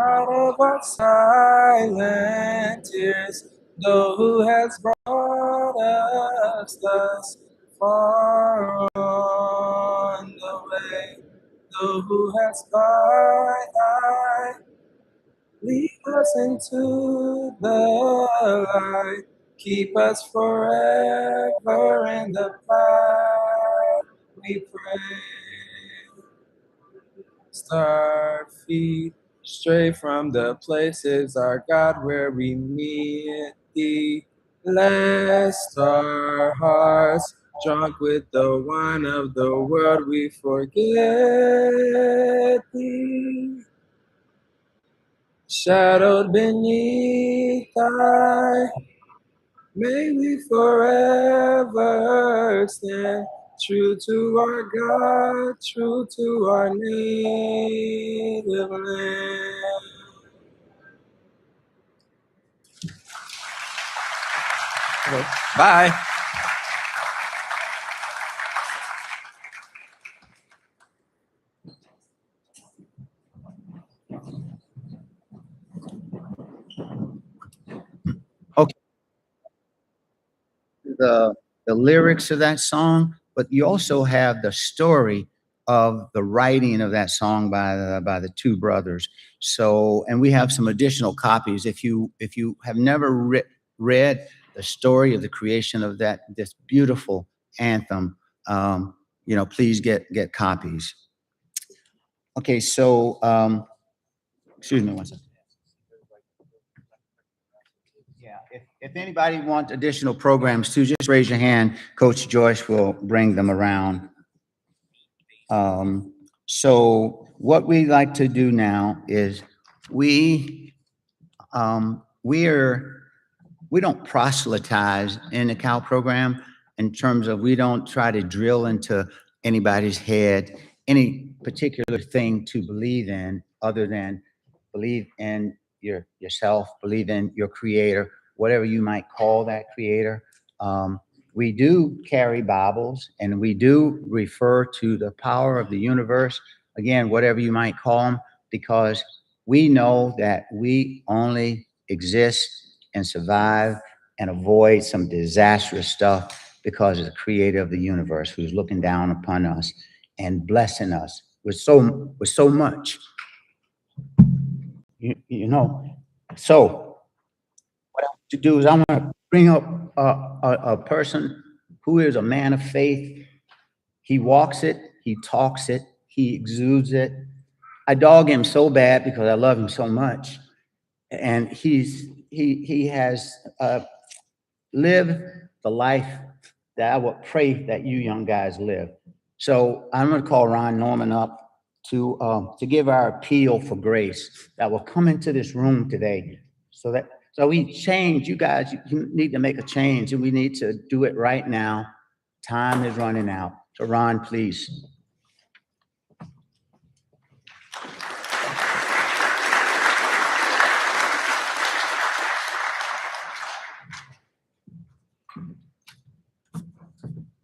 out of our silent tears, though who has brought us thus far on the way, though who has guided, lead us into the light, keep us forever in the light, we pray. Star feet stray from the places, our God, where we meet thee. Lest our hearts, drunk with the wine of the world, we forget thee. Shadowed beneath thy, may we forever stand true to our God, true to our native land. Okay. Bye. Okay. The lyrics of that song, but you also have the story of the writing of that song by the two brothers. So, and we have some additional copies. If you have never read the story of the creation of this beautiful anthem, please get copies. Okay, so excuse me one second. Yeah, if anybody wants additional programs too, just raise your hand. Coach Joyce will bring them around. So what we like to do now is we don't proselytize in the CAL program in terms of we don't try to drill into anybody's head any particular thing to believe in other than believe in yourself, believe in your creator, whatever you might call that creator. We do carry Bibles and we do refer to the power of the universe, again, whatever you might call them, because we know that we only exist and survive and avoid some disastrous stuff because of the creator of the universe who's looking down upon us and blessing us with so much. You know, so what I want to do is I want to bring up a person who is a man of faith. He walks it, he talks it, he exudes it. I dog him so bad because I love him so much, and he has lived the life that I would pray that you young guys live. So I'm going to call Ron Norman up to give our appeal for grace that will come into this room today, so we change. You guys, you need to make a change, and we need to do it right now. Time is running out. So Ron, please.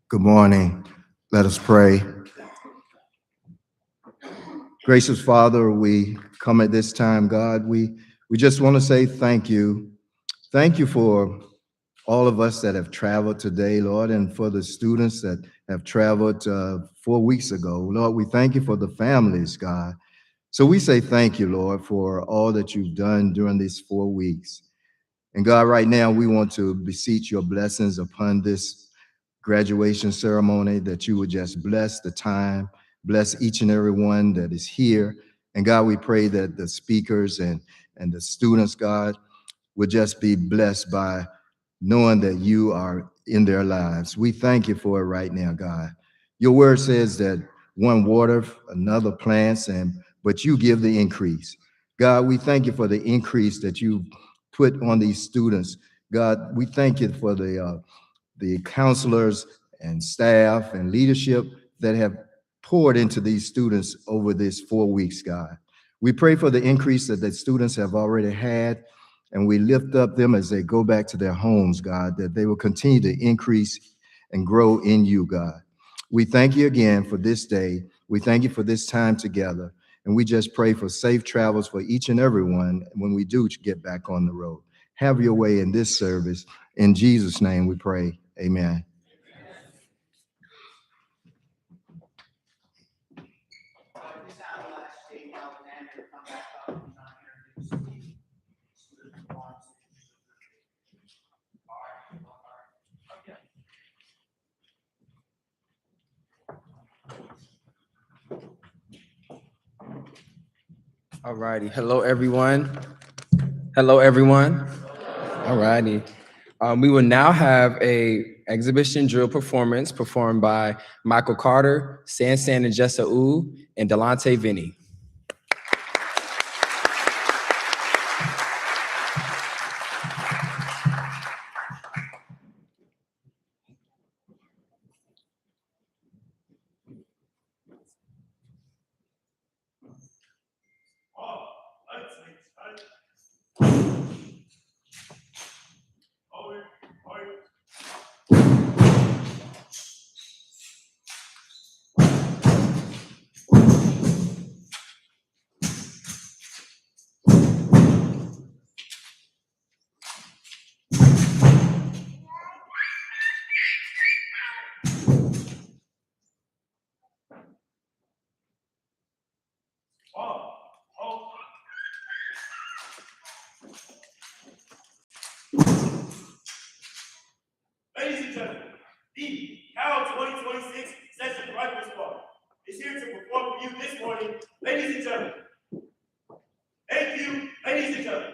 Good morning. Let us pray. Gracious Father, we come at this time, God. We just want to say thank you. Thank you for all of us that have traveled today, Lord, and for the students that have traveled 4 weeks ago. Lord, we thank you for the families, God. So we say thank you, Lord, for all that you've done during these 4 weeks. And God, right now, we want to beseech your blessings upon this graduation ceremony, that you would just bless the time, bless each and every one that is here. And God, we pray that the speakers and the students, God, would just be blessed by knowing that you are in their lives. We thank you for it right now, God. Your word says that one water, another plants, but you give the increase. God, we thank you for the increase that you put on these students. God, we thank you for the counselors and staff and leadership that have poured into these students over this 4 weeks, God. We pray for the increase that the students have already had, and we lift up them as they go back to their homes, God, that they will continue to increase and grow in you, God. We thank you again for this day. We thank you for this time together. And we just pray for safe travels for each and every one when we do get back on the road. Have your way in this service. In Jesus' name we pray. Amen. All righty. Hello, everyone. Hello, everyone. All righty. We will now have a exhibition drill performance performed by Michael Carter, Sansan and Jessa U, and Delonte Vinny. Ladies and gentlemen, the Cal 2026 Session Rifle Squad is here to perform for you this morning. Ladies and gentlemen, thank you, ladies and gentlemen.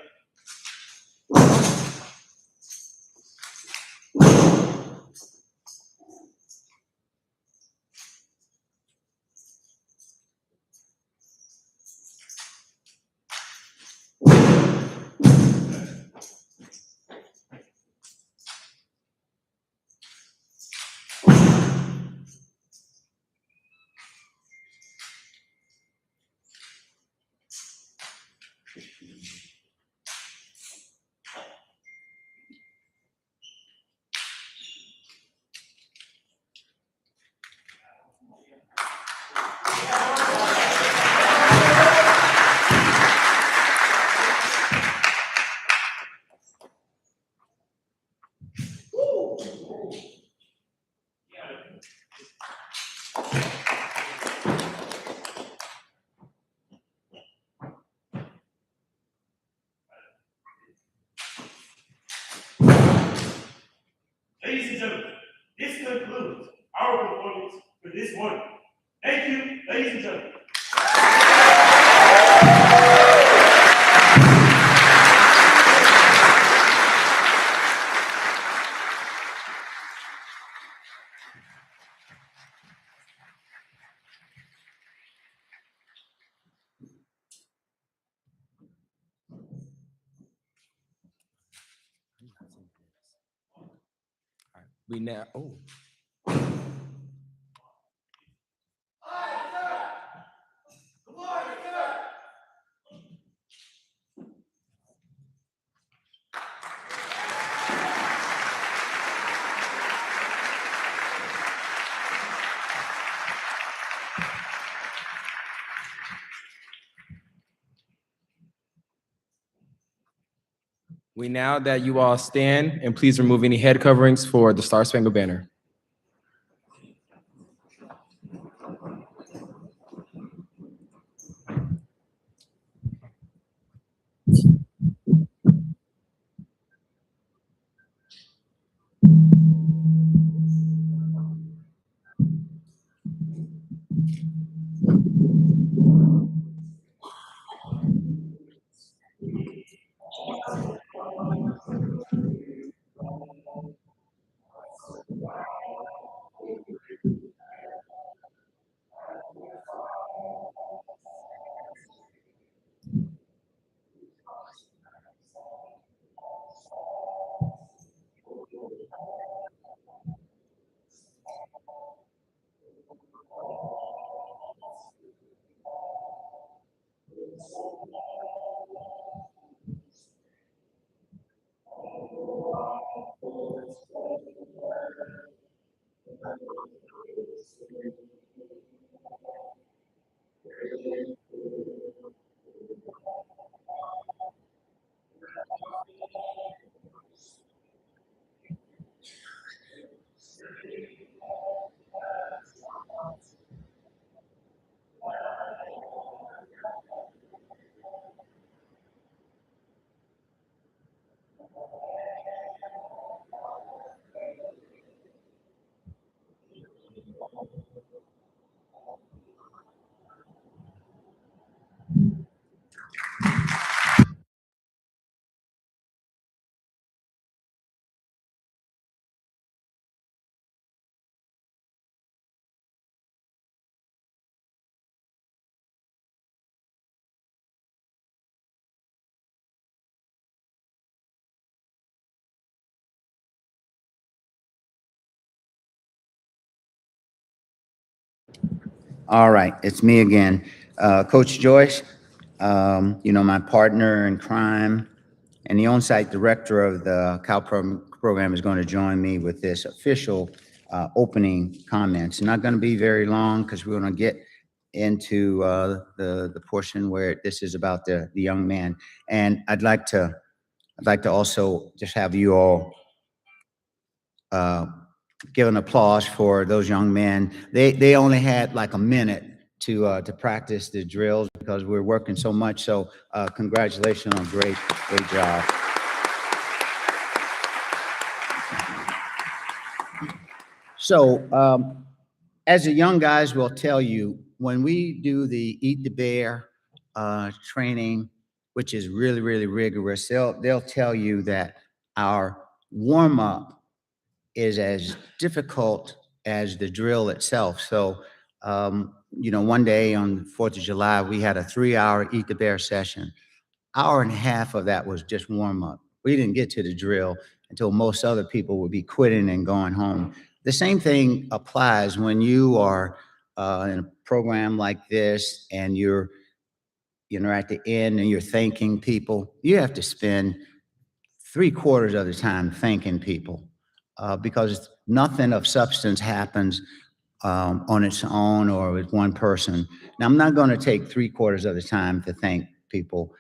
Ladies and gentlemen, this concludes our performance for this morning. Thank you, ladies and gentlemen. We now, we now that you all stand and please remove any head coverings for the Star Spangled Banner. All right, it's me again. Coach Joyce, my partner in crime and the on-site director of the program is going to join me with this official opening comments. Not going to be very long because we're going to get into the portion where this is about the young man. And I'd like to also just have you all uh, give an applause for those young men. They only had like a minute to practice the drills because we're working so much. So congratulations on a great job. So as the young guys will tell you, when we do the Eat the Bear training, which is really, really rigorous, they'll tell you that our warm up is as difficult as the drill itself. So, one day on the 4th of July, we had a 3-hour Eat the Bear session. Hour and a half of that was just warm up. We didn't get to the drill until most other people would be quitting and going home. The same thing applies when you are in a program like this and you're at the end and you're thanking people. You have to spend 3/4 of the time thanking people because nothing of substance happens on its own or with one person. Now, I'm not going to take 3/4 of the time to thank people,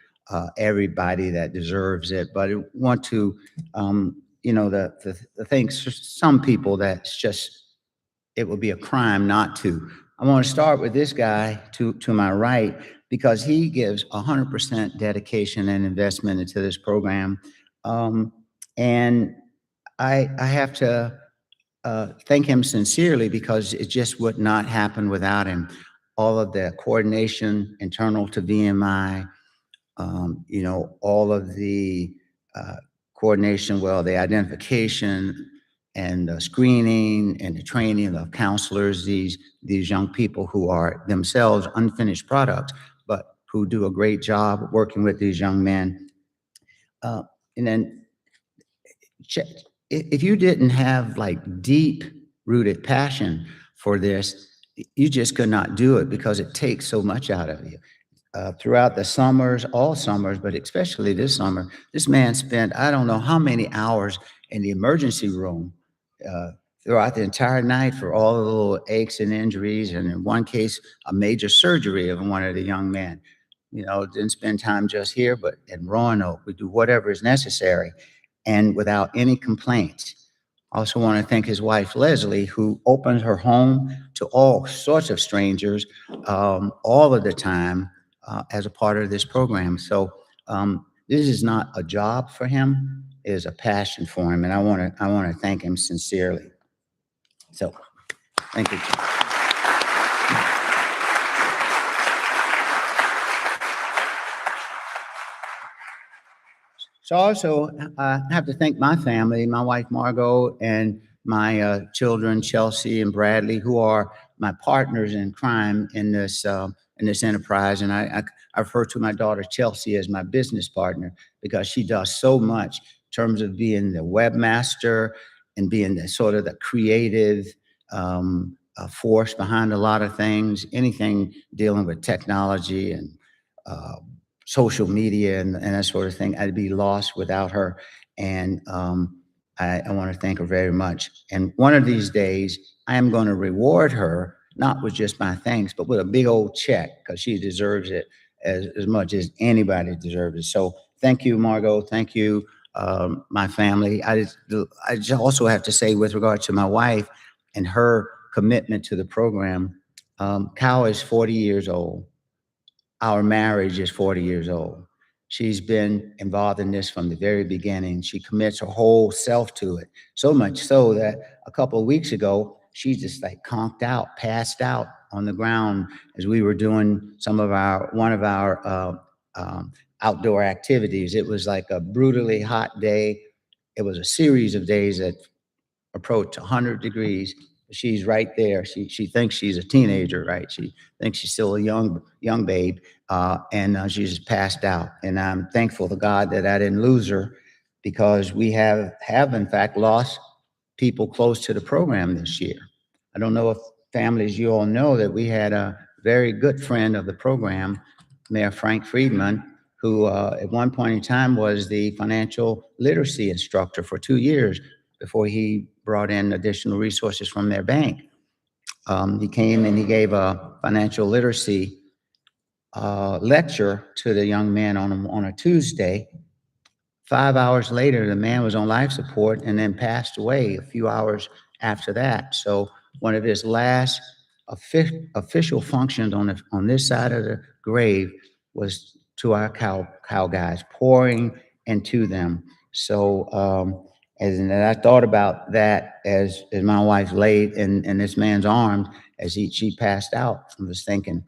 everybody that deserves it, but I want to, the things, some people that's just, it would be a crime not to. I want to start with this guy to my right because he gives 100% dedication and investment into this program. And I have to thank him sincerely because it just would not happen without him. All of the coordination internal to VMI, all of the coordination, well, the identification and the screening and the training of counselors, these young people who are themselves unfinished products, but who do a great job working with these young men. And then if you didn't have like deep rooted passion for this, you just could not do it because it takes so much out of you. Throughout the summers, all summers, but especially this summer, this man spent, I don't know how many hours in the emergency room uh, throughout the entire night for all the little aches and injuries. And in one case, a major surgery of one of the young men. Didn't spend time just here, but in Roanoke, we do whatever is necessary and without any complaints. I also want to thank his wife, Leslie, who opens her home to all sorts of strangers all of the time as a part of this program. So this is not a job for him; it is a passion for him, and I want to thank him sincerely. So, thank you. So also, I have to thank my family, my wife Margot, and my children Chelsea and Bradley, who are my partners in crime in this enterprise. And I refer to my daughter Chelsea as my business partner because she does so much in terms of being the webmaster and being the sort of the creative force behind a lot of things, anything dealing with technology and social media and that sort of thing. I'd be lost without her. And I want to thank her very much. And one of these days, I am going to reward her, not with just my thanks, but with a big old check because she deserves it as much as anybody deserves it. So thank you, Margot. Thank you, my family. I just also have to say with regard to my wife and her commitment to the program, Cal is 40 years old. Our marriage is 40 years old. She's been involved in this from the very beginning. She commits her whole self to it, so much so that a couple of weeks ago, she just like conked out, passed out on the ground as we were doing one of our outdoor activities. It was like a brutally hot day. It was a series of days that approach 100 degrees. She's right there. She thinks she's a teenager, right? She thinks she's still a young babe, and she's just passed out. And I'm thankful to God that I didn't lose her, because we have in fact lost people close to the program this year. I don't know if families, you all know that we had a very good friend of the program, Mayor Frank Friedman, who at one point in time was the financial literacy instructor for 2 years before he brought in additional resources from their bank. He came and he gave a financial literacy lecture to the young man on a Tuesday. 5 hours later, the man was on life support and then passed away a few hours after that. So one of his last official functions on this side of the grave was to our cow guys, pouring into them. So as I thought about that as my wife laid in this man's arms as she passed out, I was thinking,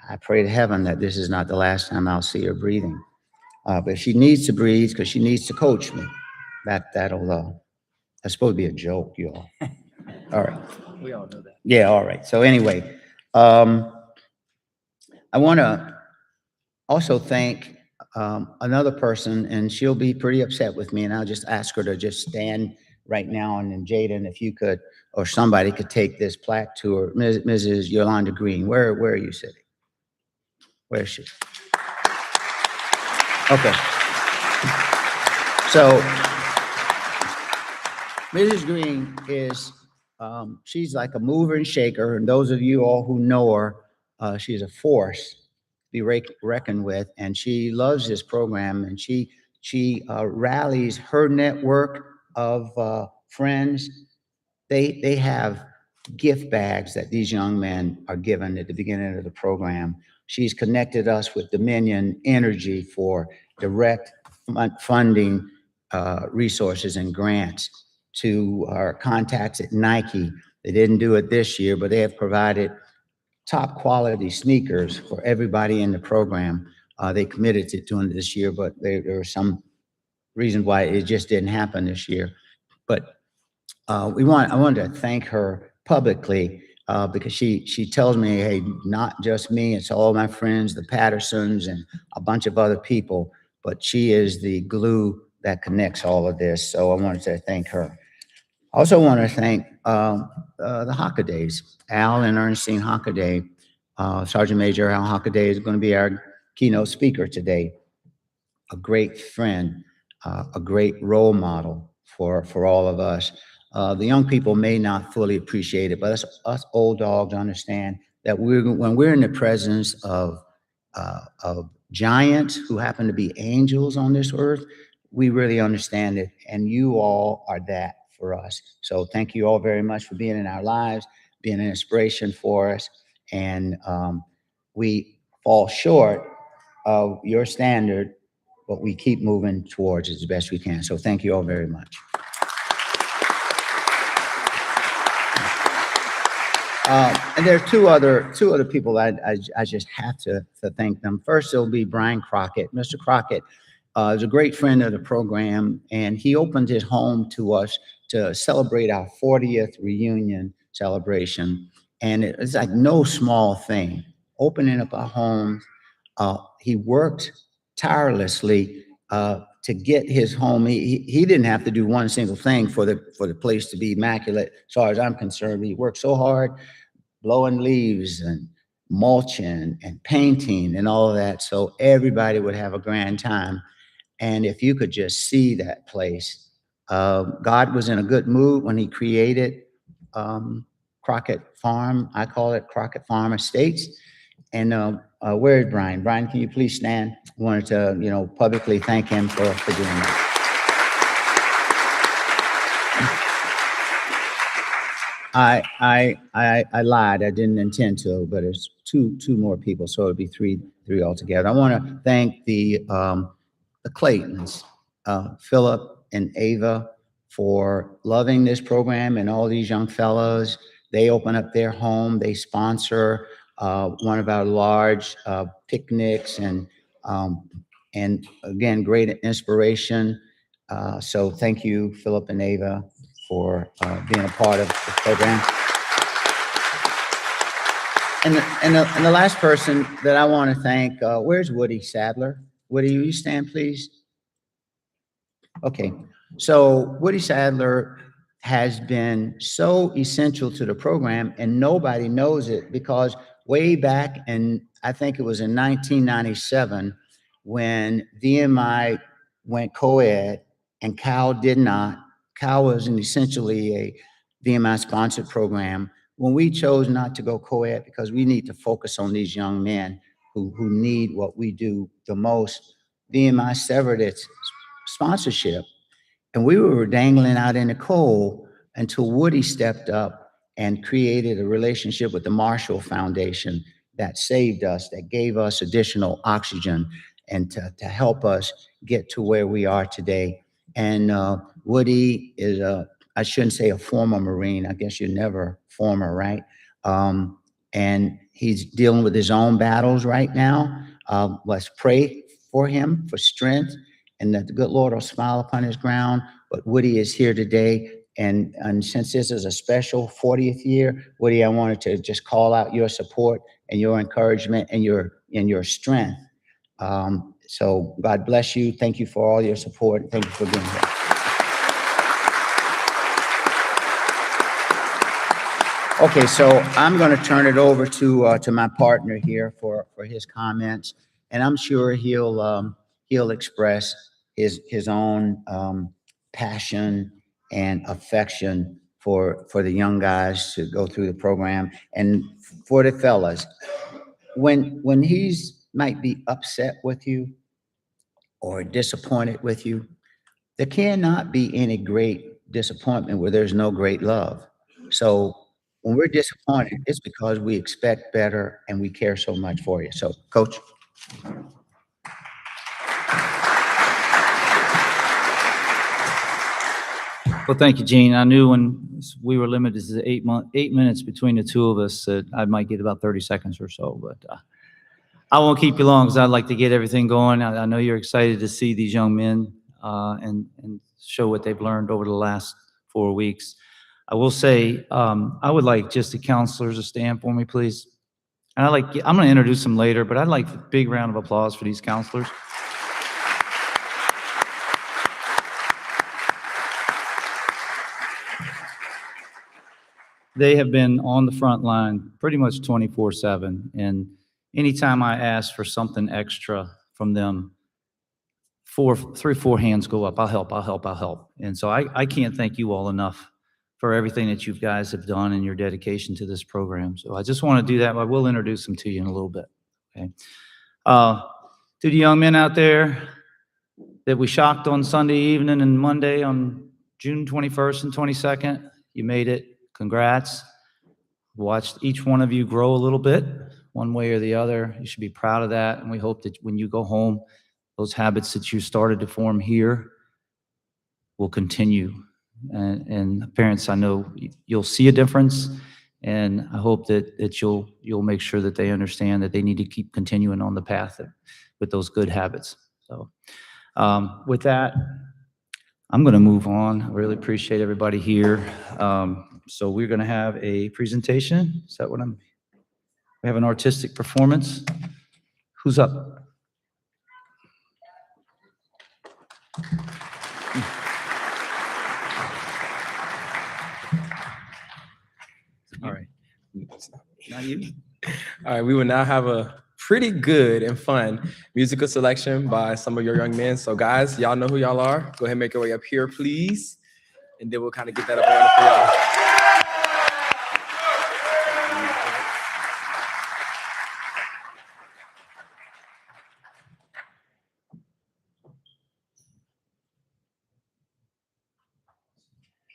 I pray to heaven that this is not the last time I'll see her breathing. But she needs to breathe because she needs to coach me. That's supposed to be a joke, y'all. All right. We all know that. Yeah, all right. So anyway, I want to also thank another person, and she'll be pretty upset with me, and I'll just ask her to just stand right now, and then Jaden, if you could, or somebody could take this plaque to her. Mrs. Yolanda Green, where are you sitting? Where is she? Okay. So Mrs. Green is, she's like a mover and shaker. And those of you all who know her, she's a force to be reckoned with. And she loves this program. And she rallies her network of friends. They have gift bags that these young men are given at the beginning of the program. She's connected us with Dominion Energy for direct funding resources and grants, to our contacts at Nike. They didn't do it this year, but they have provided top quality sneakers for everybody in the program. They committed to doing it this year, but there were some reasons why it just didn't happen this year. But I wanted to thank her publicly because she tells me, hey, not just me, it's all my friends, the Pattersons and a bunch of other people, but she is the glue that connects all of this. So I wanted to thank her. I also want to thank the Hockadays, Al and Ernestine Hockaday. Sergeant Major Al Hockaday is going to be our keynote speaker today. A great friend, a great role model for all of us. The young people may not fully appreciate it, but us old dogs understand that when we're in the presence of giants who happen to be angels on this earth, we really understand it, and you all are that for us. So thank you all very much for being in our lives, being an inspiration for us, and we fall short of your standard, but we keep moving towards it as best we can. So thank you all very much. And there are two other people I just have to thank them. First, it'll be Brian Crockett. Mr. Crockett is a great friend of the program, and he opened his home to us to celebrate our 40th reunion celebration. And it's like no small thing, opening up our home. He worked tirelessly to get his home. He didn't have to do one single thing for the place to be immaculate. As far as I'm concerned, he worked so hard, blowing leaves and mulching and painting and all of that, so everybody would have a grand time. And if you could just see that place, God was in a good mood when he created Crockett Farm. I call it Crockett Farm Estates. And where is Brian? Brian, can you please stand? I wanted to, publicly thank him for doing that. I lied. I didn't intend to, but it's two more people, so it'll be three altogether. I want to thank the Claytons, Philip and Ava, for loving this program, and all these young fellows. They open up their home. They sponsor one of our large picnics, and again, great inspiration. So thank you, Philip and Ava, for being a part of the program. And the last person that I want to thank, where's Woody Sadler? Woody, will you stand, please? Okay. So Woody Sadler has been so essential to the program, and nobody knows it, because way back in, I think it was in 1997, when VMI went co-ed and Cal did not. Cal was essentially a VMI sponsored program. When we chose not to go co-ed because we need to focus on these young men who need what we do the most, VMI severed its sponsorship. And we were dangling out in the cold until Woody stepped up and created a relationship with the Marshall Foundation that saved us, that gave us additional oxygen, and to help us get to where we are today. And Woody is I shouldn't say a former Marine. I guess you're never former, right? And he's dealing with his own battles right now. Let's pray for him for strength, and that the good Lord will smile upon his ground. But Woody is here today. And since this is a special 40th year, Woody, I wanted to just call out your support and your encouragement and your strength. So God bless you. Thank you for all your support. Thank you for being here. Okay, so I'm going to turn it over to my partner here for his comments, and I'm sure he'll express his own passion and affection for the young guys to go through the program, and for the fellas. When he's might be upset with you or disappointed with you, there cannot be any great disappointment where there's no great love. So when we're disappointed, it's because we expect better and we care so much for you. So, Coach. Well, thank you, Gene. I knew when we were limited to 8 minutes between the two of us that I might get about 30 seconds or so, but I won't keep you long because I'd like to get everything going. I know you're excited to see these young men and show what they've learned over the last 4 weeks. I will say, I would like just the counselors to stand for me, please. And I'm going to introduce them later, but I'd like a big round of applause for these counselors. They have been on the front line pretty much 24/7. And anytime I ask for something extra from them, 3 or 4 hands go up. I'll help, I'll help, I'll help. And so I can't thank you all enough for everything that you guys have done and your dedication to this program. So I just want to do that. I will introduce them to you in a little bit. Okay. To the young men out there that we shocked on Sunday evening and Monday on June 21st and 22nd, you made it. Congrats. Watched each one of you grow a little bit, one way or the other. You should be proud of that. And we hope that when you go home, those habits that you started to form here will continue. And parents, I know you'll see a difference, and I hope that you'll make sure that they understand that they need to keep continuing on the path with those good habits. So with that, I'm going to move on. I really appreciate everybody here. So we're going to have a presentation. Is that what we have an artistic performance. Who's up? All right. Not you? All right, we will now have a pretty good and fun musical selection by some of your young men. So guys, y'all know who y'all are. Go ahead and make your way up here, please. And then we'll kind of get that up on for y'all.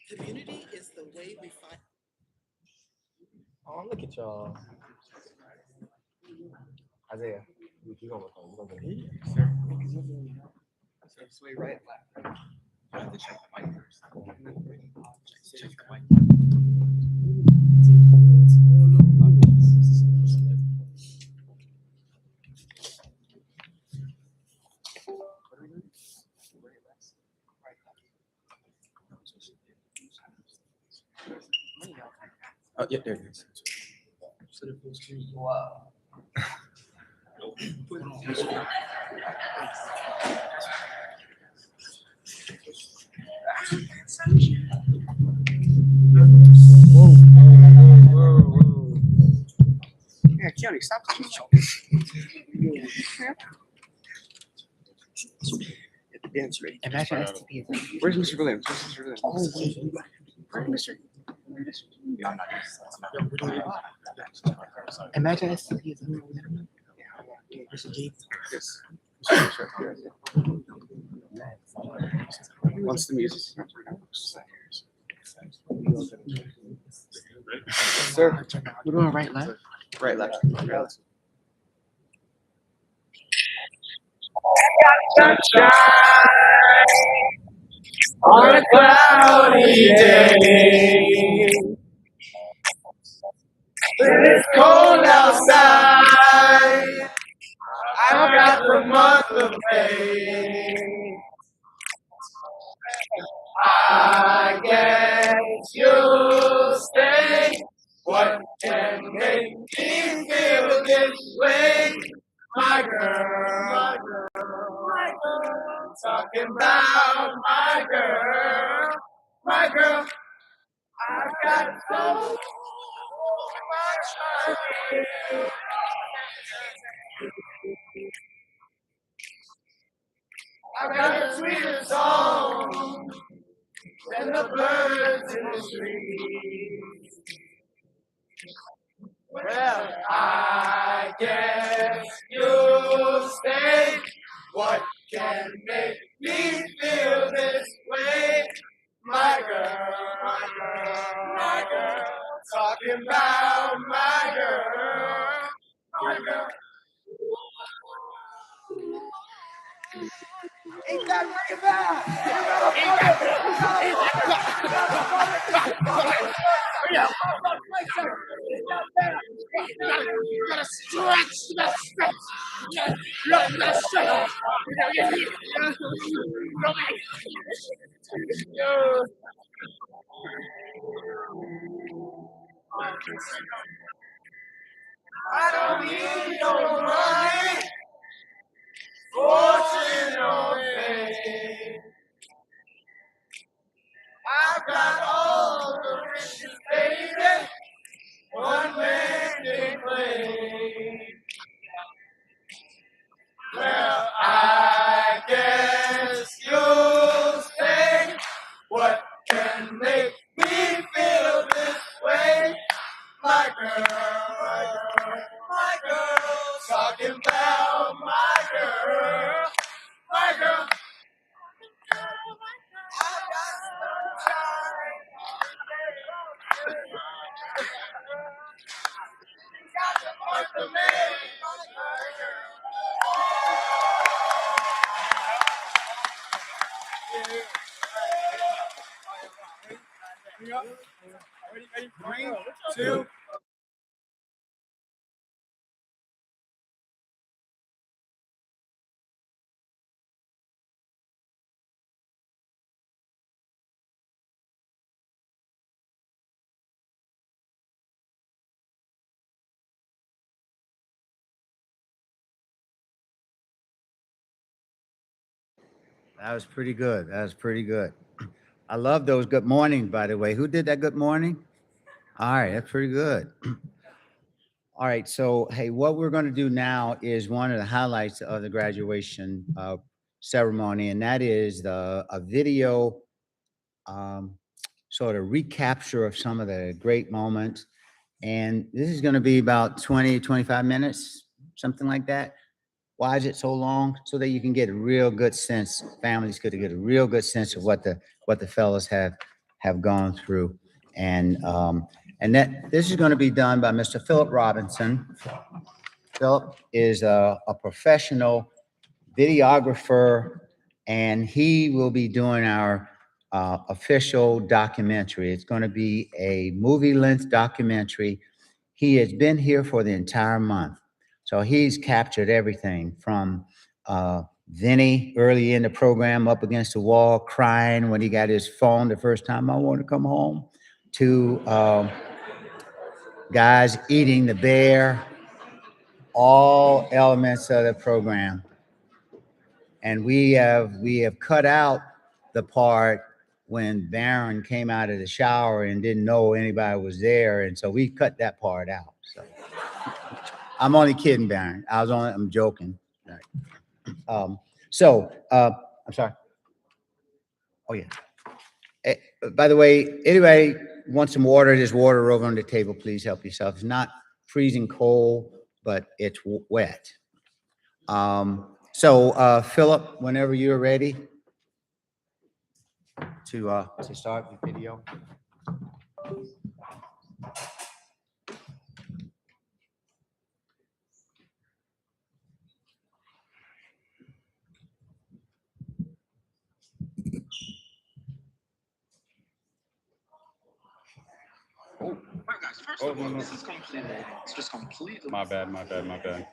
Community is the way we find. Oh, look at y'all. Isaiah, you gonna work on it. Sure. Sway right, left. I have to check the mic first. Check the mic. Oh, yeah, there it is. Wow. Keanu, stop. The dance ready. Imagine STP. Where's Mr. Williams? Where's Mr. Williams? Oh, where's Mr. Imagine STP is once the music starts. Sir, we're doing right, left? Right, left. Right, left. On a cloudy day, when it's cold outside, I've got the month of May. I guess you'll stay. What can make me feel this way? My girl, my girl, my girl. Talking about my girl, my girl. I've got so much money. I've got the sweetest song and the birds in the trees. Well, I guess you'll stay. What can make me feel this way? My girl, my girl, my girl. Talking about my girl, my girl. Ain't that bring it back? You gotta stretch, you gotta stretch. You gotta stretch. I don't need no money, fortune or fame. I've got all the riches, baby, one man can claim. Well, I guess you'll say, what can make me feel this way? My girl, my girl, my girl, talking about my girl, my girl. I've got sunshine. Got the month of May, my girl. Ready? 3, 2. That was pretty good. That was pretty good. I love those good mornings, by the way. Who did that good morning? All right, that's pretty good. All right, so hey, what we're going to do now is one of the highlights of the graduation ceremony, and that is a video sort of recapture of some of the great moments. And this is going to be about 20, 25 minutes, something like that. Why is it so long? So that you can get a real good sense, families could get a real good sense of what the fellows have gone through. And that this is going to be done by Mr. Philip Robinson. Philip is a professional videographer, and he will be doing our official documentary. It's going to be a movie-length documentary. He has been here for the entire month. So he's captured everything from Vinny early in the program up against the wall crying when he got his phone the first time, I want to come home, to guys eating the bear, all elements of the program. And we have cut out the part when Barron came out of the shower and didn't know anybody was there. And so we cut that part out. So I'm only kidding, Baron. I'm joking. Right. I'm sorry. Oh yeah. Eh, by the way, anybody wants some water? There's water over on the table. Please help yourself. It's not freezing cold, but it's wet. Philip, whenever you're ready to start the video. Guys, first of all, this is completely wrong. It's just completely. My bad, my bad, my bad.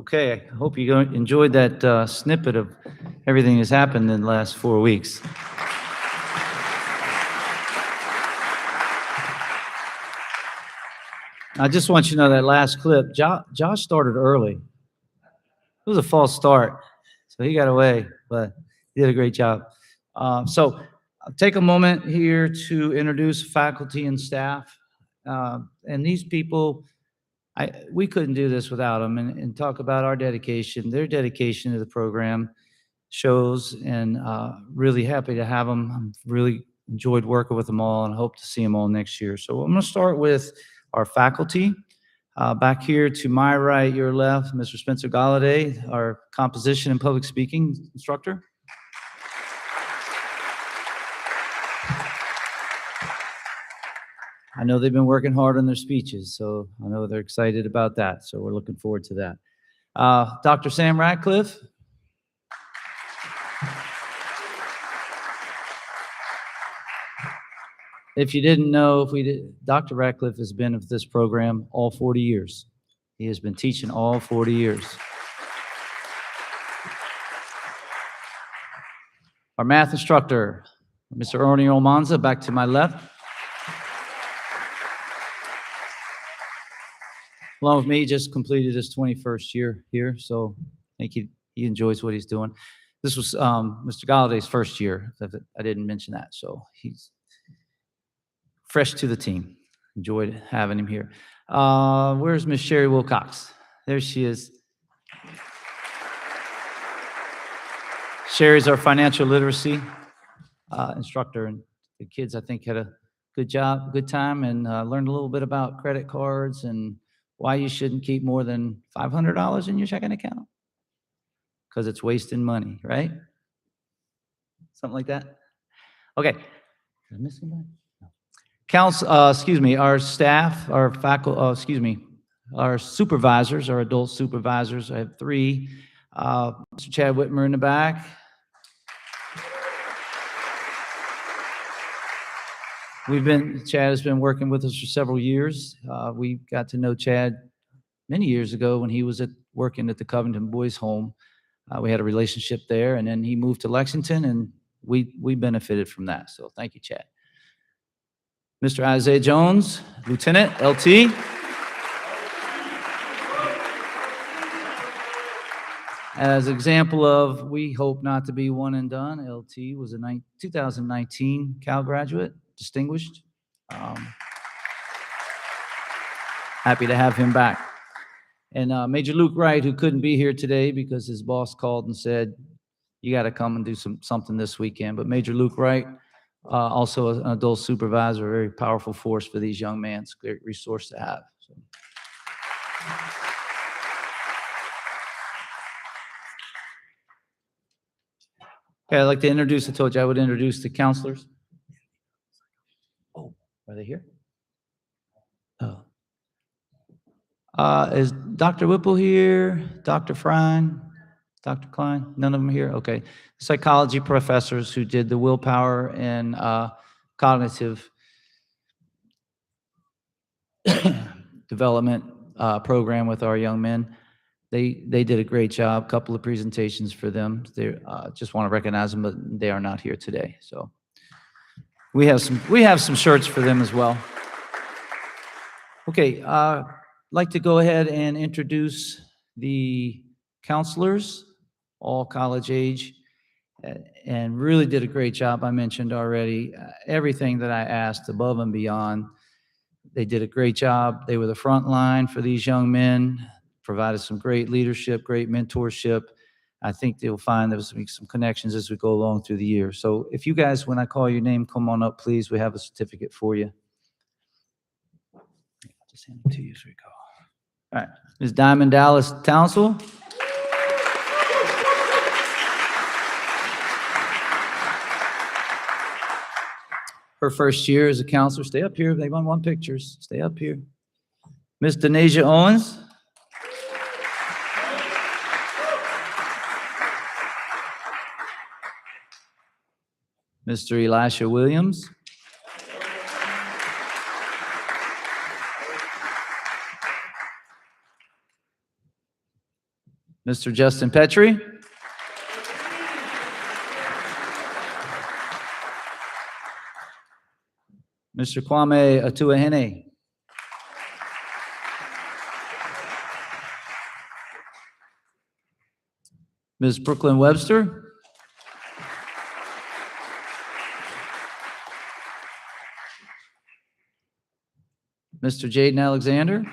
Okay, I hope you enjoyed that snippet of everything that's happened in the last 4 weeks. I just want you to know that last clip, Josh started early. It was a false start, so he got away, but he did a great job. So I'll take a moment here to introduce faculty and staff. And these people, we couldn't do this without them, and talk about our dedication. Their dedication to the program shows, and really happy to have them. I'm really enjoyed working with them all and hope to see them all next year. So I'm going to start with our faculty. Back here to my right, your left, Mr. Spencer Galladay, our composition and public speaking instructor. I know they've been working hard on their speeches, so I know they're excited about that. So we're looking forward to that. Dr. Sam Ratcliffe. If you didn't know, Dr. Ratcliffe has been with this program all 40 years. He has been teaching all 40 years. Our math instructor, Mr. Ernie Almanza, back to my left. Along with me, just completed his 21st year here, so I think he enjoys what he's doing. This was Mr. Galladay's first year. I didn't mention that, so he's fresh to the team. Enjoyed having him here. Where's Miss Sherry Wilcox? There she is. Sherry's our financial literacy instructor, and the kids, I think, had a good time, and learned a little bit about credit cards and why you shouldn't keep more than $500 in your checking account, because it's wasting money, right? Something like that. Okay. Did I miss somebody? Our staff, our faculty, our supervisors, our adult supervisors. I have 3. Mr. Chad Whitmer in the back. Chad has been working with us for several years. We got to know Chad many years ago when he was working at the Covington Boys Home. We had a relationship there, and then he moved to Lexington, and we benefited from that. So thank you, Chad. Mr. Isaiah Jones, Lieutenant, LT. As example of, we hope not to be one and done, LT was a 2019 Cal graduate, distinguished. Happy to have him back. And Major Luke Wright, who couldn't be here today because his boss called and said, you got to come and do something this weekend. But Major Luke Wright, also an adult supervisor, a very powerful force for these young men. It's a great resource to have. So. Okay, I'd like to introduce, I told you I would introduce the counselors. Oh, are they here? Oh. Is Dr. Whipple here? Dr. Frine? Dr. Klein? None of them here? Okay. Psychology professors who did the willpower and cognitive development program with our young men. They did a great job. Couple of presentations for them. They just want to recognize them, but they are not here today. So we have some shirts for them as well. Okay, I'd like to go ahead and introduce the counselors, all college age, and really did a great job. I mentioned already everything that I asked above and beyond. They did a great job. They were the front line for these young men, provided some great leadership, great mentorship. I think they'll find there's some connections as we go along through the year. So if you guys, when I call your name, come on up, please. We have a certificate for you. I'll just hand it to you as we go. All right, Ms. Diamond Dallas Townsell. Her first year as a counselor. Stay up here. They want pictures. Stay up here. Ms. Denasia Owens. Mr. Elisha Williams. Mr. Justin Petrie. Mr. Kwame Atuahene. Ms. Brooklyn Webster. Mr. Jaden Alexander.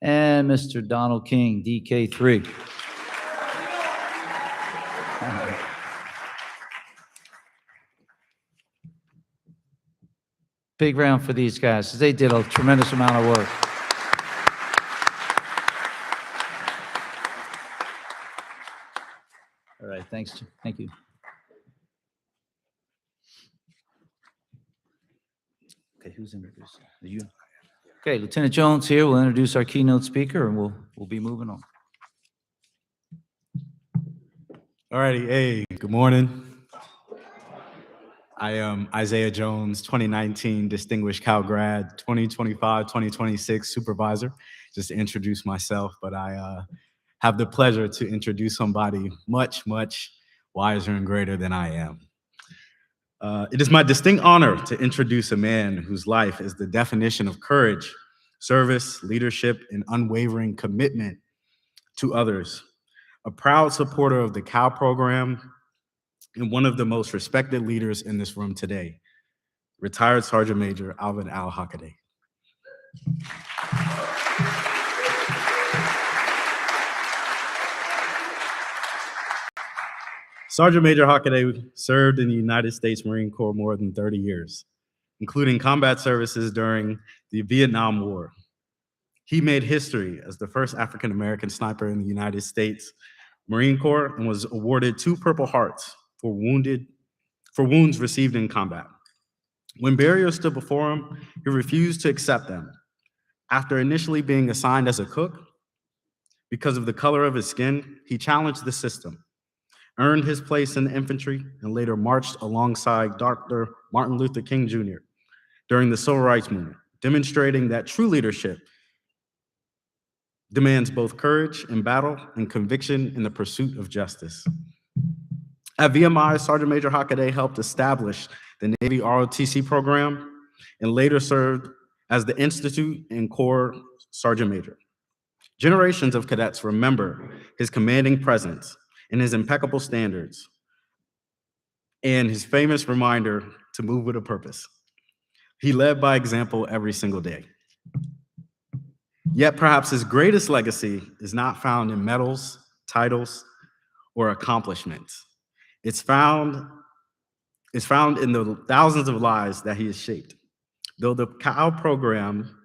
And Mr. Donald King, DK3. Big round for these guys. They did a tremendous amount of work. All right, thanks. Thank you. Okay, who's introducing? Are you? Okay, Lieutenant Jones here. We'll introduce our keynote speaker, and we'll be moving on. All righty. Hey, good morning. I am Isaiah Jones, 2019 Distinguished Cal grad, 2025, 2026 supervisor. Just to introduce myself, but I have the pleasure to introduce somebody much, much wiser and greater than I am. It is my distinct honor to introduce a man whose life is the definition of courage, service, leadership, and unwavering commitment to others. A proud supporter of the Cal program and one of the most respected leaders in this room today, retired Sergeant Major Alvin Al-Hockaday. Sergeant Major Hockaday served in the United States Marine Corps more than 30 years, including combat services during the Vietnam War. He made history as the first African-American sniper in the United States Marine Corps and was awarded 2 Purple Hearts for wounds received in combat. When barriers stood before him, he refused to accept them. After initially being assigned as a cook, because of the color of his skin, he challenged the system, earned his place in the infantry, and later marched alongside Dr. Martin Luther King Jr. during the Civil Rights Movement, demonstrating that true leadership demands both courage in battle and conviction in the pursuit of justice. At VMI, Sergeant Major Hockaday helped establish the Navy ROTC program and later served as the Institute and Corps Sergeant Major. Generations of cadets remember his commanding presence and his impeccable standards and his famous reminder to move with a purpose. He led by example every single day. Yet perhaps his greatest legacy is not found in medals, titles, or accomplishments. It's found in the thousands of lives that he has shaped. Through the Cal program,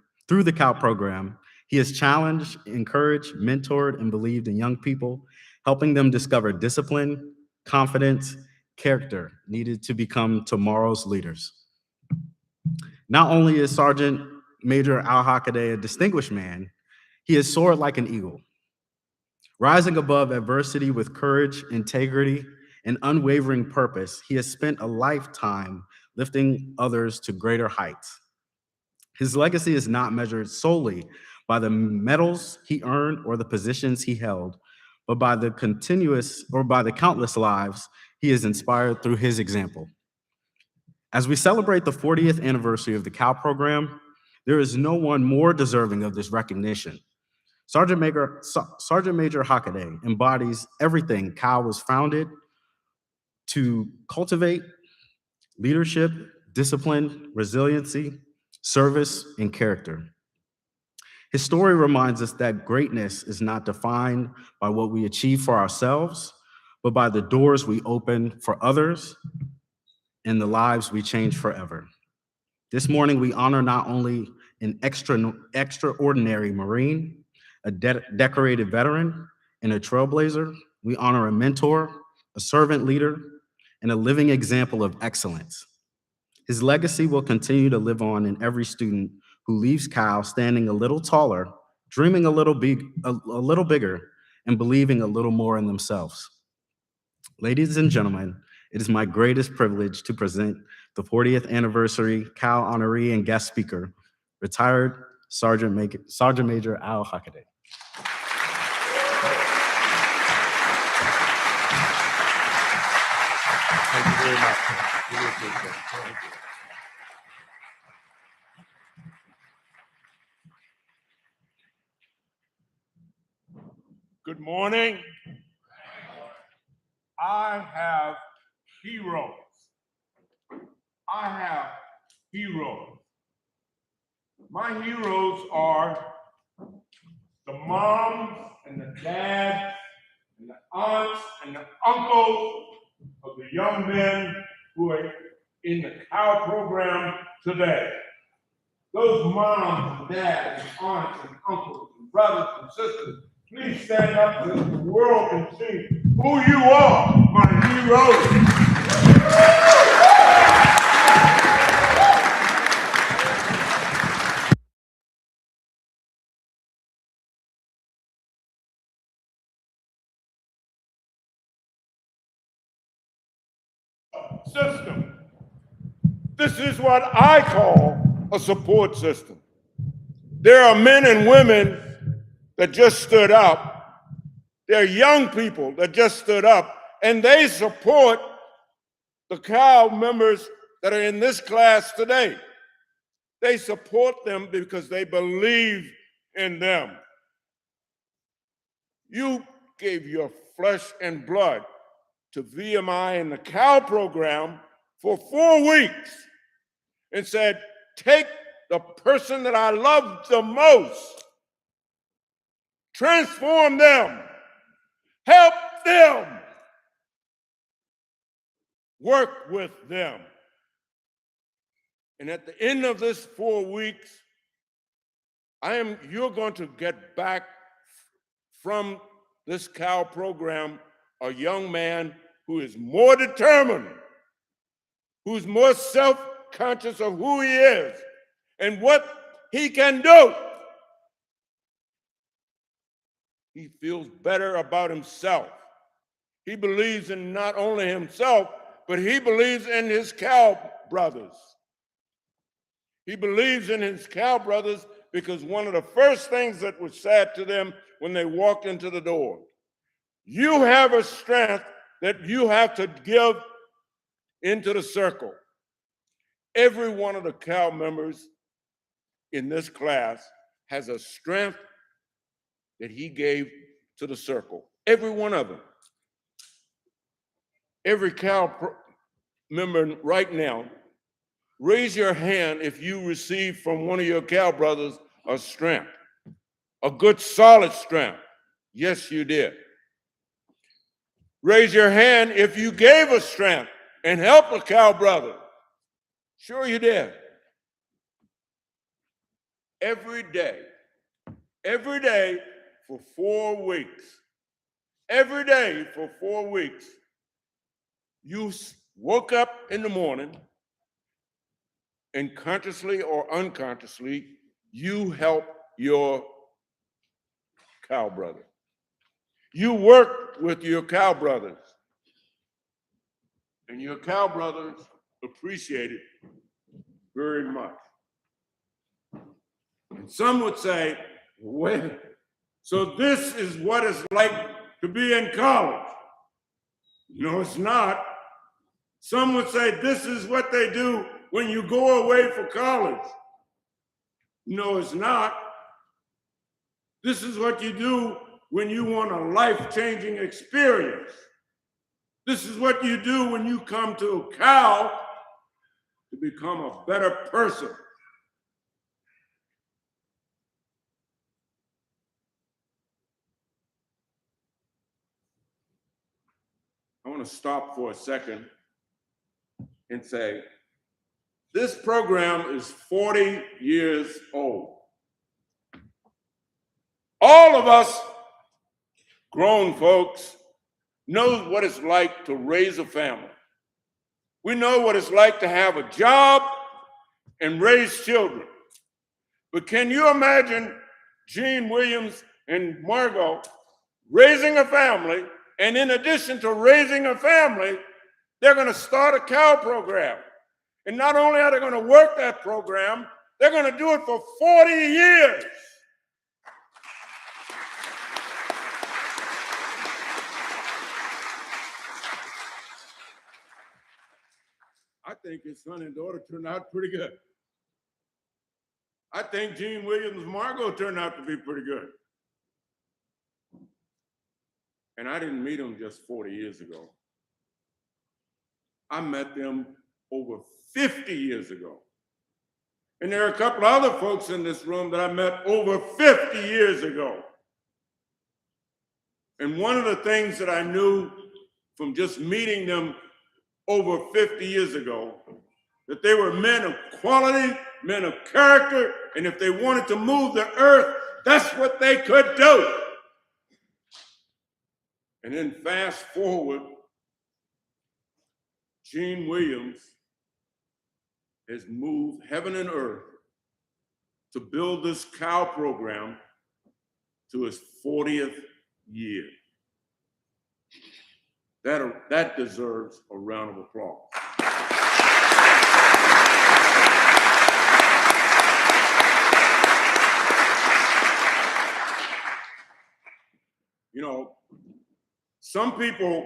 he has challenged, encouraged, mentored, and believed in young people, helping them discover discipline, confidence, character needed to become tomorrow's leaders. Not only is Sergeant Major Al-Hockaday a distinguished man, he has soared like an eagle, rising above adversity with courage, integrity, and unwavering purpose. He has spent a lifetime lifting others to greater heights. His legacy is not measured solely by the medals he earned or the positions he held, but by the countless lives he has inspired through his example. As we celebrate the 40th anniversary of the Cal program, there is no one more deserving of this recognition. Sergeant Major Hockaday embodies everything Cal was founded to cultivate: leadership, discipline, resiliency, service, and character. His story reminds us that greatness is not defined by what we achieve for ourselves, but by the doors we open for others and the lives we change forever. This morning, we honor not only an extraordinary Marine, a decorated veteran, and a trailblazer, we honor a mentor, a servant leader, and a living example of excellence. His legacy will continue to live on in every student who leaves Cal standing a little taller, dreaming a little bigger, and believing a little more in themselves. Ladies and gentlemen, it is my greatest privilege to present the 40th anniversary Cal honoree and guest speaker, retired Sergeant Major Al Hakaday. Thank you very much. Really appreciate it. Thank you. Good morning. I have heroes. I have heroes. My heroes are the moms and the dads and the aunts and the uncles of the young men who are in the COW program today. Those moms and dads and aunts and uncles and brothers and sisters, please stand up so the world can see who you are, my heroes. System. This is what I call a support system. There are men and women that just stood up. There are young people that just stood up, and they support the COW members that are in this class today. They support them because they believe in them. You gave your flesh and blood to VMI and the COW program for 4 weeks and said, take the person that I love the most, transform them, help them, work with them. And at the end of this 4 weeks, you're going to get back from this COW program a young man who is more determined, who's more self-conscious of who he is and what he can do. He feels better about himself. He believes in not only himself, but he believes in his COW brothers. He believes in his COW brothers because one of the first things that was said to them when they walked into the door, you have a strength that you have to give into the circle. Every one of the COW members in this class has a strength that he gave to the circle. Every one of them. Every COW member right now, raise your hand if you received from one of your COW brothers a strength, a good solid strength. Yes, you did. Raise your hand if you gave a strength and helped a COW brother. Sure you did. Every day for 4 weeks, every day for 4 weeks, you woke up in the morning and consciously or unconsciously, you help your COW brother. You work with your COW brothers, and your COW brothers appreciate it very much. And some would say, wait, so this is what it's like to be in college. No, it's not. Some would say this is what they do when you go away for college. No, it's not. This is what you do when you want a life-changing experience. This is what you do when you come to COW to become a better person. I want to stop for a second and say, this program is 40 years old. All of us grown folks know what it's like to raise a family. We know what it's like to have a job and raise children. But can you imagine Gene Williams and Margot raising a family, and in addition to raising a family, they're going to start a COW program. And not only are they going to work that program, They're going to do it for 40 years. I think his son and daughter turned out pretty good. I think Gene Williams' Margot turned out to be pretty good. And I didn't meet them just 40 years ago. I met them over 50 years ago. And there are a couple other folks in this room that I met over 50 years ago. And one of the things that I knew from just meeting them over 50 years ago, that they were men of quality, men of character, and if they wanted to move the earth, that's what they could do. And then fast forward, Gene Williams has moved heaven and earth to build this cow program to his 40th year. That deserves a round of applause. You know, some people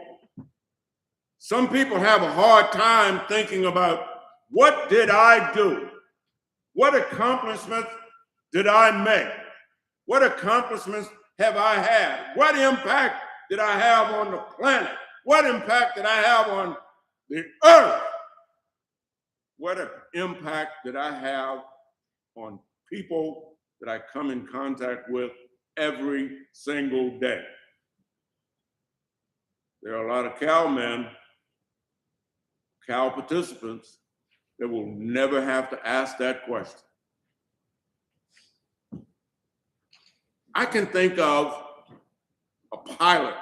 have a hard time thinking about what did I do? What accomplishments did I make? What accomplishments have I had? What impact did I have on the planet? What impact did I have on the earth? What impact did I have on people that I come in contact with every single day? There are a lot of cowmen, cow participants, that will never have to ask that question. I can think of a pilot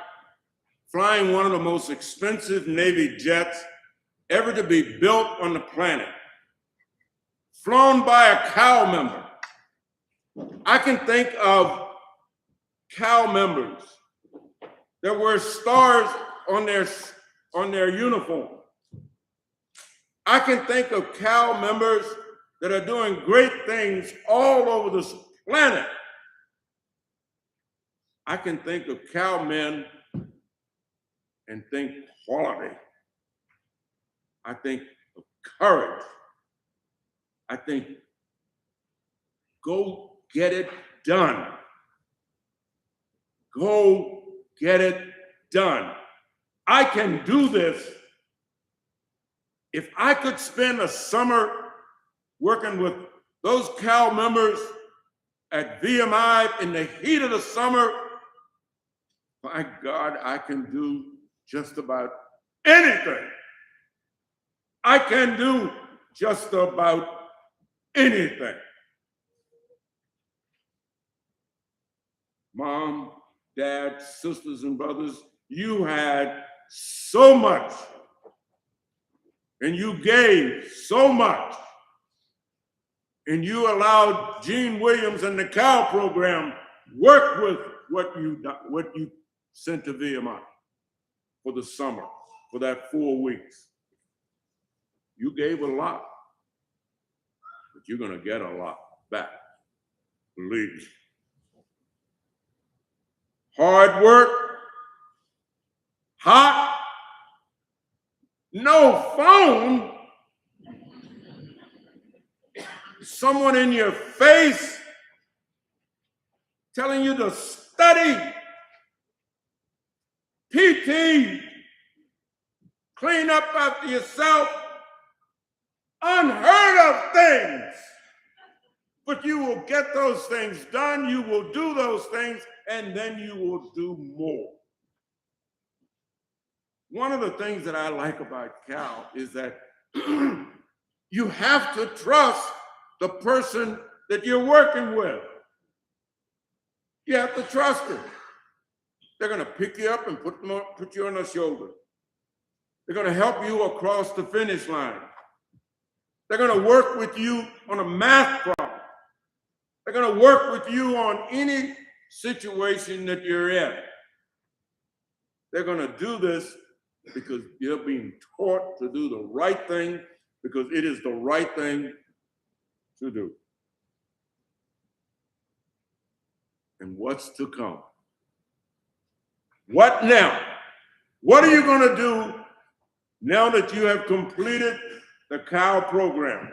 flying one of the most expensive Navy jets ever to be built on the planet, flown by a cow member. I can think of cow members that wear stars on their uniform. I can think of cow members that are doing great things all over this planet. I can think of cow men and think quality. I think of courage. I think go get it done. Go get it done. I can do this. If I could spend a summer working with those cow members at VMI in the heat of the summer, my God, I can do just about anything. I can do just about anything. Mom, dad, sisters, and brothers, you had so much, and you gave so much, and you allowed Gene Williams and the cow program work with what you sent to VMI for the summer, for that 4 weeks. You gave a lot, but you're gonna get a lot back, believe me. Hard work, hot, no phone, someone in your face telling you to study, PT, clean up after yourself, unheard of things. But you will get those things done, you will do those things, and then you will do more. One of the things that I like about Cal is that you have to trust the person that you're working with. You have to trust them. They're gonna pick you up and put you on their shoulder. They're gonna help you across the finish line. They're gonna work with you on a math problem. They're gonna work with you on any situation that you're in. They're gonna do this because you're being taught to do the right thing, because it is the right thing to do. and what's to come. What now? What are you going to do now that you have completed the COW program?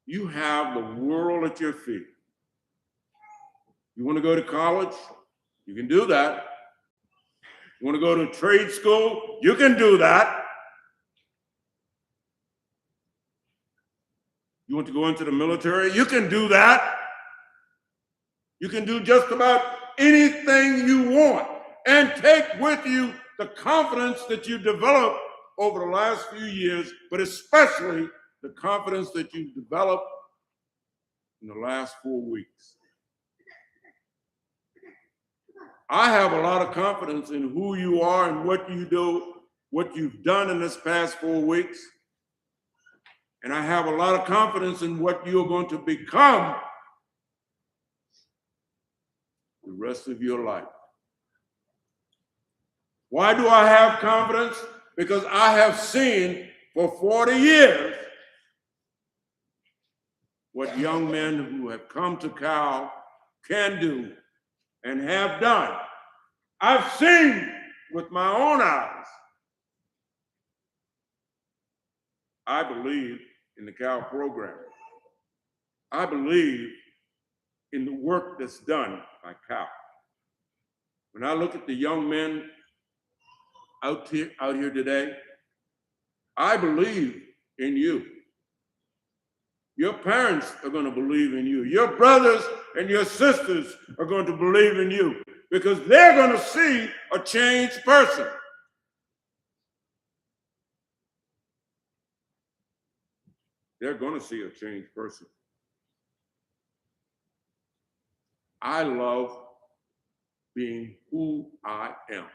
You have the world at your feet. You want to go to college? You can do that. You want to go to trade school? You can do that. You want to go into the military? You can do that. You can do just about anything you want and take with you the confidence that you developed over the last few years, but especially the confidence that you developed in the last 4 weeks. I have a lot of confidence in who you are and what you do, what you've done in this past 4 weeks. And I have a lot of confidence in what you're going to become the rest of your life. Why do I have confidence? Because I have seen for 40 years what young men who have come to Cal can do and have done. I've seen with my own eyes. I believe in the Cal program. I believe in the work that's done by Cal. When I look at the young men out here today, I believe in you. Your parents are going to believe in you. Your brothers and your sisters are going to believe in you because they're going to see a changed person. They're going to see a changed person. I love being who I am.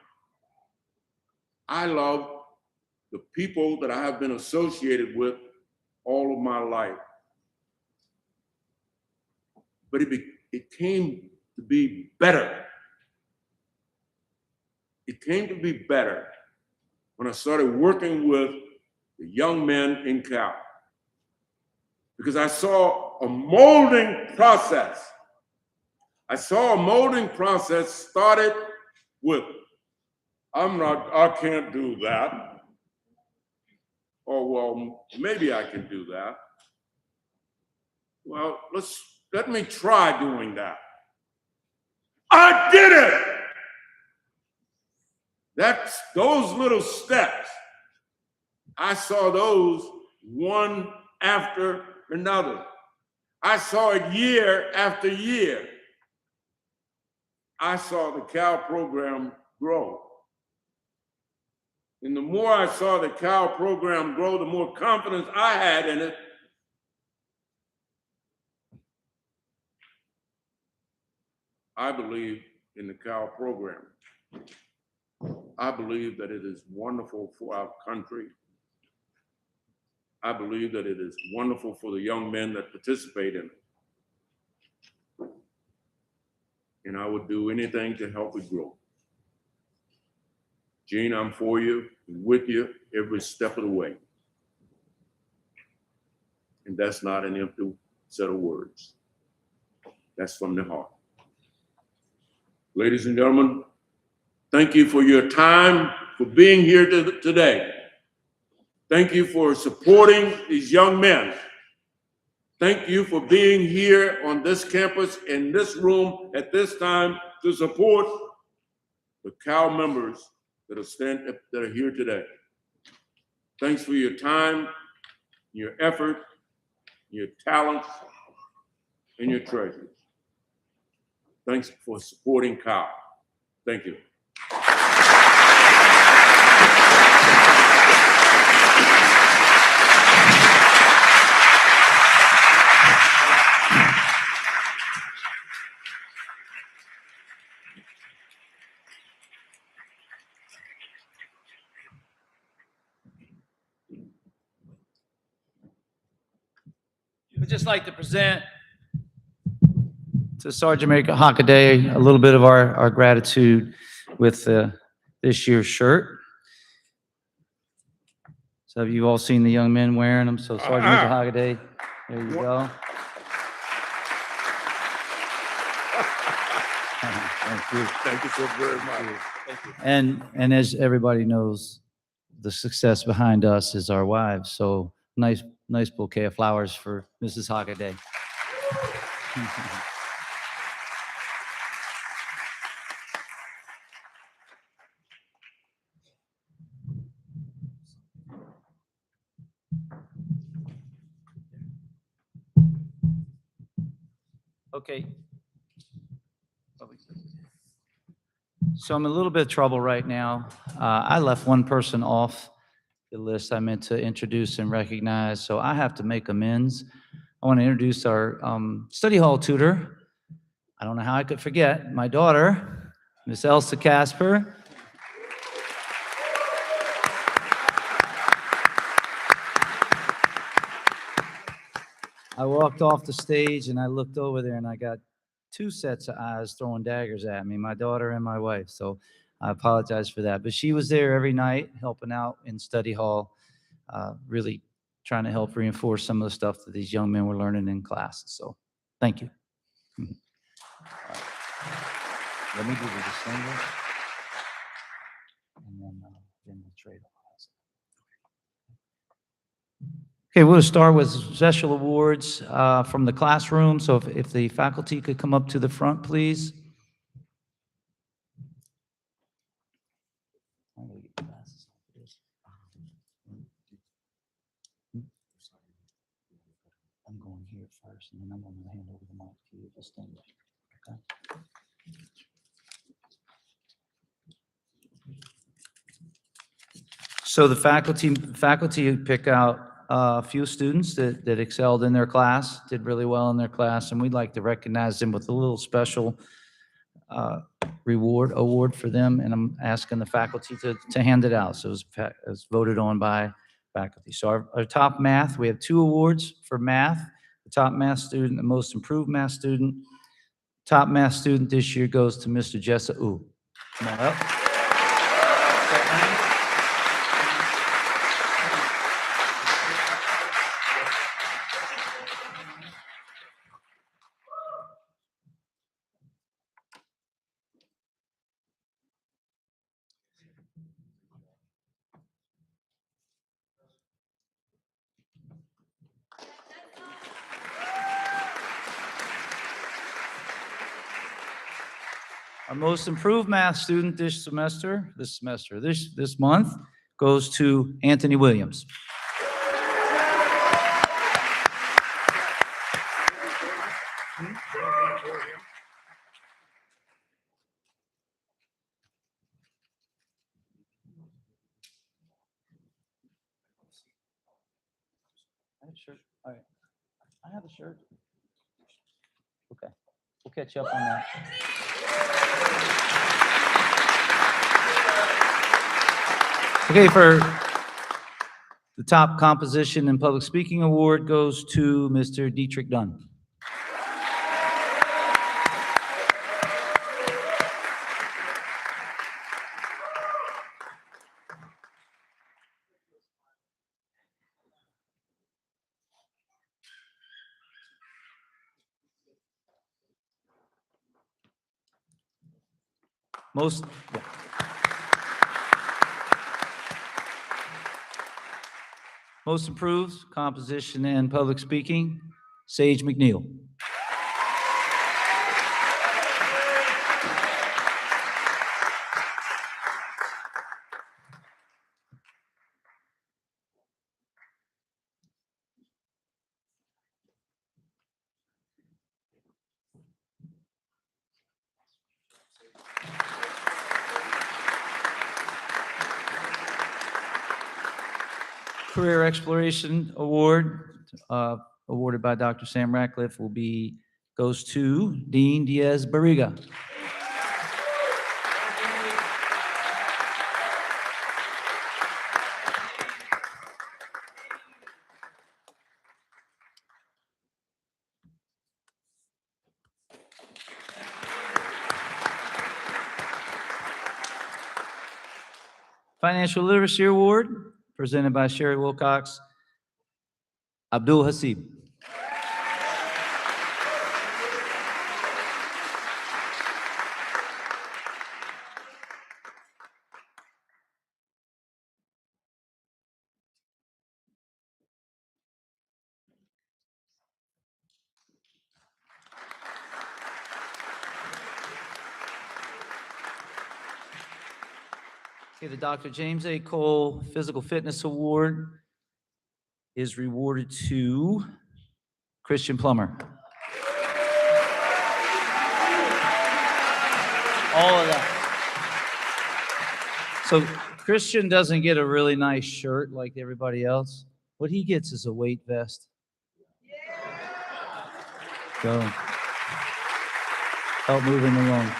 I love the people that I have been associated with all of my life. But it came to be better. It came to be better when I started working with the young men in Cal. Because I saw a molding process. I saw a molding process started with, I can't do that. Or, well, maybe I can do that. Well, let me try doing that. I did it! Those little steps, I saw those one after another. I saw it year after year. I saw the Cal program grow. And the more I saw the Cal program grow, the more confidence I had in it. I believe in the Cal program. I believe that it is wonderful for our country. I believe that it is wonderful for the young men that participate in it. And I would do anything to help it grow. Gene, I'm for you and with you every step of the way. And that's not an empty set of words. That's from the heart. Ladies and gentlemen, thank you for your time, for being here today. Thank you for supporting these young men. Thank you for being here on this campus, in this room, at this time, to support the Cal members that are here today. Thanks for your time, your effort, your talents, and your treasures. Thanks for supporting Cal. Thank you. I'd just like to present to Sergeant Major Hockaday a little bit of our gratitude with this year's shirt. So have you all seen the young men wearing them? So Sergeant Major Hockaday, there you go. Thank you. Thank you so very much. Thank you. And as everybody knows, the success behind us is our wives. So nice bouquet of flowers for Mrs. Hockaday. Okay. So I'm in a little bit of trouble right now. I left one person off the list I meant to introduce and recognize, so I have to make amends. I want to introduce our study hall tutor. I don't know how I could forget my daughter, Miss Elsa Casper. I walked off the stage and I looked over there and I got two sets of eyes throwing daggers at me, my daughter and my wife. So I apologize for that. But she was there every night helping out in study hall, really trying to help reinforce some of the stuff that these young men were learning in classes. So thank you. Let me do the distinguished. And then we'll trade off. Okay, we'll start with special awards from the classroom. So if the faculty could come up to the front, please. I'm gonna get glasses for this. I'm going here first, and then I'm going to hand over the mic to you, distinguished. Okay. So the faculty pick out a few students that excelled in their class, did really well in their class, and we'd like to recognize them with a little special award for them, and I'm asking the faculty to hand it out. So it's voted on by faculty. So our top math, we have 2 awards for math. The top math student, the most improved math student. Top math student this year goes to Mr. Jessa Ooh. Come on up. Our most improved math student this month goes to Anthony Williams. I have a shirt. All right. I have a shirt. Okay. We'll catch you up on that. Okay, for the top composition and public speaking award goes to Mr. Dietrich Dunn. Most improved composition and public speaking, Sage McNeil. Career Exploration Award, awarded by Dr. Sam Ratcliffe, goes to Dean Diaz Barriga. Financial Literacy Award, presented by Sherry Wilcox, Abdul Hasib. Okay, the Dr. James A. Cole Physical Fitness Award is rewarded to Christian Plummer. All of that. So Christian doesn't get a really nice shirt like everybody else. What he gets is a weight vest. So help move him along.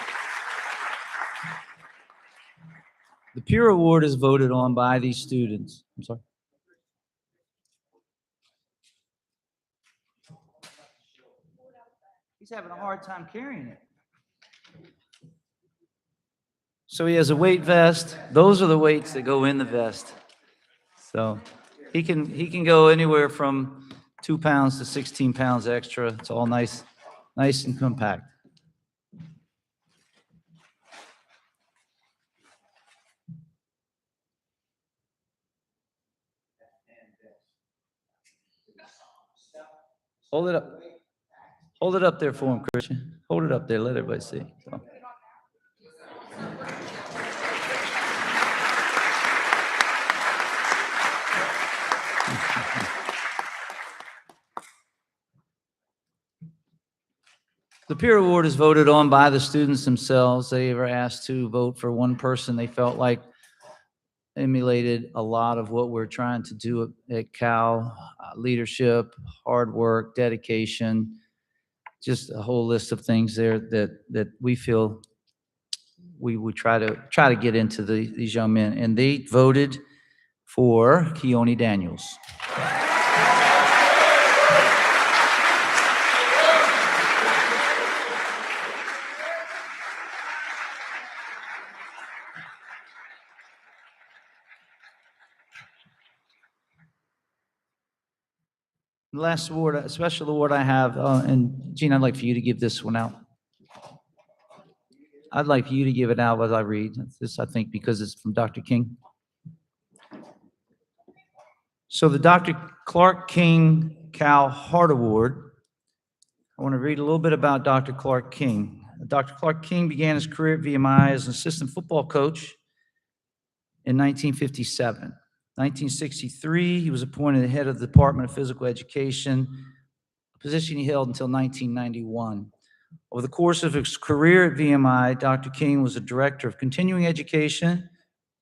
The Peer Award is voted on by these students. I'm sorry. He's having a hard time carrying it. So he has a weight vest. Those are the weights that go in the vest. So he can go anywhere from 2 pounds to 16 pounds extra. It's all nice and compact. Hold it up. Hold it up there for him, Christian. Hold it up there. Let everybody see. So. The peer award is voted on by the students themselves. They were asked to vote for one person they felt like emulated a lot of what we're trying to do at Cal. Leadership, hard work, dedication, just a whole list of things there that we feel we would try to get into these young men. And they voted for Keone Daniels. The last award, a special award I have, and Gene, I'd like for you to give this one out. I'd like for you to give it out as I read this, I think, because it's from Dr. King. So the Dr. Clark King Cal Hart Award, I want to read a little bit about Dr. Clark King. Dr. Clark King began his career at VMI as an assistant football coach in 1957. 1963, he was appointed the head of the Department of Physical Education, a position he held until 1991. Over the course of his career at VMI, Dr. King was a director of continuing education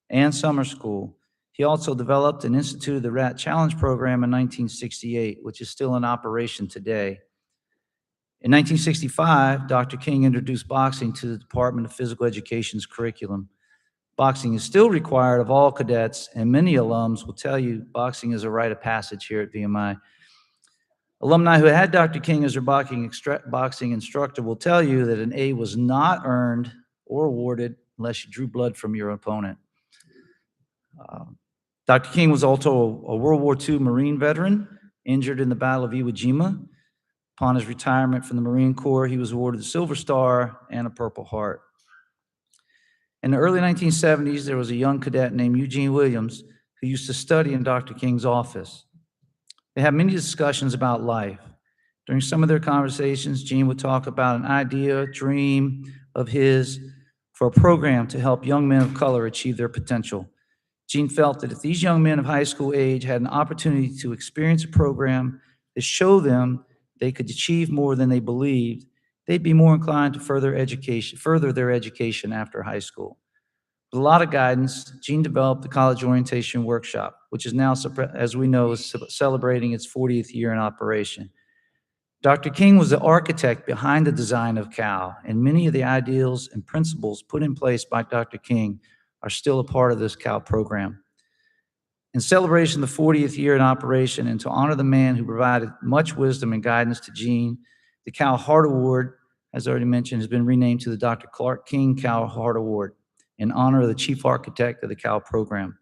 and summer school. He also developed and instituted the RAT Challenge program in 1968, which is still in operation today. In 1965, Dr. King introduced boxing to the Department of Physical Education's curriculum. Boxing is still required of all cadets, and many alums will tell you boxing is a rite of passage here at VMI. Alumni who had Dr. King as their boxing instructor will tell you that an A was not earned or awarded unless you drew blood from your opponent. Dr. King was also a World War II Marine veteran, injured in the Battle of Iwo Jima. Upon his retirement from the Marine Corps, he was awarded the Silver Star and a Purple Heart. In the early 1970s, there was a young cadet named Eugene Williams who used to study in Dr. King's office. They had many discussions about life. During some of their conversations, Gene would talk about an idea, dream of his for a program to help young men of color achieve their potential. Gene felt that if these young men of high school age had an opportunity to experience a program that showed them they could achieve more than they believed, they'd be more inclined to further their education after high school. With a lot of guidance, Gene developed the College Orientation Workshop, which is now, as we know, is celebrating its 40th year in operation. Dr. King was the architect behind the design of Cal, and many of the ideals and principles put in place by Dr. King are still a part of this Cal program. In celebration of the 40th year in operation and to honor the man who provided much wisdom and guidance to Gene, the Cal Hart Award, as already mentioned, has been renamed to the Dr. Clark King Cal Hart Award in honor of the chief architect of the Cal program.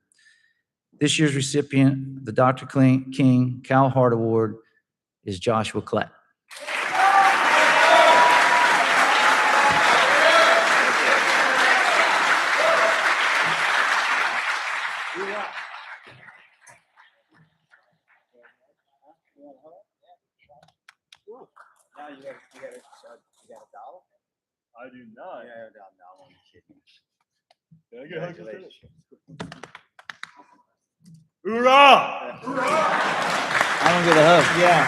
This year's recipient, the Dr. King Cal Hart Award, is Joshua Klett. Now you got a dollar? I do not. Yeah, no, I'm only kidding. Hoorah! I don't get a hug. Yeah.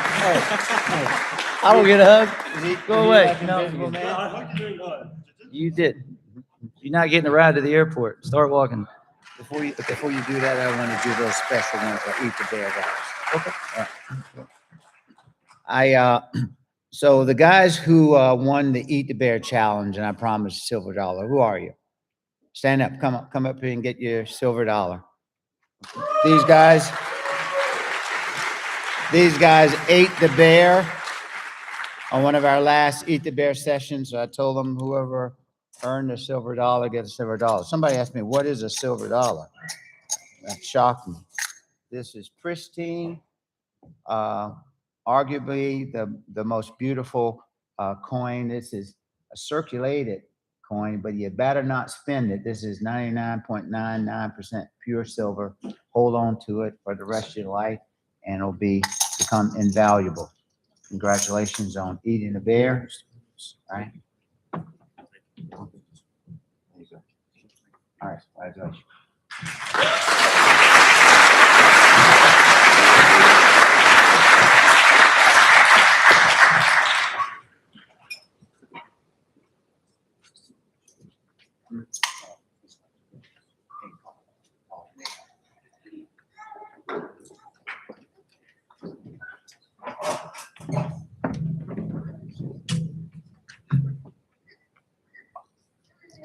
I don't get a hug. Hey, Go is he away. like No, invisible man? you did. You're not getting a ride to the airport. Start walking. Before you do that, I want to do those special ones for Eat the Bear guys. Okay. So the guys who won the Eat the Bear challenge, and I promised silver dollar. Who are you? Stand up. Come up here and get your silver dollar. These guys ate the bear on one of our last Eat the Bear sessions. So I told them whoever earned a silver dollar gets a silver dollar. Somebody asked me, what is a silver dollar? That shocked me. This is pristine, arguably the most beautiful coin. This is a circulated coin, but you better not spend it. This is 99.99% pure silver. Hold on to it for the rest of your life, and it'll become invaluable. Congratulations on eating a bear. All right. There you go. All right. Congratulations.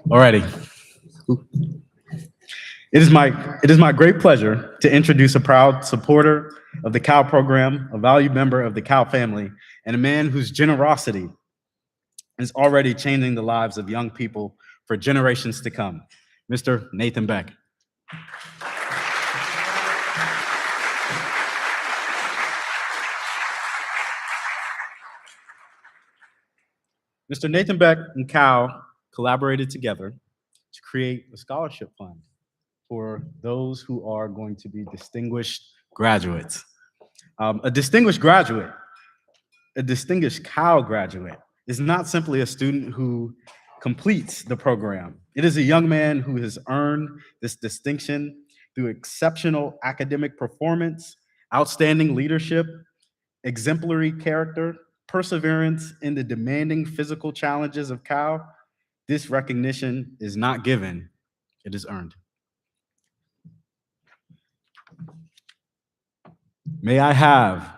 Alrighty. It is my great pleasure to introduce a proud supporter of the COW program, a valued member of the COW family, and a man whose generosity is already changing the lives of young people for generations to come, Mr. Nathan Beck. Mr. Nathan Beck and COW collaborated together to create a scholarship fund for those who are going to be distinguished graduates. A distinguished graduate, a distinguished COW graduate, is not simply a student who completes the program. It is a young man who has earned this distinction through exceptional academic performance, outstanding leadership, exemplary character, perseverance in the demanding physical challenges of COW. This recognition is not given, it is earned. May I have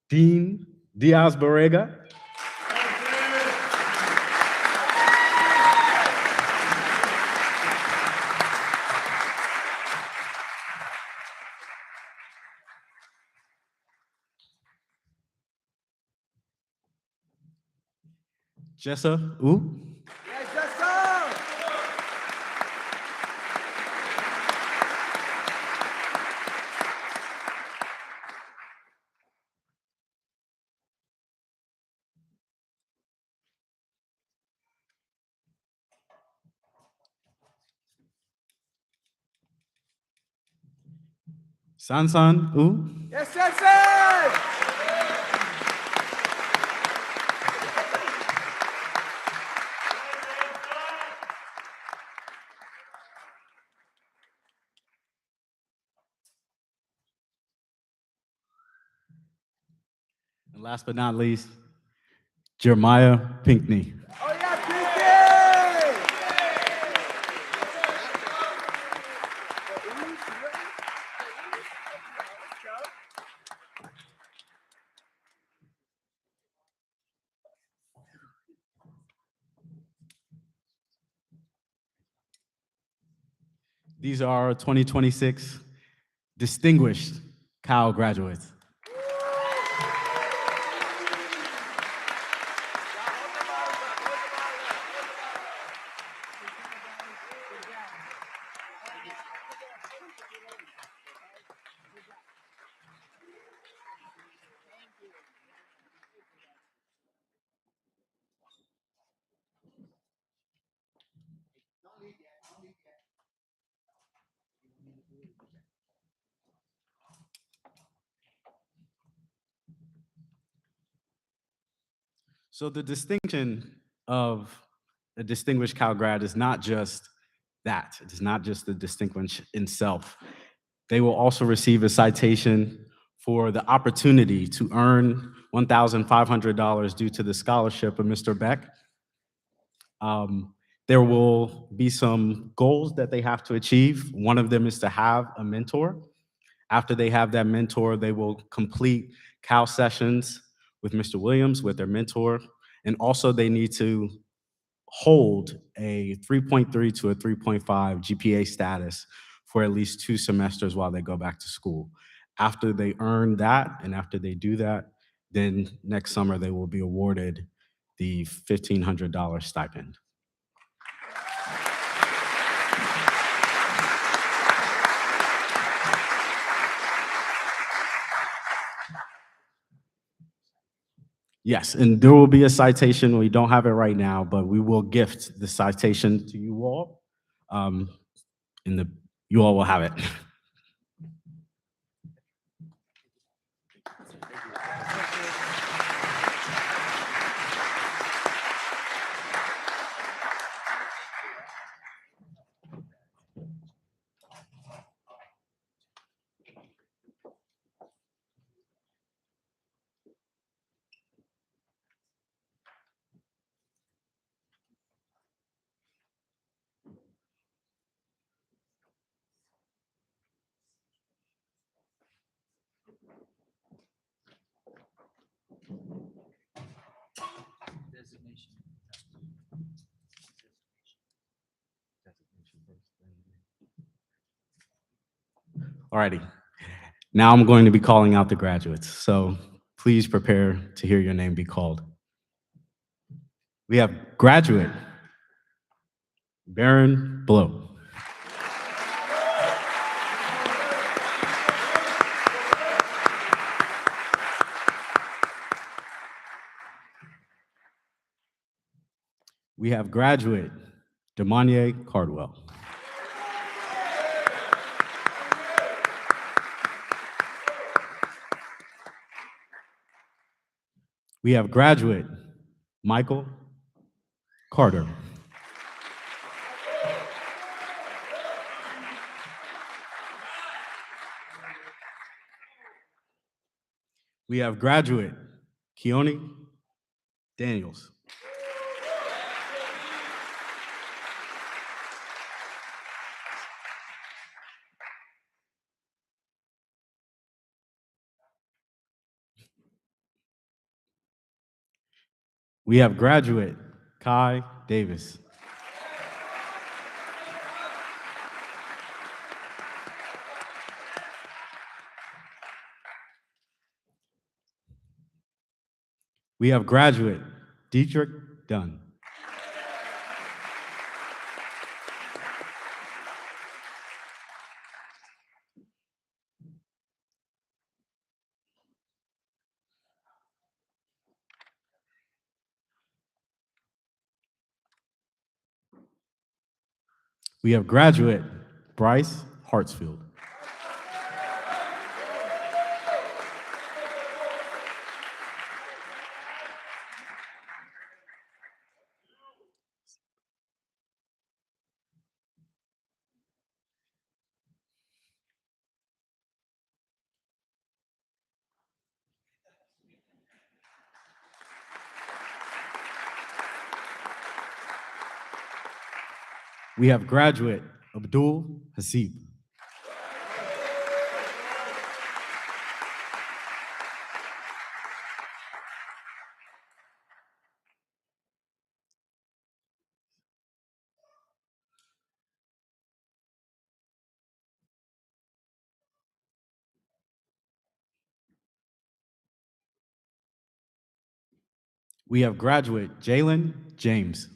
Dean Diaz-Barrega, Jessa Wu, Sansan Wu, and last but not least, Jeremiah Pinkney. These are our 2026 distinguished COW graduates. So the distinction of a distinguished COW grad is not just that. It is not just the distinction itself. They will also receive a citation for the opportunity to earn $1,500 due to the scholarship of Mr. Beck. There will be some goals that they have to achieve. One of them is to have a mentor. After they have that mentor, they will complete Cal sessions with Mr. Williams, with their mentor. And also they need to hold a 3.3 to a 3.5 GPA status for at least 2 semesters while they go back to school. After they earn that, and after they do that, then next summer they will be awarded the $1,500 stipend. Yes, and there will be a citation. We don't have it right now, but we will gift the citation to you all. You all will have it. Alrighty. Now I'm going to be calling out the graduates, so please prepare to hear your name be called. We have graduate Baron Blow. We have graduate Demonier Cardwell. We have graduate Michael Carter. We have graduate Keone Daniels. We have graduate Kai Davis. We have graduate Dietrich Dunn. We have graduate Bryce Hartsfield. We have graduate Abdul Hasib. We have graduate Jalen James.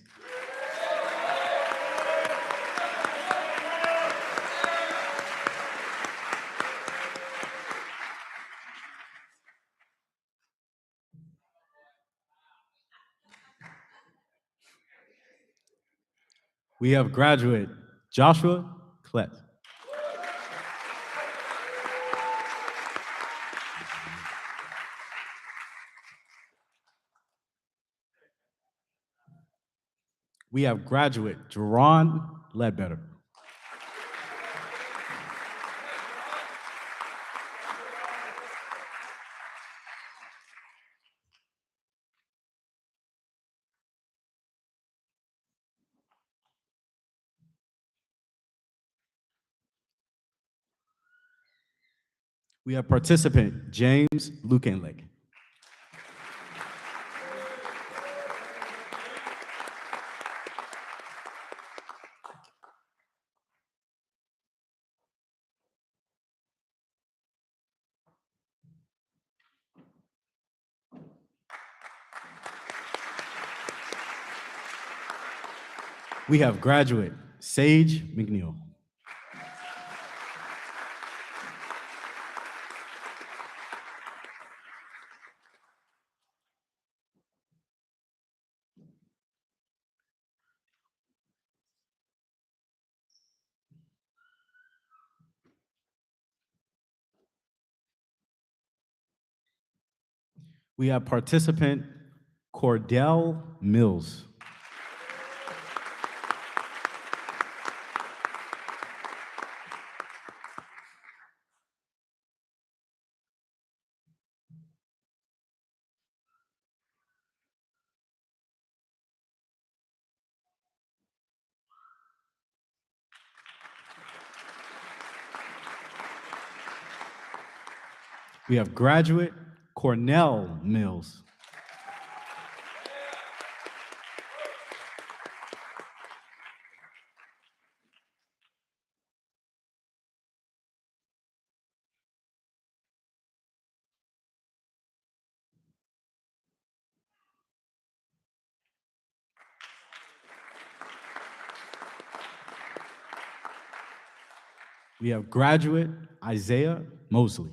We have graduate Joshua Klett. We have graduate Jerron Ledbetter. We have participant James Lukenlick. We have graduate Sage McNeil. We have participant Cordell Mills. We have graduate Cornell Mills. We have graduate Isaiah Mosley.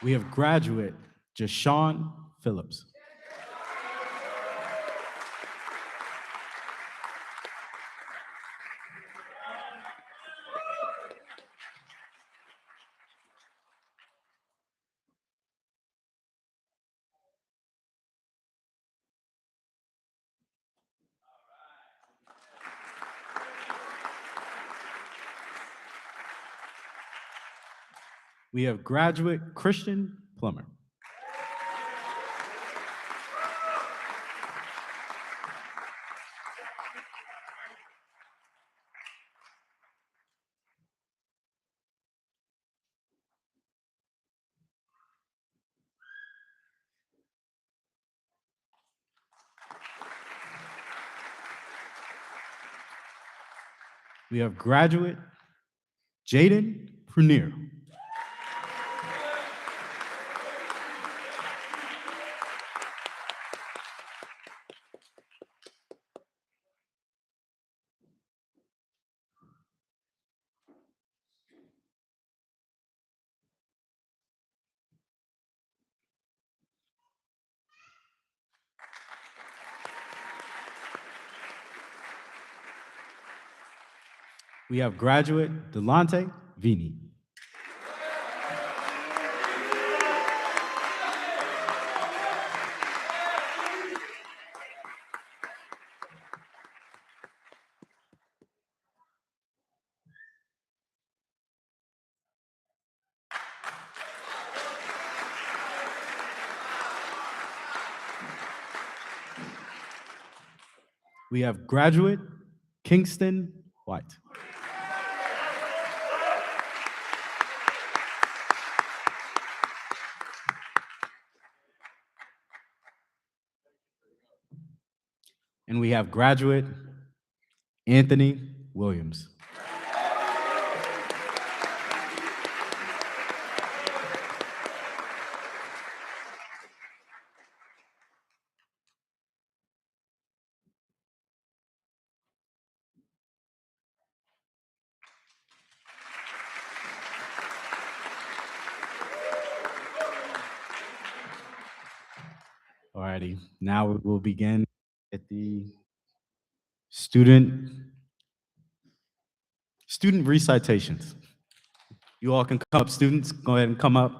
We have graduate Jashawn Phillips. We have graduate Christian Plummer. We have graduate Jaden Prunier. We have graduate Delonte Vini. We have graduate Kingston White. And we have graduate Anthony Williams. Alrighty, now we will begin at the student recitations. You all can come up, students, go ahead and come up.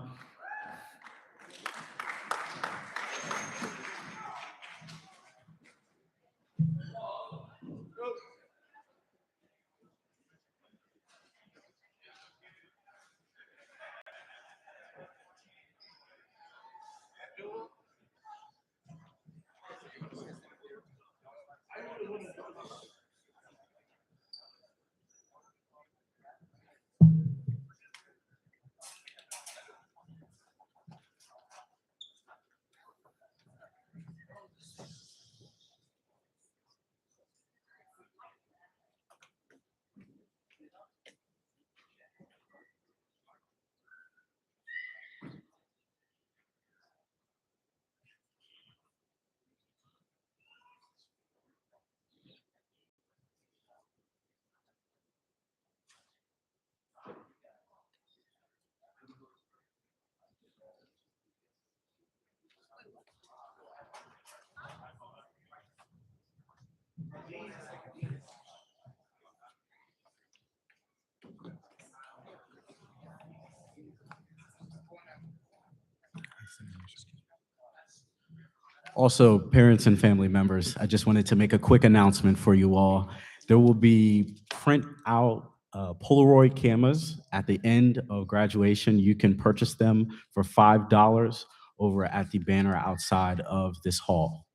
Also, parents and family members, I just wanted to make a quick announcement for you all. There will be print out Polaroid cameras at the end of graduation. You can purchase them for $5 over at the banner outside of this hall.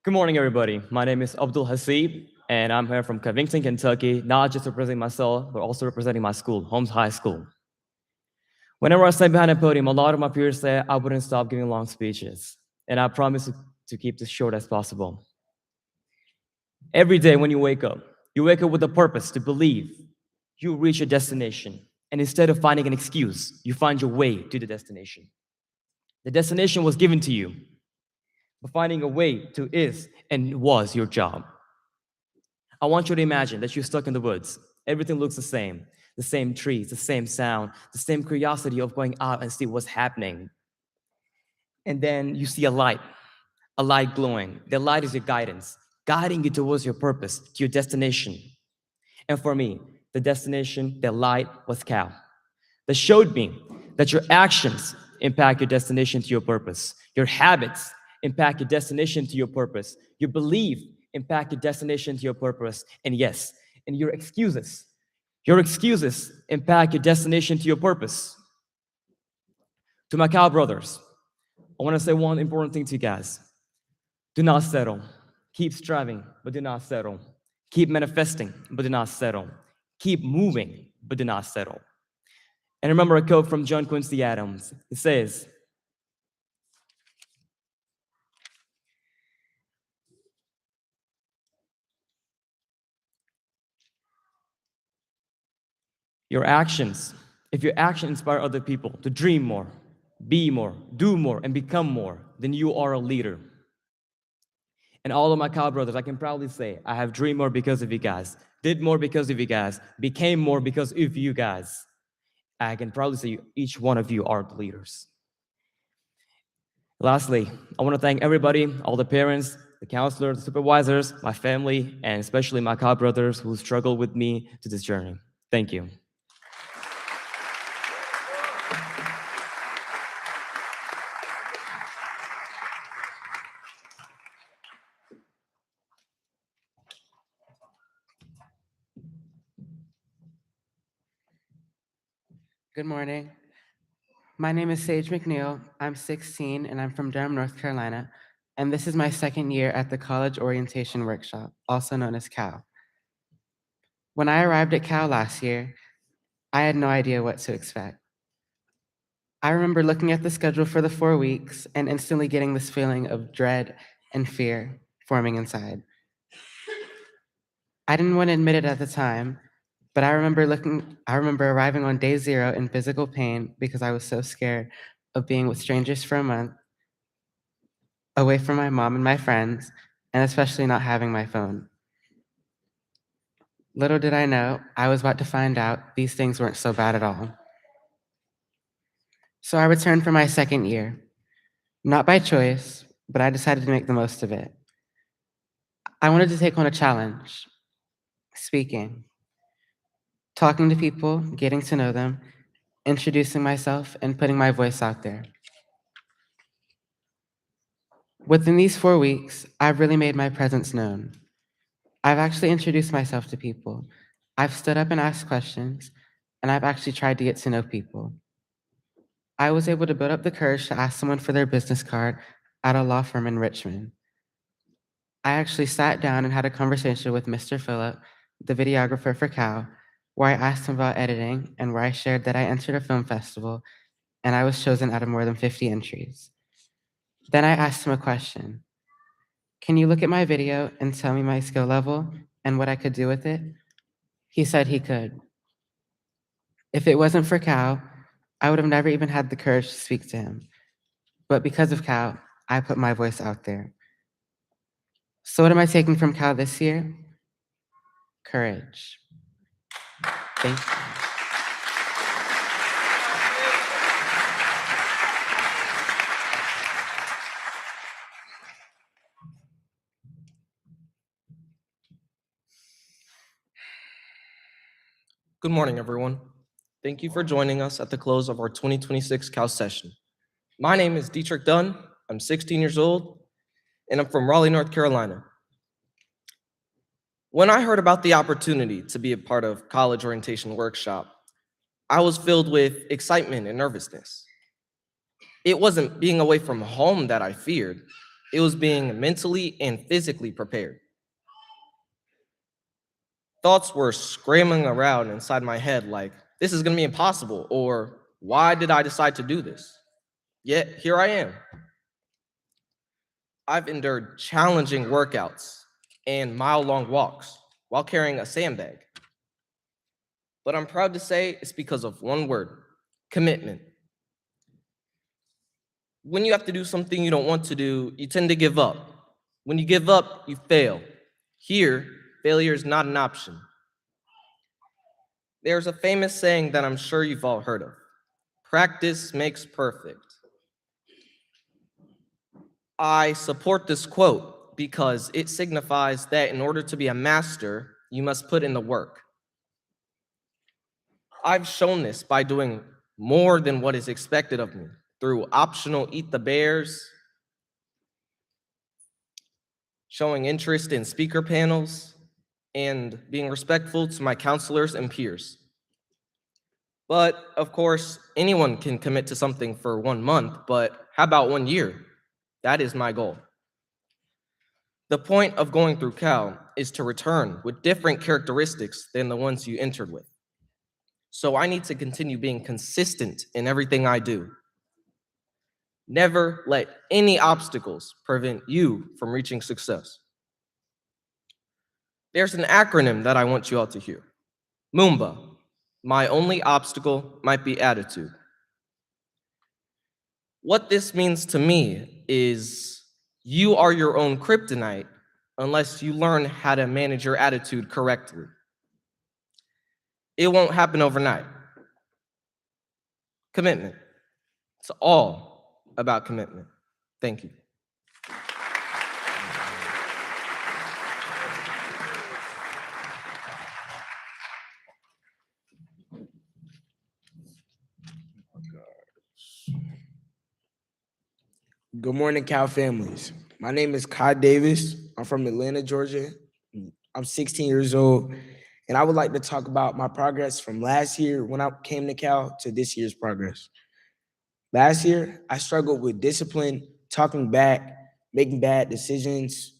Good morning, everybody. My name is Abdul Hasib, and I'm here from Covington, Kentucky, not just representing myself, but also representing my school, Holmes High School. Whenever I stand behind a podium, a lot of my peers say I wouldn't stop giving long speeches, and I promise to keep this short as possible. Every day when you wake up with a purpose to believe you reach your destination, and instead of finding an excuse, you find your way to the destination. The destination was given to you, but finding a way to is and was your job. I want you to imagine that you're stuck in the woods. Everything looks the same trees, the same sound, the same curiosity of going out and see what's happening. And then you see a light glowing. The light is your guidance, guiding you towards your purpose, to your destination. And for me, the destination, the light was Cal. That showed me that your actions impact your destination to your purpose. Your habits impact your destination to your purpose. Your belief impact your destination to your purpose. And yes, and your excuses impact your destination to your purpose. To my Cal brothers, I want to say one important thing to you guys. Do not settle. Keep striving, but do not settle. Keep manifesting, but do not settle. Keep moving, but do not settle. And remember a quote from John Quincy Adams. It says, if your actions inspire other people to dream more, be more, do more, and become more, then you are a leader. And all of my Cal brothers, I can proudly say, I have dreamed more because of you guys, did more because of you guys, became more because of you guys. I can proudly say each one of you are the leaders. Lastly, I want to thank everybody, all the parents, the counselors, the supervisors, my family, and especially my Cal brothers who struggled with me to this journey. Thank you. Good morning. My name is Sage McNeil. I'm 16 and I'm from Durham, North Carolina. And this is my second year at the College Orientation Workshop, also known as CAL. When I arrived at CAL last year, I had no idea what to expect. I remember looking at the schedule for the 4 weeks and instantly getting this feeling of dread and fear forming inside. I didn't want to admit it at the time, but I remember arriving on day 0 in physical pain because I was so scared of being with strangers for a month, away from my mom and my friends, and especially not having my phone. Little did I know, I was about to find out these things weren't so bad at all. So I returned for my second year. Not by choice, but I decided to make the most of it. I wanted to take on a challenge, speaking, talking to people, getting to know them, introducing myself, and putting my voice out there. Within these 4 weeks, I've really made my presence known. I've actually introduced myself to people. I've stood up and asked questions, and I've actually tried to get to know people. I was able to build up the courage to ask someone for their business card at a law firm in Richmond. I actually sat down and had a conversation with Mr. Phillip, the videographer for Cal, where I asked him about editing and where I shared that I entered a film festival and I was chosen out of more than 50 entries. Then I asked him a question. Can you look at my video and tell me my skill level and what I could do with it? He said he could. If it wasn't for Cal, I would have never even had the courage to speak to him. But because of Cal, I put my voice out there. So what am I taking from Cal this year? Courage. Thank you. Good morning, everyone. Thank you for joining us at the close of our 2026 Cal session. My name is Dietrich Dunn. I'm 16 years old, and I'm from Raleigh, North Carolina. When I heard about the opportunity to be a part of college orientation workshop, I was filled with excitement and nervousness. It wasn't being away from home that I feared. It was being mentally and physically prepared. Thoughts were scrambling around inside my head like, this is gonna be impossible, or why did I decide to do this? Yet here I am. I've endured challenging workouts and mile-long walks while carrying a sandbag. But I'm proud to say it's because of one word: commitment. When you have to do something you don't want to do, you tend to give up. When you give up, you fail. Here, failure is not an option. There's a famous saying that I'm sure you've all heard of: practice makes perfect. I support this quote because it signifies that in order to be a master, you must put in the work. I've shown this by doing more than what is expected of me through optional Eat the Bears, showing interest in speaker panels, and being respectful to my counselors and peers. But of course, anyone can commit to something for 1 month, but how about 1 year? That is my goal. The point of going through Cal is to return with different characteristics than the ones you entered with. So I need to continue being consistent in everything I do. Never let any obstacles prevent you from reaching success. There's an acronym that I want you all to hear: Moomba. My only obstacle might be attitude. What this means to me is you are your own kryptonite unless you learn how to manage your attitude correctly. It won't happen overnight. Commitment. It's all about commitment. Thank you. Good morning, Cal families. My name is Kai Davis. I'm from Atlanta, Georgia. I'm 16 years old, and I would like to talk about my progress from last year when I came to Cal to this year's progress. Last year, I struggled with discipline, talking back, making bad decisions.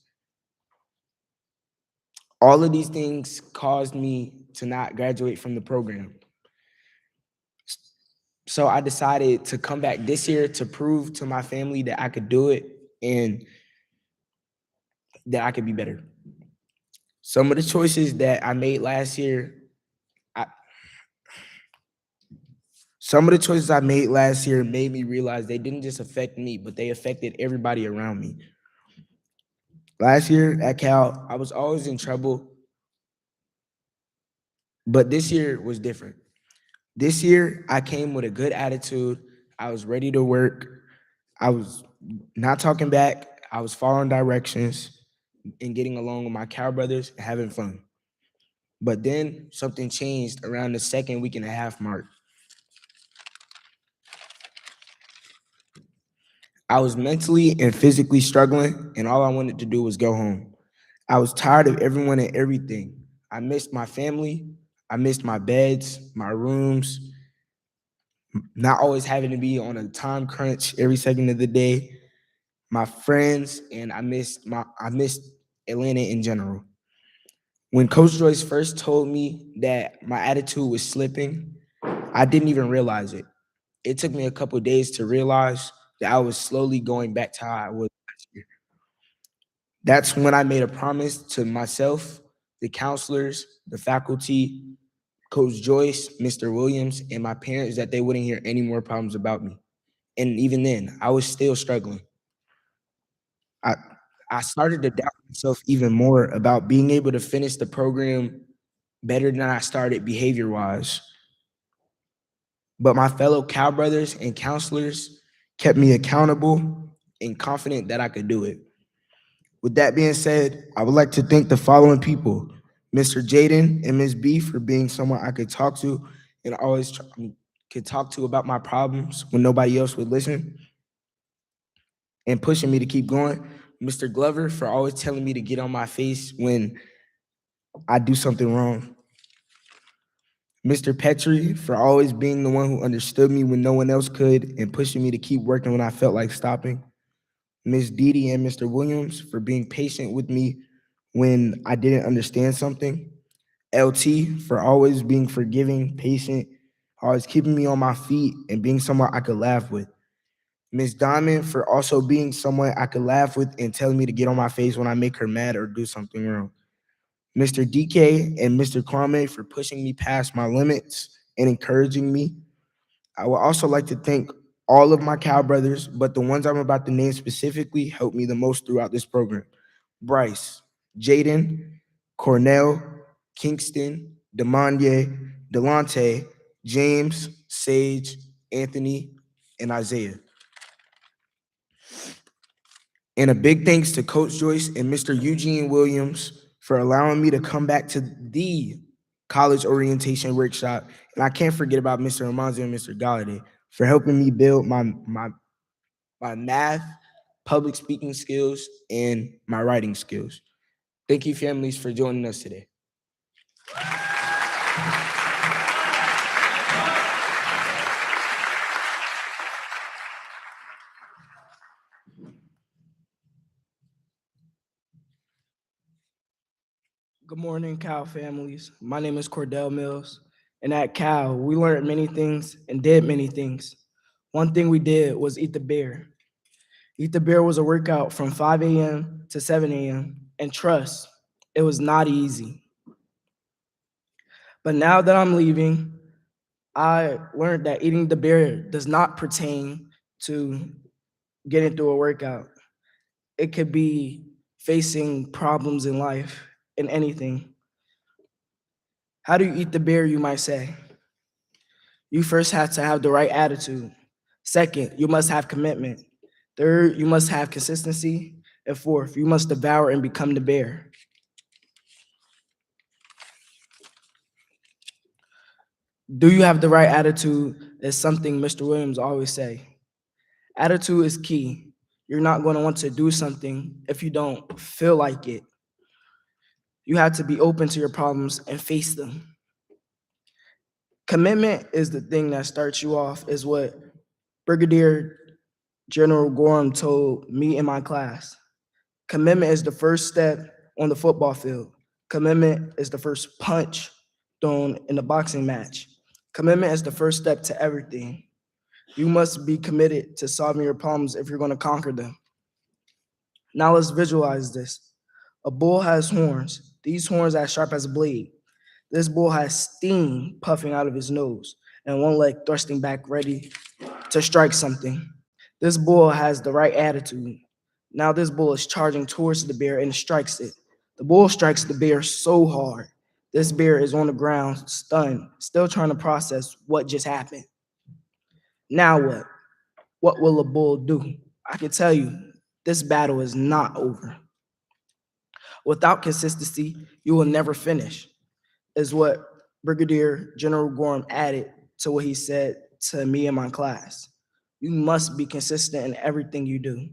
All of these things caused me to not graduate from the program. So I decided to come back this year to prove to my family that I could do it and that I could be better. Some of the choices that I made last year, made me realize they didn't just affect me, but they affected everybody around me. Last year at Cal, I was always in trouble, but this year was different. This year, I came with a good attitude. I was ready to work. I was not talking back. I was following directions and getting along with my Cal brothers and having fun. But then something changed around the second week and a half mark. I was mentally and physically struggling, and all I wanted to do was go home. I was tired of everyone and everything. I missed my family. I missed my beds, my rooms, not always having to be on a time crunch every second of the day, my friends, and I missed Atlanta in general. When Coach Joyce first told me that my attitude was slipping, I didn't even realize it. It took me a couple days to realize that I was slowly going back to how I was last year. That's when I made a promise to myself, the counselors, the faculty, Coach Joyce, Mr. Williams, and my parents that they wouldn't hear any more problems about me. And even then, I was still struggling. I started to doubt myself even more about being able to finish the program better than I started behavior-wise. But my fellow Cal brothers and counselors kept me accountable and confident that I could do it. With that being said, I would like to thank the following people: Mr. Jaden and Ms. B for being someone I could talk to and could talk to about my problems when nobody else would listen and pushing me to keep going. Mr. Glover for always telling me to get on my face when I do something wrong. Mr. Petrie for always being the one who understood me when no one else could and pushing me to keep working when I felt like stopping. Ms. Didi and Mr. Williams for being patient with me when I didn't understand something. LT for always being forgiving, patient, always keeping me on my feet and being someone I could laugh with. Ms. Diamond for also being someone I could laugh with and telling me to get on my face when I make her mad or do something wrong. Mr. DK and Mr. Kwame for pushing me past my limits and encouraging me. I would also like to thank all of my Cal brothers, but the ones I'm about to name specifically helped me the most throughout this program: Bryce, Jaden, Cornell, Kingston, Demondye, Delonte, James, Sage, Anthony, and Isaiah. And a big thanks to Coach Joyce and Mr. Eugene Williams for allowing me to come back to the college orientation workshop. And I can't forget about Mr. Amanzo and Mr. Galladay for helping me build my math, public speaking skills, and my writing skills. Thank you, families, for joining us today. Good morning, Cal families. My name is Cordell Mills, and at Cal, we learned many things and did many things. One thing we did was eat the bear. Eat the bear was a workout from 5 a.m. to 7 a.m., and trust, it was not easy. But now that I'm leaving, I learned that eating the bear does not pertain to getting through a workout. It could be facing problems in life and anything. How do you eat the bear, you might say? You first have to have the right attitude. Second, you must have commitment. Third, you must have consistency. And fourth, you must devour and become the bear. Do you have the right attitude is something Mr. Williams always say. Attitude is key. You're not going to want to do something if you don't feel like it. You have to be open to your problems and face them. Commitment is the thing that starts you off, is what Brigadier General Gorham told me in my class. Commitment is the first step on the football field. Commitment is the first punch thrown in a boxing match. Commitment is the first step to everything. You must be committed to solving your problems if you're going to conquer them. Now let's visualize this. A bull has horns. These horns are as sharp as a blade. This bull has steam puffing out of his nose and one leg thrusting back ready to strike something. This bull has the right attitude. Now this bull is charging towards the bear and strikes it. The bull strikes the bear so hard. This bear is on the ground, stunned, still trying to process what just happened. Now what? What will a bull do? I can tell you, this battle is not over. Without consistency, you will never finish, is what Brigadier General Gorham added to what he said to me in my class. You must be consistent in everything you do.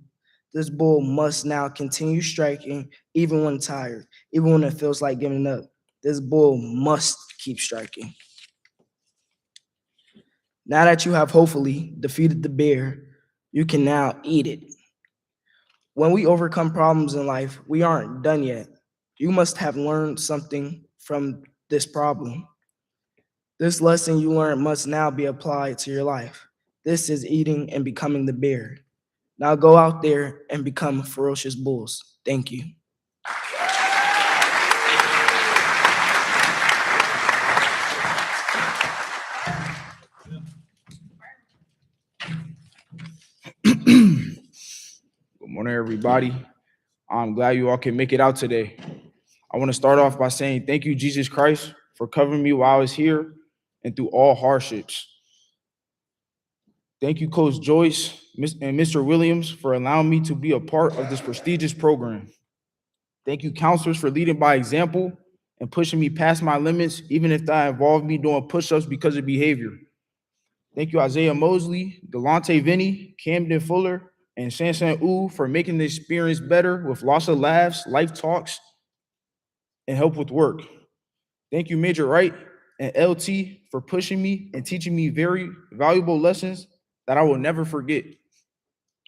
This bull must now continue striking even when tired, even when it feels like giving up. This bull must keep striking. Now that you have hopefully defeated the bear, you can now eat it. When we overcome problems in life, we aren't done yet. You must have learned something from this problem. This lesson you learned must now be applied to your life. This is eating and becoming the bear. Now go out there and become ferocious bulls. Thank you. Good morning, everybody. I'm glad you all can make it out today. I want to start off by saying thank you, Jesus Christ, for covering me while I was here and through all hardships. Thank you, Coach Joyce and Mr. Williams, for allowing me to be a part of this prestigious program. Thank you, counselors, for leading by example and pushing me past my limits, even if that involved me doing push-ups because of behavior. Thank you, Isaiah Mosley, Delonte Vinny, Camden Fuller, and Sansan U for making the experience better with lots of laughs, life talks, and help with work. Thank you, Major Wright and LT, for pushing me and teaching me very valuable lessons that I will never forget.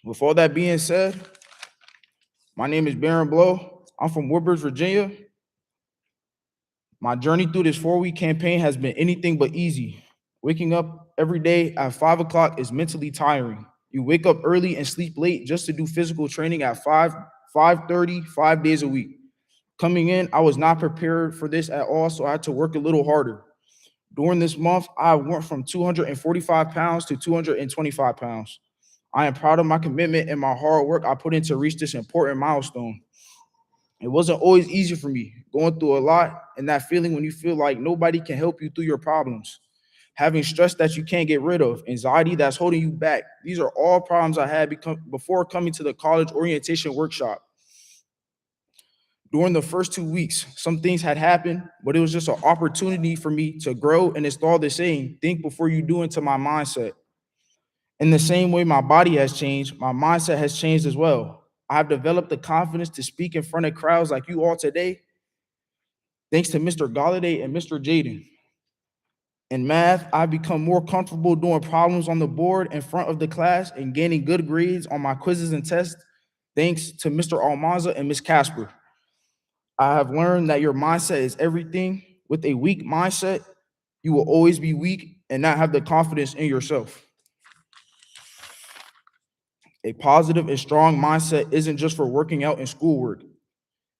With all that being said, my name is Baron Blow. I'm from Woodbridge, Virginia. My journey through this 4-week campaign has been anything but easy. Waking up every day at 5 o'clock is mentally tiring. You wake up early and sleep late just to do physical training at 5:30, 5 days a week. Coming in, I was not prepared for this at all, so I had to work a little harder. During this month, I went from 245 pounds to 225 pounds. I am proud of my commitment and my hard work I put in to reach this important milestone. It wasn't always easy for me, going through a lot, and that feeling when you feel like nobody can help you through your problems. Having stress that you can't get rid of, anxiety that's holding you back. These are all problems I had before coming to the college orientation workshop. During the first 2 weeks, some things had happened, but it was just an opportunity for me to grow and install the saying, think before you do, into my mindset. In the same way my body has changed, my mindset has changed as well. I have developed the confidence to speak in front of crowds like you all today, thanks to Mr. Galladay and Mr. Jaden. In math, I've become more comfortable doing problems on the board in front of the class and gaining good grades on my quizzes and tests, thanks to Mr. Almanza and Ms. Casper. I have learned that your mindset is everything. With a weak mindset, you will always be weak and not have the confidence in yourself. A positive and strong mindset isn't just for working out and schoolwork.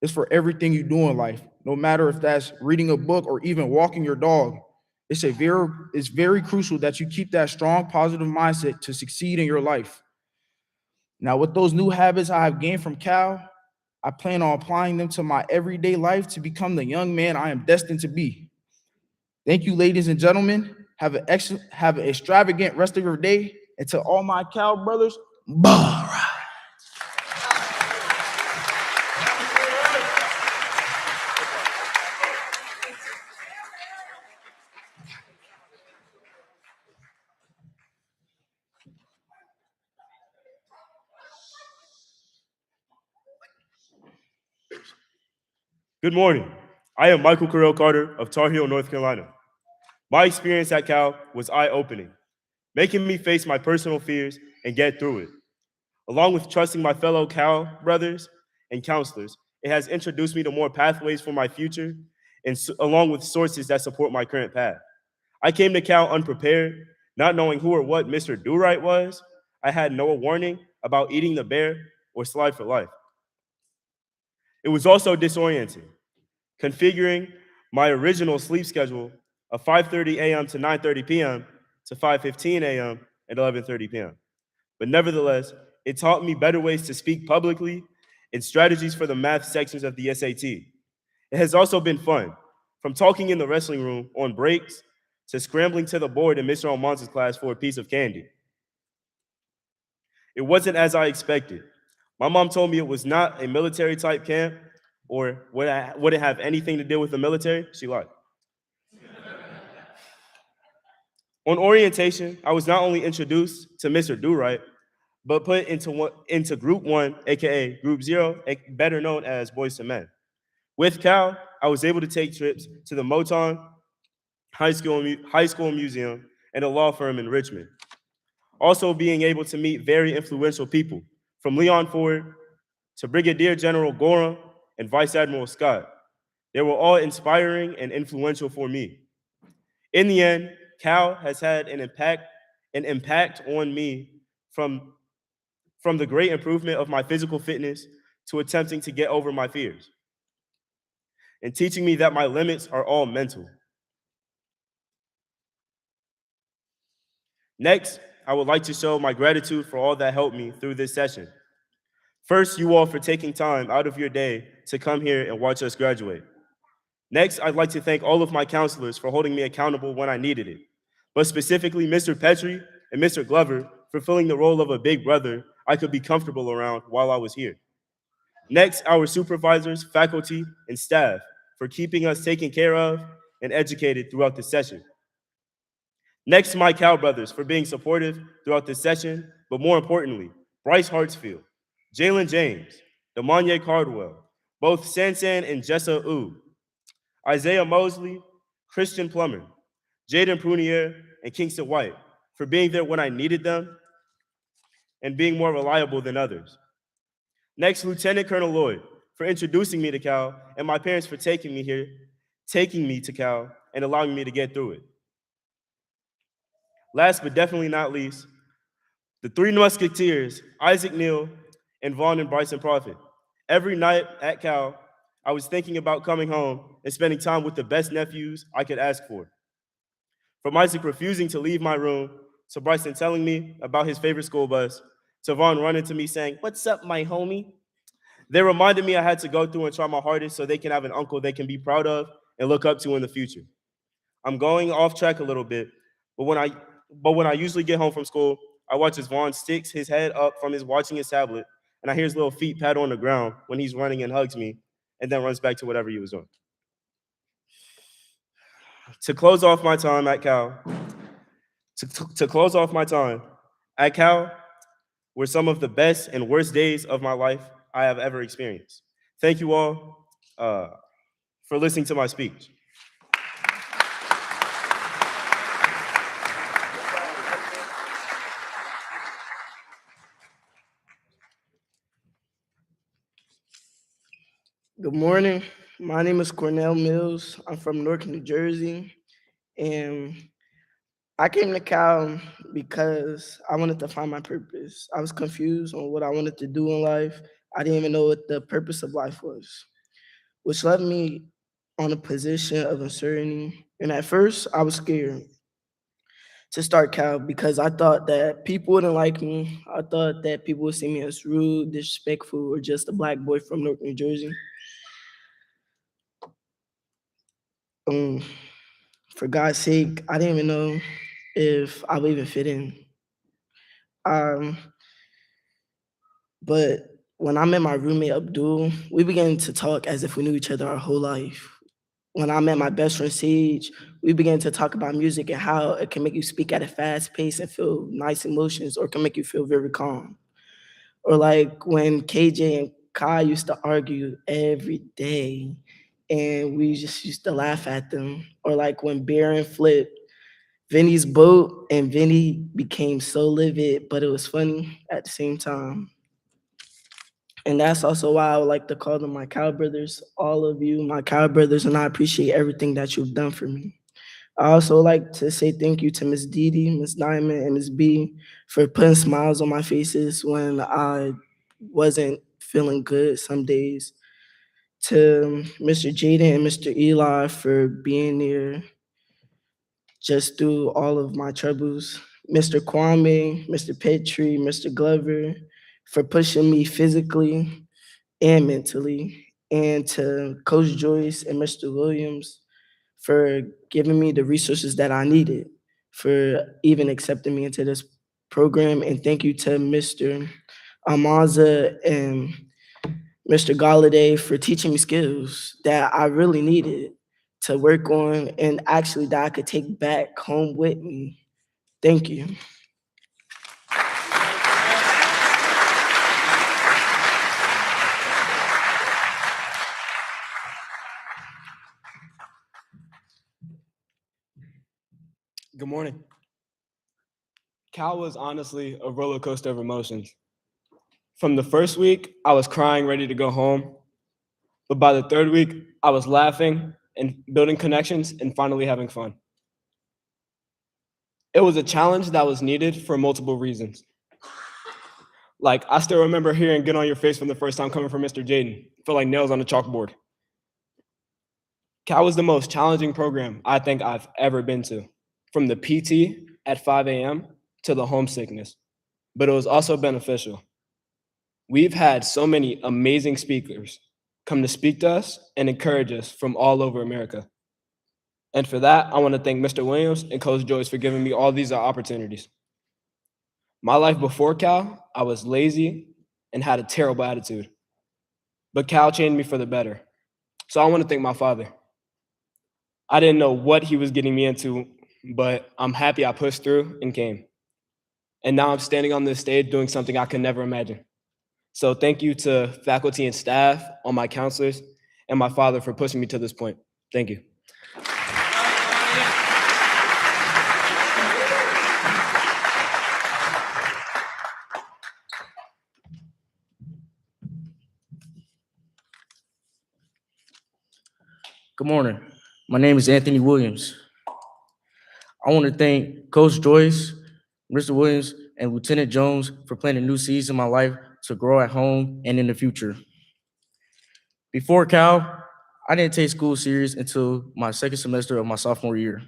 It's for everything you do in life, no matter if that's reading a book or even walking your dog. It's very crucial that you keep that strong, positive mindset to succeed in your life. Now, with those new habits I have gained from Cal, I plan on applying them to my everyday life to become the young man I am destined to be. Thank you, ladies and gentlemen. Have an extravagant rest of your day. And to all my Cal brothers, bye. Good morning. I am Michael Carell Carter of Tar Heel, North Carolina. My experience at Cal was eye-opening, making me face my personal fears and get through it. Along with trusting my fellow Cal brothers and counselors, it has introduced me to more pathways for my future, and along with sources that support my current path. I came to Cal unprepared, not knowing who or what Mr. Do-Right was. I had no warning about eating the bear or slide for life. It was also disorienting, configuring my original sleep schedule of 5:30 a.m. to 9:30 p.m. to 5:15 a.m. and 11:30 p.m. But nevertheless, it taught me better ways to speak publicly and strategies for the math sections of the SAT. It has also been fun, from talking in the wrestling room on breaks to scrambling to the board in Mr. Almanza's class for a piece of candy. It wasn't as I expected. My mom told me it was not a military type camp or would it have anything to do with the military? She lied. On orientation, I was not only introduced to Mr. Do-Right, but put into Group 1, aka Group 0, better known as Boys to Men. With Cal, I was able to take trips to the Motown High School Museum and a law firm in Richmond. Also being able to meet very influential people, from Leon Ford to Brigadier General Gorham and Vice Admiral Scott. They were all inspiring and influential for me. In the end, Cal has had an impact on me from the great improvement of my physical fitness to attempting to get over my fears, and teaching me that my limits are all mental. Next, I would like to show my gratitude for all that helped me through this session. First, you all for taking time out of your day to come here and watch us graduate. Next, I'd like to thank all of my counselors for holding me accountable when I needed it, but specifically Mr. Petrie and Mr. Glover for filling the role of a big brother I could be comfortable around while I was here. Next, our supervisors, faculty, and staff for keeping us taken care of and educated throughout the session. Next, my Cal brothers for being supportive throughout the session, but more importantly, Bryce Hartsfield, Jalen James, Damanye Cardwell, both Sansan and Jessa Ooh, Isaiah Mosley, Christian Plummer, Jaden Prunier, and Kingston White for being there when I needed them and being more reliable than others. Next, Lieutenant Colonel Lloyd for introducing me to Cal, and my parents for taking me to Cal and allowing me to get through it. Last but definitely not least, the three Musketeers, Isaac Neal, and Vaughn and Bryson Prophet. Every night at Cal, I was thinking about coming home and spending time with the best nephews I could ask for. From Isaac refusing to leave my room, to Bryson telling me about his favorite school bus, to Vaughn running to me saying, "What's up, my homie?" They reminded me I had to go through and try my hardest so they can have an uncle they can be proud of and look up to in the future. I'm going off track a little bit, but when I usually get home from school, I watch as Vaughn sticks his head up from watching his tablet, and I hear his little feet pat on the ground when he's running and hugs me, and then runs back to whatever he was doing. To close off my time at Cal, were some of the best and worst days of my life I have ever experienced. Thank you all for listening to my speech. Good morning. My name is Cornell Mills. I'm from Newark, New Jersey. And I came to Cal because I wanted to find my purpose. I was confused on what I wanted to do in life. I didn't even know what the purpose of life was, which left me on a position of uncertainty. And at first, I was scared to start Cal because I thought that people wouldn't like me. I thought that people would see me as rude, disrespectful, or just a black boy from Newark, New Jersey. For God's sake, I didn't even know if I would even fit in. But when I met my roommate Abdul, we began to talk as if we knew each other our whole life. When I met my best friend Sage, we began to talk about music and how it can make you speak at a fast pace and feel nice emotions, or can make you feel very calm. Or like when KJ and Kai used to argue every day, and we just used to laugh at them. Or like when Baron flipped Vinny's boat and Vinny became so livid, but it was funny at the same time. And that's also why I would like to call them my Cal brothers, all of you, my Cal brothers, and I appreciate everything that you've done for me. I also like to say thank you to Miss Dee, Miss Diamond, and Miss B for putting smiles on my faces when I wasn't feeling good some days. To Mr. Jaden and Mr. Eli for being there just through all of my troubles. Mr. Kwame, Mr. Petrie, Mr. Glover for pushing me physically and mentally. And to Coach Joyce and Mr. Williams for giving me the resources that I needed, for even accepting me into this program. And thank you to Mr. Amaza and Mr. Galladay for teaching me skills that I really needed to work on, and actually that I could take back home with me. Thank you. Good morning. Cal was honestly a roller coaster of emotions. From the first week, I was crying, ready to go home. But by the third week, I was laughing and building connections and finally having fun. It was a challenge that was needed for multiple reasons. Like, I still remember hearing "get on your face" from the first time coming from Mr. Jaden. Felt like nails on a chalkboard. Cal was the most challenging program I think I've ever been to, from the PT at 5 a.m. to the homesickness, but it was also beneficial. We've had so many amazing speakers come to speak to us and encourage us from all over America. And for that, I want to thank Mr. Williams and Coach Joyce for giving me all these opportunities. My life before Cal, I was lazy and had a terrible attitude. But Cal changed me for the better. So I want to thank my father. I didn't know what he was getting me into, but I'm happy I pushed through and came. And now I'm standing on this stage doing something I could never imagine. So thank you to faculty and staff, all my counselors, and my father for pushing me to this point. Thank you. Good morning. My name is Anthony Williams. I want to thank Coach Joyce, Mr. Williams, and Lieutenant Jones for planting new seeds in my life to grow at home and in the future. Before Cal, I didn't take school serious until my second semester of my sophomore year.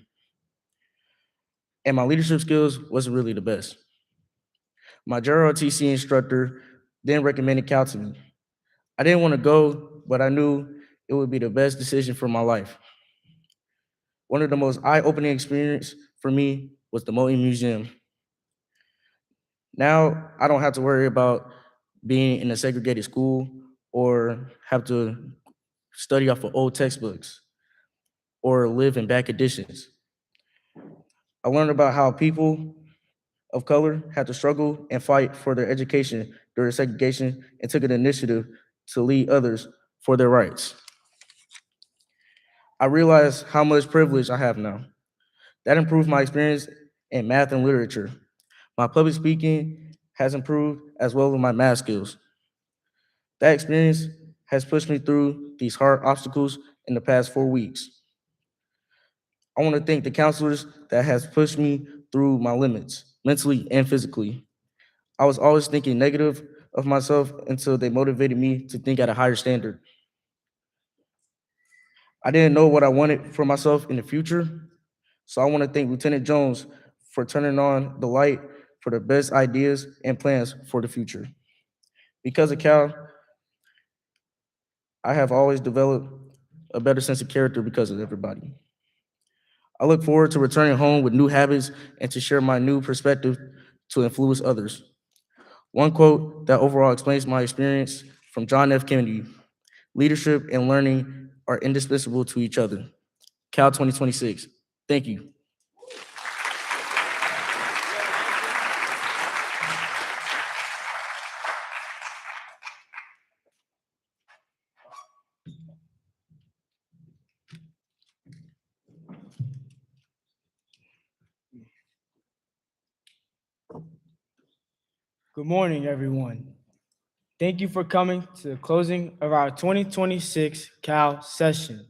And my leadership skills wasn't really the best. My JROTC instructor then recommended Cal to me. I didn't want to go, but I knew it would be the best decision for my life. One of the most eye-opening experiences for me was the Moton Museum. Now I don't have to worry about being in a segregated school or have to study off of old textbooks or live in back editions. I learned about how people of color had to struggle and fight for their education during segregation and took an initiative to lead others for their rights. I realized how much privilege I have now. That improved my experience in math and literature. My public speaking has improved as well as my math skills. That experience has pushed me through these hard obstacles in the past 4 weeks. I want to thank the counselors that has pushed me through my limits, mentally and physically. I was always thinking negative of myself until they motivated me to think at a higher standard. I didn't know what I wanted for myself in the future, so I want to thank Lieutenant Jones for turning on the light for the best ideas and plans for the future. Because of Cal, I have always developed a better sense of character because of everybody. I look forward to returning home with new habits and to share my new perspective to influence others. One quote that overall explains my experience from John F. Kennedy: leadership and learning are indispensable to each other. Cal 2026. Thank you. Good morning, everyone. Thank you for coming to the closing of our 2026 Cal session.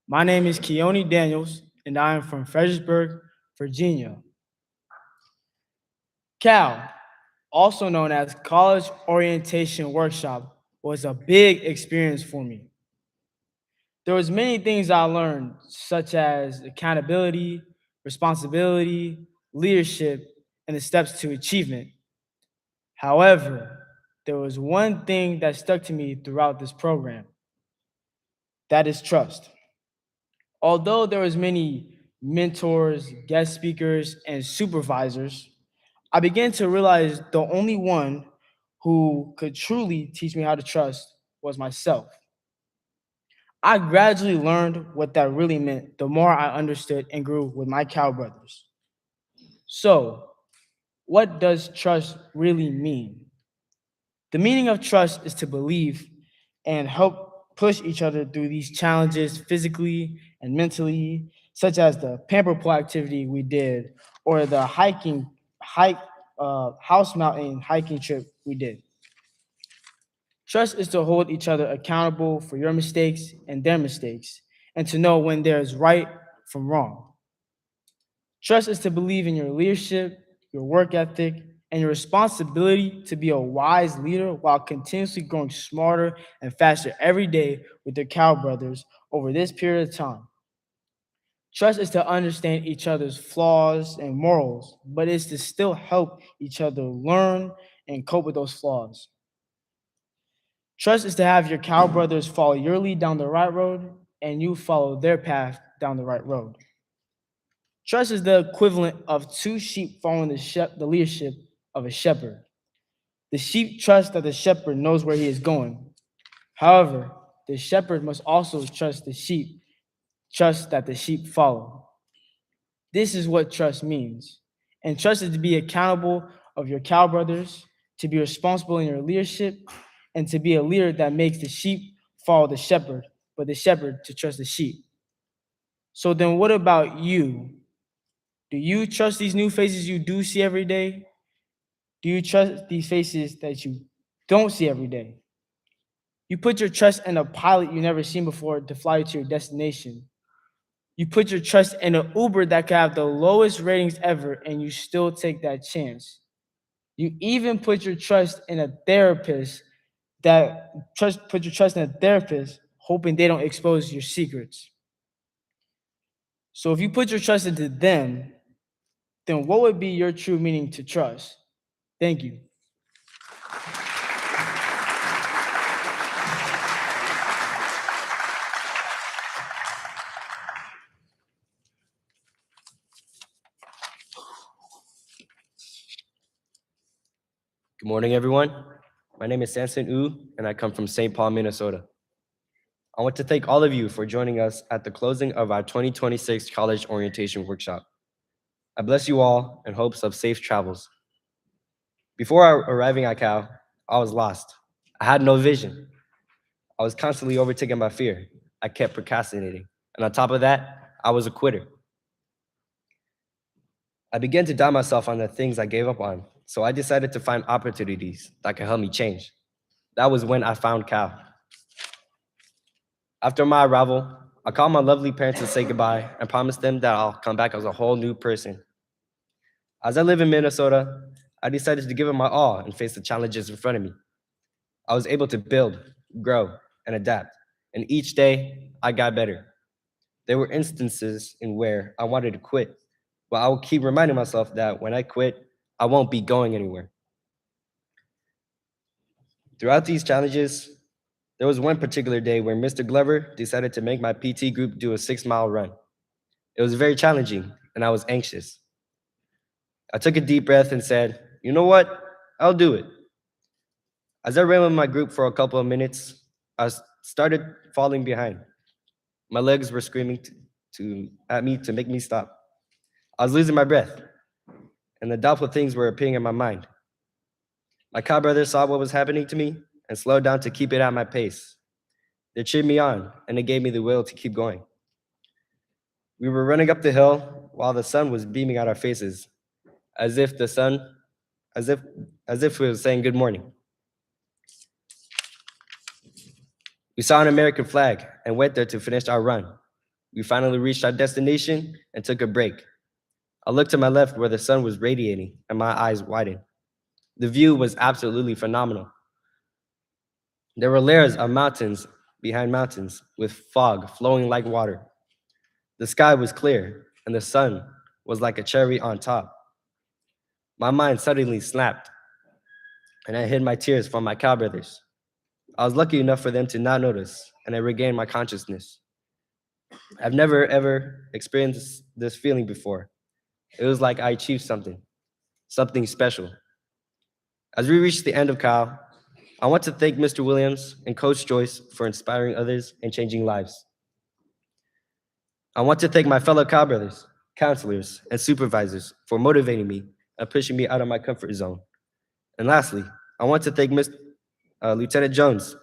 My name is Keone Daniels, and I am from Fredericksburg, Virginia. Cal, also known as College Orientation Workshop, was a big experience for me. There was many things I learned, such as accountability, responsibility, leadership, and the steps to achievement. However, there was one thing that stuck to me throughout this program. That is trust. Although there was many mentors, guest speakers, and supervisors, I began to realize the only one who could truly teach me how to trust was myself. I gradually learned what that really meant the more I understood and grew with my Cal brothers. So, what does trust really mean? The meaning of trust is to believe and help push each other through these challenges physically and mentally, such as the pamper pull activity we did or the house mountain hiking trip we did. Trust is to hold each other accountable for your mistakes and their mistakes, and to know when there is right from wrong. Trust is to believe in your leadership, your work ethic, and your responsibility to be a wise leader while continuously growing smarter and faster every day with the Cow brothers over this period of time. Trust is to understand each other's flaws and morals, but it's to still help each other learn and cope with those flaws. Trust is to have your Cow brothers follow your lead down the right road and you follow their path down the right road. Trust is the equivalent of two sheep following the leadership of a shepherd. The sheep trust that the shepherd knows where he is going. However, the shepherd must also trust that the sheep follow. This is what trust means. And trust is to be accountable of your Cow brothers, to be responsible in your leadership, and to be a leader that makes the sheep follow the shepherd, but the shepherd to trust the sheep. So then what about you? Do you trust these new faces you do see every day? Do you trust these faces that you don't see every day? You put your trust in a pilot you've never seen before to fly you to your destination. You put your trust in an Uber that could have the lowest ratings ever, and you still take that chance. You even put your trust in a therapist hoping they don't expose your secrets. So if you put your trust into them, then what would be your true meaning to trust? Thank you. Good morning, everyone. My name is Samson Wu, and I come from St. Paul, Minnesota. I want to thank all of you for joining us at the closing of our 2026 College Orientation Workshop. I bless you all in hopes of safe travels. Before arriving at Cal, I was lost. I had no vision. I was constantly overtaken by fear. I kept procrastinating. And on top of that, I was a quitter. I began to doubt myself on the things I gave up on, so I decided to find opportunities that could help me change. That was when I found Cal. After my arrival, I called my lovely parents to say goodbye and promised them that I'll come back as a whole new person. As I live in Minnesota, I decided to give it my all and face the challenges in front of me. I was able to build, grow, and adapt, and each day I got better. There were instances in where I wanted to quit, but I would keep reminding myself that when I quit, I won't be going anywhere. Throughout these challenges, there was one particular day where Mr. Glover decided to make my PT group do a 6-mile run. It was very challenging, and I was anxious. I took a deep breath and said, you know what? I'll do it. As I ran with my group for a couple of minutes, I started falling behind. My legs were screaming at me to make me stop. I was losing my breath, and the doubtful things were appearing in my mind. My Cow brothers saw what was happening to me and slowed down to keep it at my pace. They cheered me on, and it gave me the will to keep going. We were running up the hill while the sun was beaming at our faces, as if it was saying good morning. We saw an American flag and went there to finish our run. We finally reached our destination and took a break. I looked to my left where the sun was radiating and my eyes widened. The view was absolutely phenomenal. There were layers of mountains behind mountains with fog flowing like water. The sky was clear and the sun was like a cherry on top. My mind suddenly snapped and I hid my tears from my Cow brothers. I was lucky enough for them to not notice, and I regained my consciousness. I've never ever experienced this feeling before. It was like I achieved something special. As we reached the end of Cal, I want to thank Mr. Williams and Coach Joyce for inspiring others and changing lives. I want to thank my fellow Cow brothers, counselors, and supervisors for motivating me and pushing me out of my comfort zone. And lastly, I want to thank Lieutenant Jones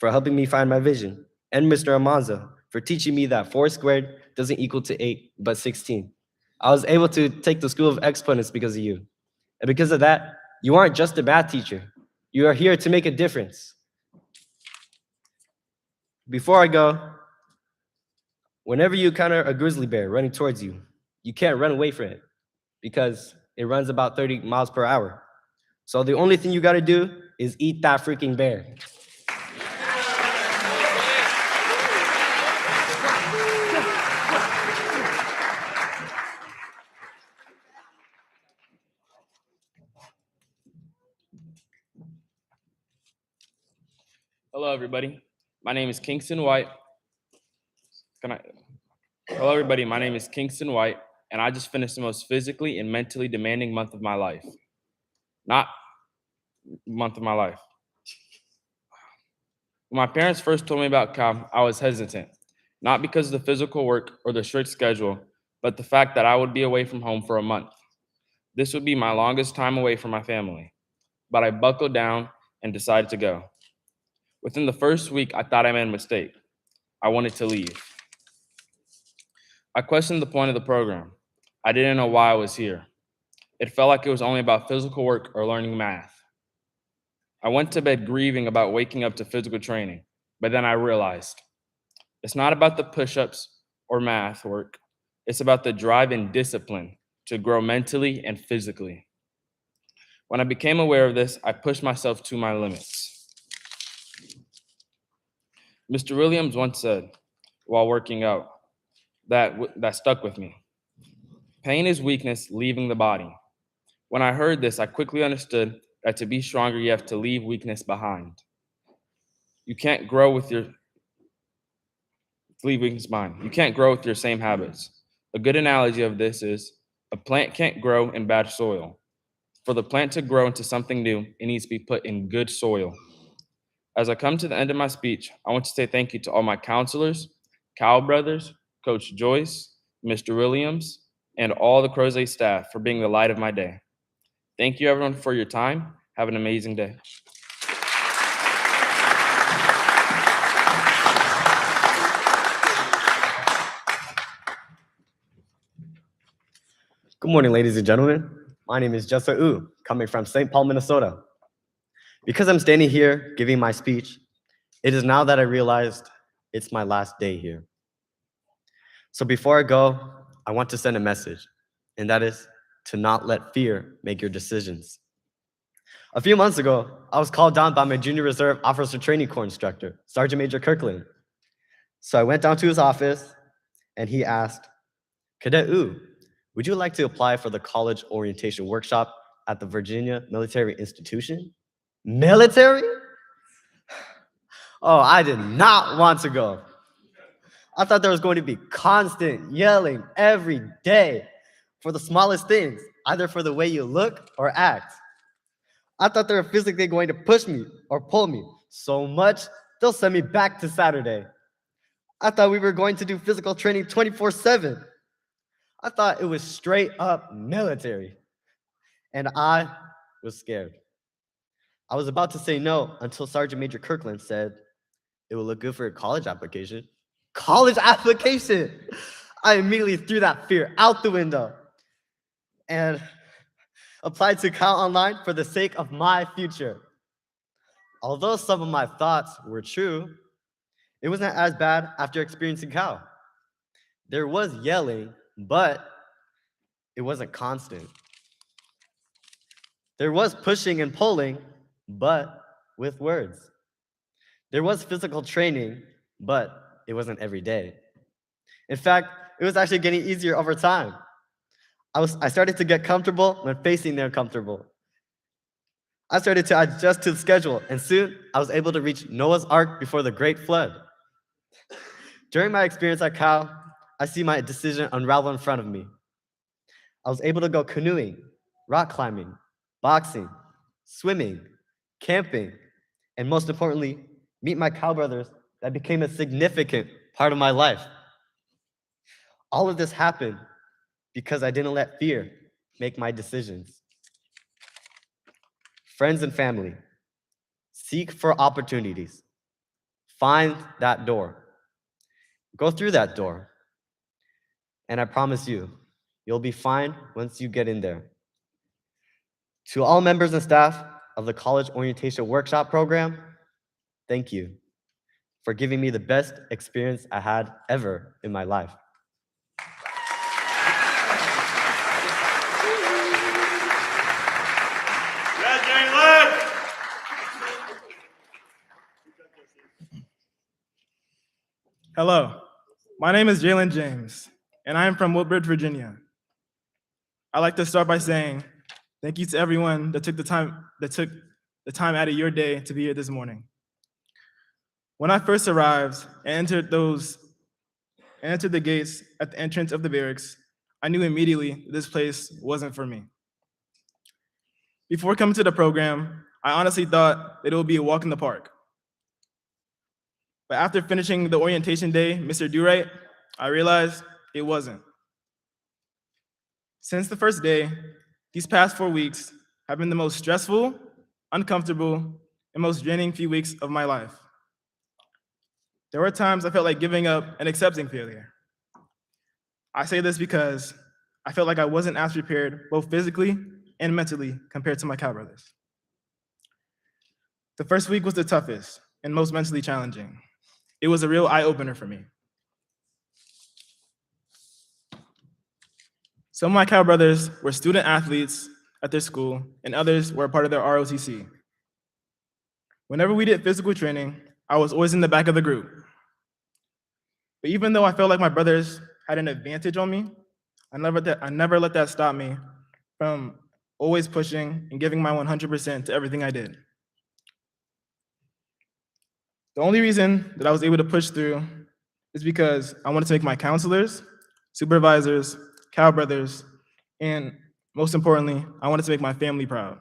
for helping me find my vision, and Mr. Amanza for teaching me that 4 squared doesn't equal to 8, but 16. I was able to take the School of Exponents because of you. And because of that, you aren't just a math teacher. You are here to make a difference. Before I go, whenever you encounter a grizzly bear running towards you, you can't run away from it because it runs about 30 miles per hour. So the only thing you gotta do is eat that freaking bear. Hello, everybody. My name is Kingston White. Hello, everybody. My name is Kingston White, and I just finished the most physically and mentally demanding month of my life. Not month of my life. When my parents first told me about Cal, I was hesitant, not because of the physical work or the strict schedule, but the fact that I would be away from home for a month. This would be my longest time away from my family, but I buckled down and decided to go. Within the first week, I thought I made a mistake. I wanted to leave. I questioned the point of the program. I didn't know why I was here. It felt like it was only about physical work or learning math. I went to bed grieving about waking up to physical training, but then I realized it's not about the push-ups or math work. It's about the drive and discipline to grow mentally and physically. When I became aware of this, I pushed myself to my limits. Mr. Williams once said, while working out, that stuck with me. Pain is weakness leaving the body. When I heard this, I quickly understood that to be stronger, you have to leave weakness behind. You can't grow with your leave weakness behind. You can't grow with your same habits. A good analogy of this is a plant can't grow in bad soil. For the plant to grow into something new, it needs to be put in good soil. As I come to the end of my speech, I want to say thank you to all my counselors, Cal brothers, Coach Joyce, Mr. Williams, and all the Crozet staff for being the light of my day. Thank you everyone for your time. Have an amazing day. Good morning, ladies and gentlemen. My name is Jessa Wu, coming from St. Paul, Minnesota. Because I'm standing here giving my speech, it is now that I realized it's my last day here. So before I go, I want to send a message, and that is to not let fear make your decisions. A few months ago, I was called down by my Junior Reserve Officer Training Corps instructor, Sergeant Major Kirkland. So I went down to his office, and he asked, Cadet Wu, would you like to apply for the college orientation workshop at the Virginia Military Institution? Military? Oh, I did not want to go. I thought there was going to be constant yelling every day for the smallest things, either for the way you look or act. I thought they were physically going to push me or pull me so much, they'll send me back to Saturday. I thought we were going to do physical training 24/7. I thought it was straight up military. And I was scared. I was about to say no until Sergeant Major Kirkland said, it will look good for a college application. College application! I immediately threw that fear out the window and applied to Cal Online for the sake of my future. Although some of my thoughts were true, it wasn't as bad after experiencing Cal. There was yelling, but it wasn't constant. There was pushing and pulling, but with words. There was physical training, but it wasn't every day. In fact, it was actually getting easier over time. I started to get comfortable when facing the uncomfortable. I started to adjust to the schedule, and soon I was able to reach Noah's Ark before the Great Flood. During my experience at Cal, I see my decision unravel in front of me. I was able to go canoeing, rock climbing, boxing, swimming, camping, and most importantly, meet my Cal brothers that became a significant part of my life. All of this happened because I didn't let fear make my decisions. Friends and family, seek for opportunities. Find that door. Go through that door. And I promise you, you'll be fine once you get in there. To all members and staff of the College Orientation Workshop Program, thank you for giving me the best experience I had ever in my life. Hello, my name is Jalen James, and I am from Woodbridge, Virginia. I'd like to start by saying thank you to everyone that took the time out of your day to be here this morning. When I first arrived and entered the gates at the entrance of the barracks, I knew immediately this place wasn't for me. Before coming to the program, I honestly thought that it would be a walk in the park. But after finishing the orientation day, Mr. Durite, I realized it wasn't. Since the first day, these past 4 weeks have been the most stressful, uncomfortable, and most draining few weeks of my life. There were times I felt like giving up and accepting failure. I say this because I felt like I wasn't as prepared both physically and mentally compared to my Cal brothers. The first week was the toughest and most mentally challenging. It was a real eye-opener for me. Some of my Cal brothers were student athletes at their school, and others were a part of their ROTC. Whenever we did physical training, I was always in the back of the group. But even though I felt like my brothers had an advantage on me, I never let that stop me from always pushing and giving my 100% to everything I did. The only reason that I was able to push through is because I wanted to make my counselors, supervisors, Cal brothers, and most importantly, I wanted to make my family proud.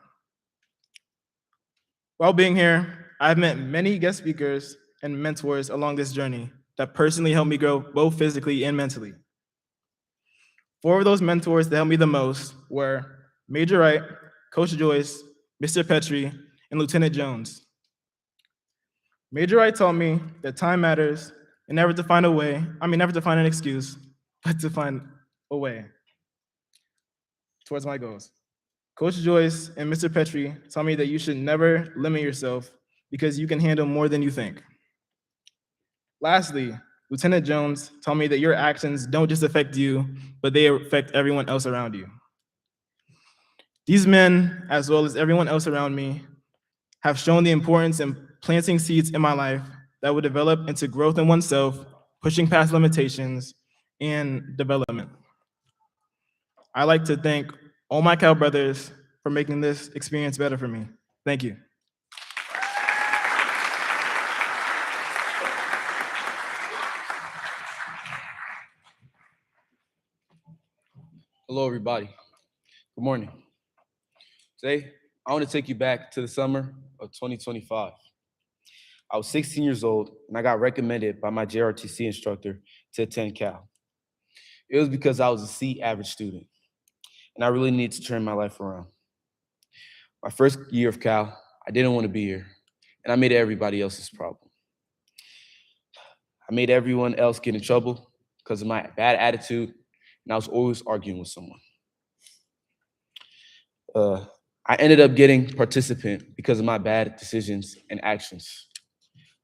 While being here, I've met many guest speakers and mentors along this journey that personally helped me grow both physically and mentally. 4 of those mentors that helped me the most were Major Wright, Coach Joyce, Mr. Petrie, and Lieutenant Jones. Major Wright taught me that time matters and never to find an excuse, but to find a way towards my goals. Coach Joyce and Mr. Petrie taught me that you should never limit yourself because you can handle more than you think. Lastly, Lieutenant Jones taught me that your actions don't just affect you, but they affect everyone else around you. These men, as well as everyone else around me, have shown the importance in planting seeds in my life that will develop into growth in oneself, pushing past limitations, and development. I'd like to thank all my Cal brothers for making this experience better for me. Thank you. Hello, everybody. Good morning. Today, I want to take you back to the summer of 2025. I was 16 years old, and I got recommended by my JRTC instructor to attend Cal. It was because I was a C average student, and I really needed to turn my life around. My first year of Cal, I didn't want to be here, and I made everybody else's problem. I made everyone else get in trouble because of my bad attitude, and I was always arguing with someone. I ended up getting participant because of my bad decisions and actions.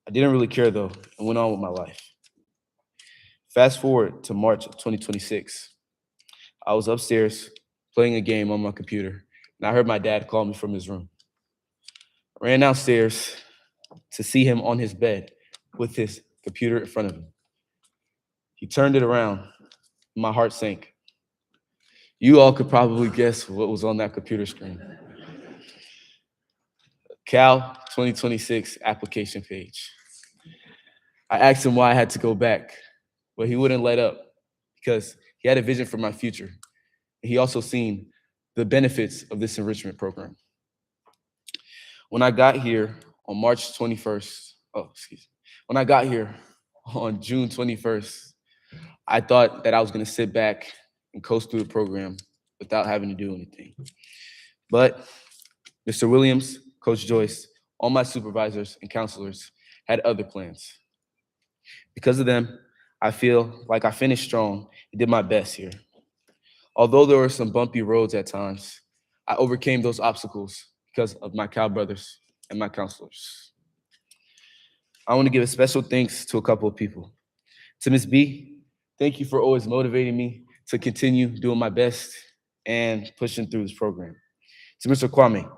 I didn't really care though, and went on with my life. Fast forward to March of 2026. I was upstairs playing a game on my computer, and I heard my dad call me from his room. I ran downstairs to see him on his bed with his computer in front of him. He turned it around, and my heart sank. You all could probably guess what was on that computer screen. Cal 2026 application page. I asked him why I had to go back, but he wouldn't let up because he had a vision for my future. He also seen the benefits of this enrichment program. When I got here on March 21st, when I got here on June 21st, I thought that I was gonna sit back and coast through the program without having to do anything. But Mr. Williams, Coach Joyce, all my supervisors and counselors had other plans. Because of them, I feel like I finished strong and did my best here. Although there were some bumpy roads at times, I overcame those obstacles because of my Cal brothers and my counselors. I want to give a special thanks to a couple of people. To Ms. B, thank you for always motivating me to continue doing my best and pushing through this program. To Mr. Kwame,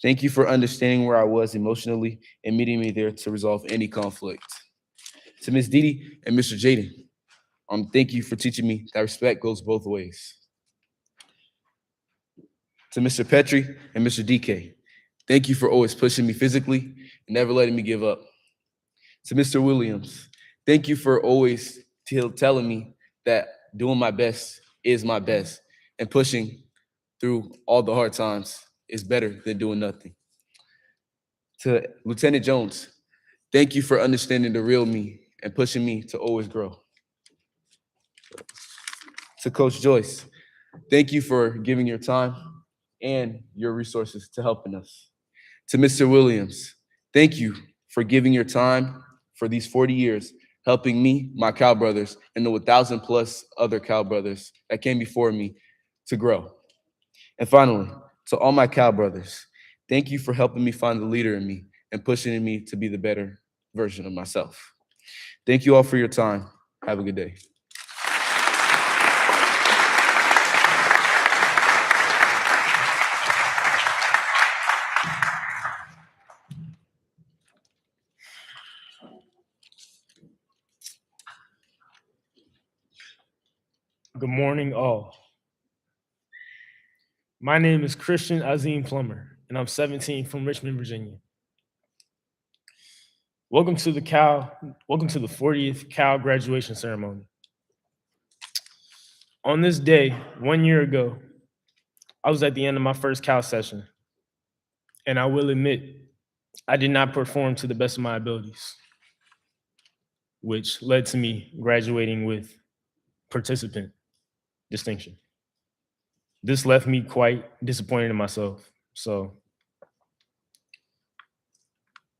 thank you for understanding where I was emotionally and meeting me there to resolve any conflict. To Ms. Didi and Mr. Jaden, thank you for teaching me that respect goes both ways. To Mr. Petrie and Mr. DK, thank you for always pushing me physically and never letting me give up. To Mr. Williams, thank you for always telling me that doing my best is my best and pushing through all the hard times is better than doing nothing. To Lieutenant Jones, thank you for understanding the real me and pushing me to always grow. To Coach Joyce, thank you for giving your time and your resources to helping us. To Mr. Williams, thank you for giving your time for these 40 years, helping me, my Cal brothers, and the 1,000 plus other Cal brothers that came before me to grow. And finally, to all my Cal brothers, thank you for helping me find the leader in me and pushing me to be the better version of myself. Thank you all for your time. Have a good day. Good morning, all. My name is Christian Azim Plummer, and I'm 17 from Richmond, Virginia. Welcome to the 40th Cal graduation ceremony. On this day, 1 year ago, I was at the end of my first Cal session, and I will admit, I did not perform to the best of my abilities, which led to me graduating with participant distinction. This left me quite disappointed in myself. So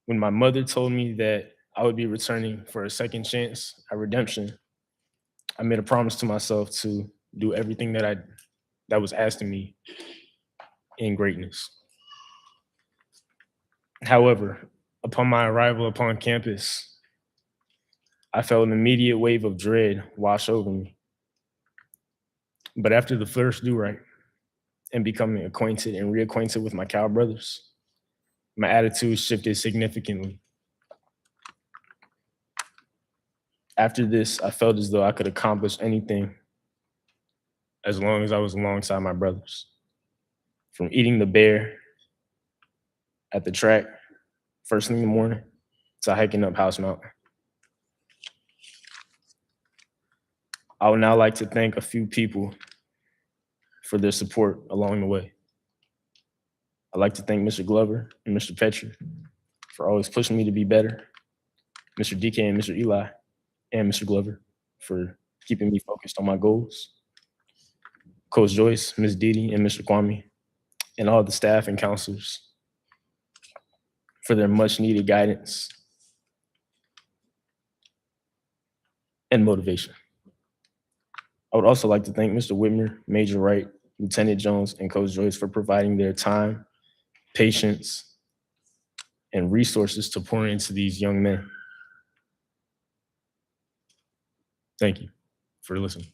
when my mother told me that I would be returning for a second chance at redemption, I made a promise to myself to do everything that was asked of me in greatness. However, upon my arrival upon campus, I felt an immediate wave of dread wash over me. But after the first do-right and becoming acquainted and reacquainted with my Cal brothers, my attitude shifted significantly. After this, I felt as though I could accomplish anything as long as I was alongside my brothers. From eating the bear at the track first thing in the morning to hiking up House Mountain. I would now like to thank a few people for their support along the way. I'd like to thank Mr. Glover and Mr. Petrie for always pushing me to be better, Mr. DK and Mr. Eli, and Mr. Glover for keeping me focused on my goals, Coach Joyce, Ms. Didi, and Mr. Kwame, and all the staff and counselors for their much needed guidance and motivation. I would also like to thank Mr. Whitmer, Major Wright, Lieutenant Jones, and Coach Joyce for providing their time, patience, and resources to pour into these young men. Thank you for listening.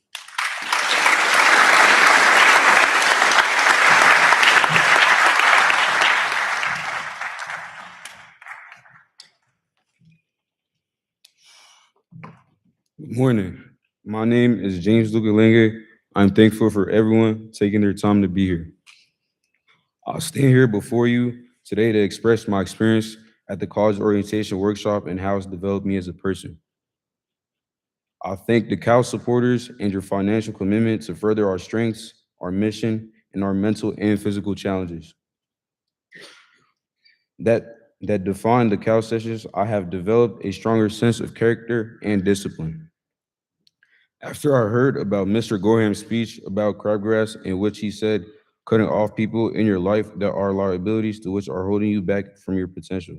Good morning. My name is James Lukalinga. I'm thankful for everyone taking their time to be here. I'll stand here before you today to express my experience at the college orientation workshop and how it's developed me as a person. I thank the Cal supporters and your financial commitment to further our strengths, our mission, and our mental and physical challenges. That define the Cal sessions, I have developed a stronger sense of character and discipline. After I heard about Mr. Gorham's speech about crabgrass, in which he said cutting off people in your life that are liabilities to which are holding you back from your potential.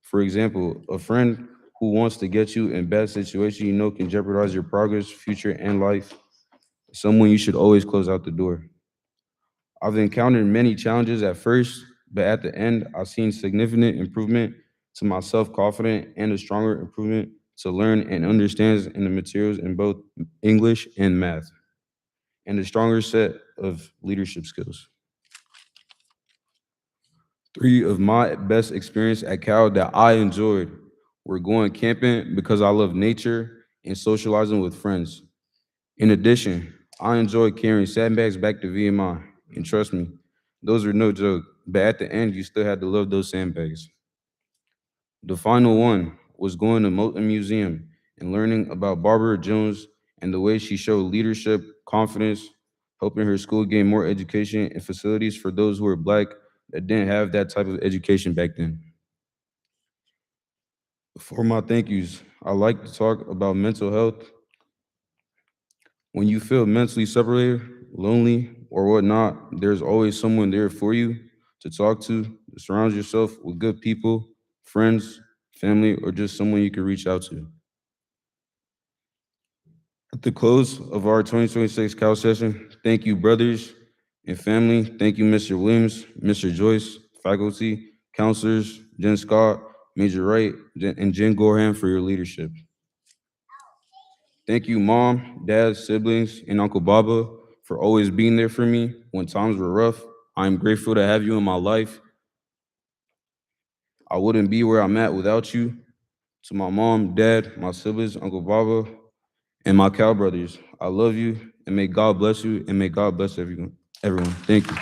For example, a friend who wants to get you in bad situation you know can jeopardize your progress, future, and life. Someone you should always close out the door. I've encountered many challenges at first, but at the end, I've seen significant improvement to my self-confidence, and a stronger improvement to learn and understand in the materials in both English and math, and a stronger set of leadership skills. 3 of my best experience at Cal that I enjoyed were going camping because I love nature and socializing with friends. In addition, I enjoyed carrying sandbags back to VMI, and trust me, those are no joke, but at the end, you still had to love those sandbags. The final one was going to Moulton Museum and learning about Barbara Jones and the way she showed leadership, confidence, helping her school gain more education and facilities for those who were Black that didn't have that type of education back then. For my thank yous, I like to talk about mental health. When you feel mentally separated, lonely, or whatnot, there's always someone there for you to talk to surround yourself with good people, friends, family, or just someone you can reach out to. At the close of our 2026 Cal session, thank you, brothers and family. Thank you, Mr. Williams, Mr. Joyce, faculty, counselors, Jen Scott, Major Wright, and Jen Gorham for your leadership. Thank you, Mom, Dad, siblings, and Uncle Baba for always being there for me when times were rough. I'm grateful to have you in my life. I wouldn't be where I'm at without you. To my mom, dad, my siblings, Uncle Baba, and my Cal brothers, I love you, and may God bless you, and may God bless everyone. Thank you.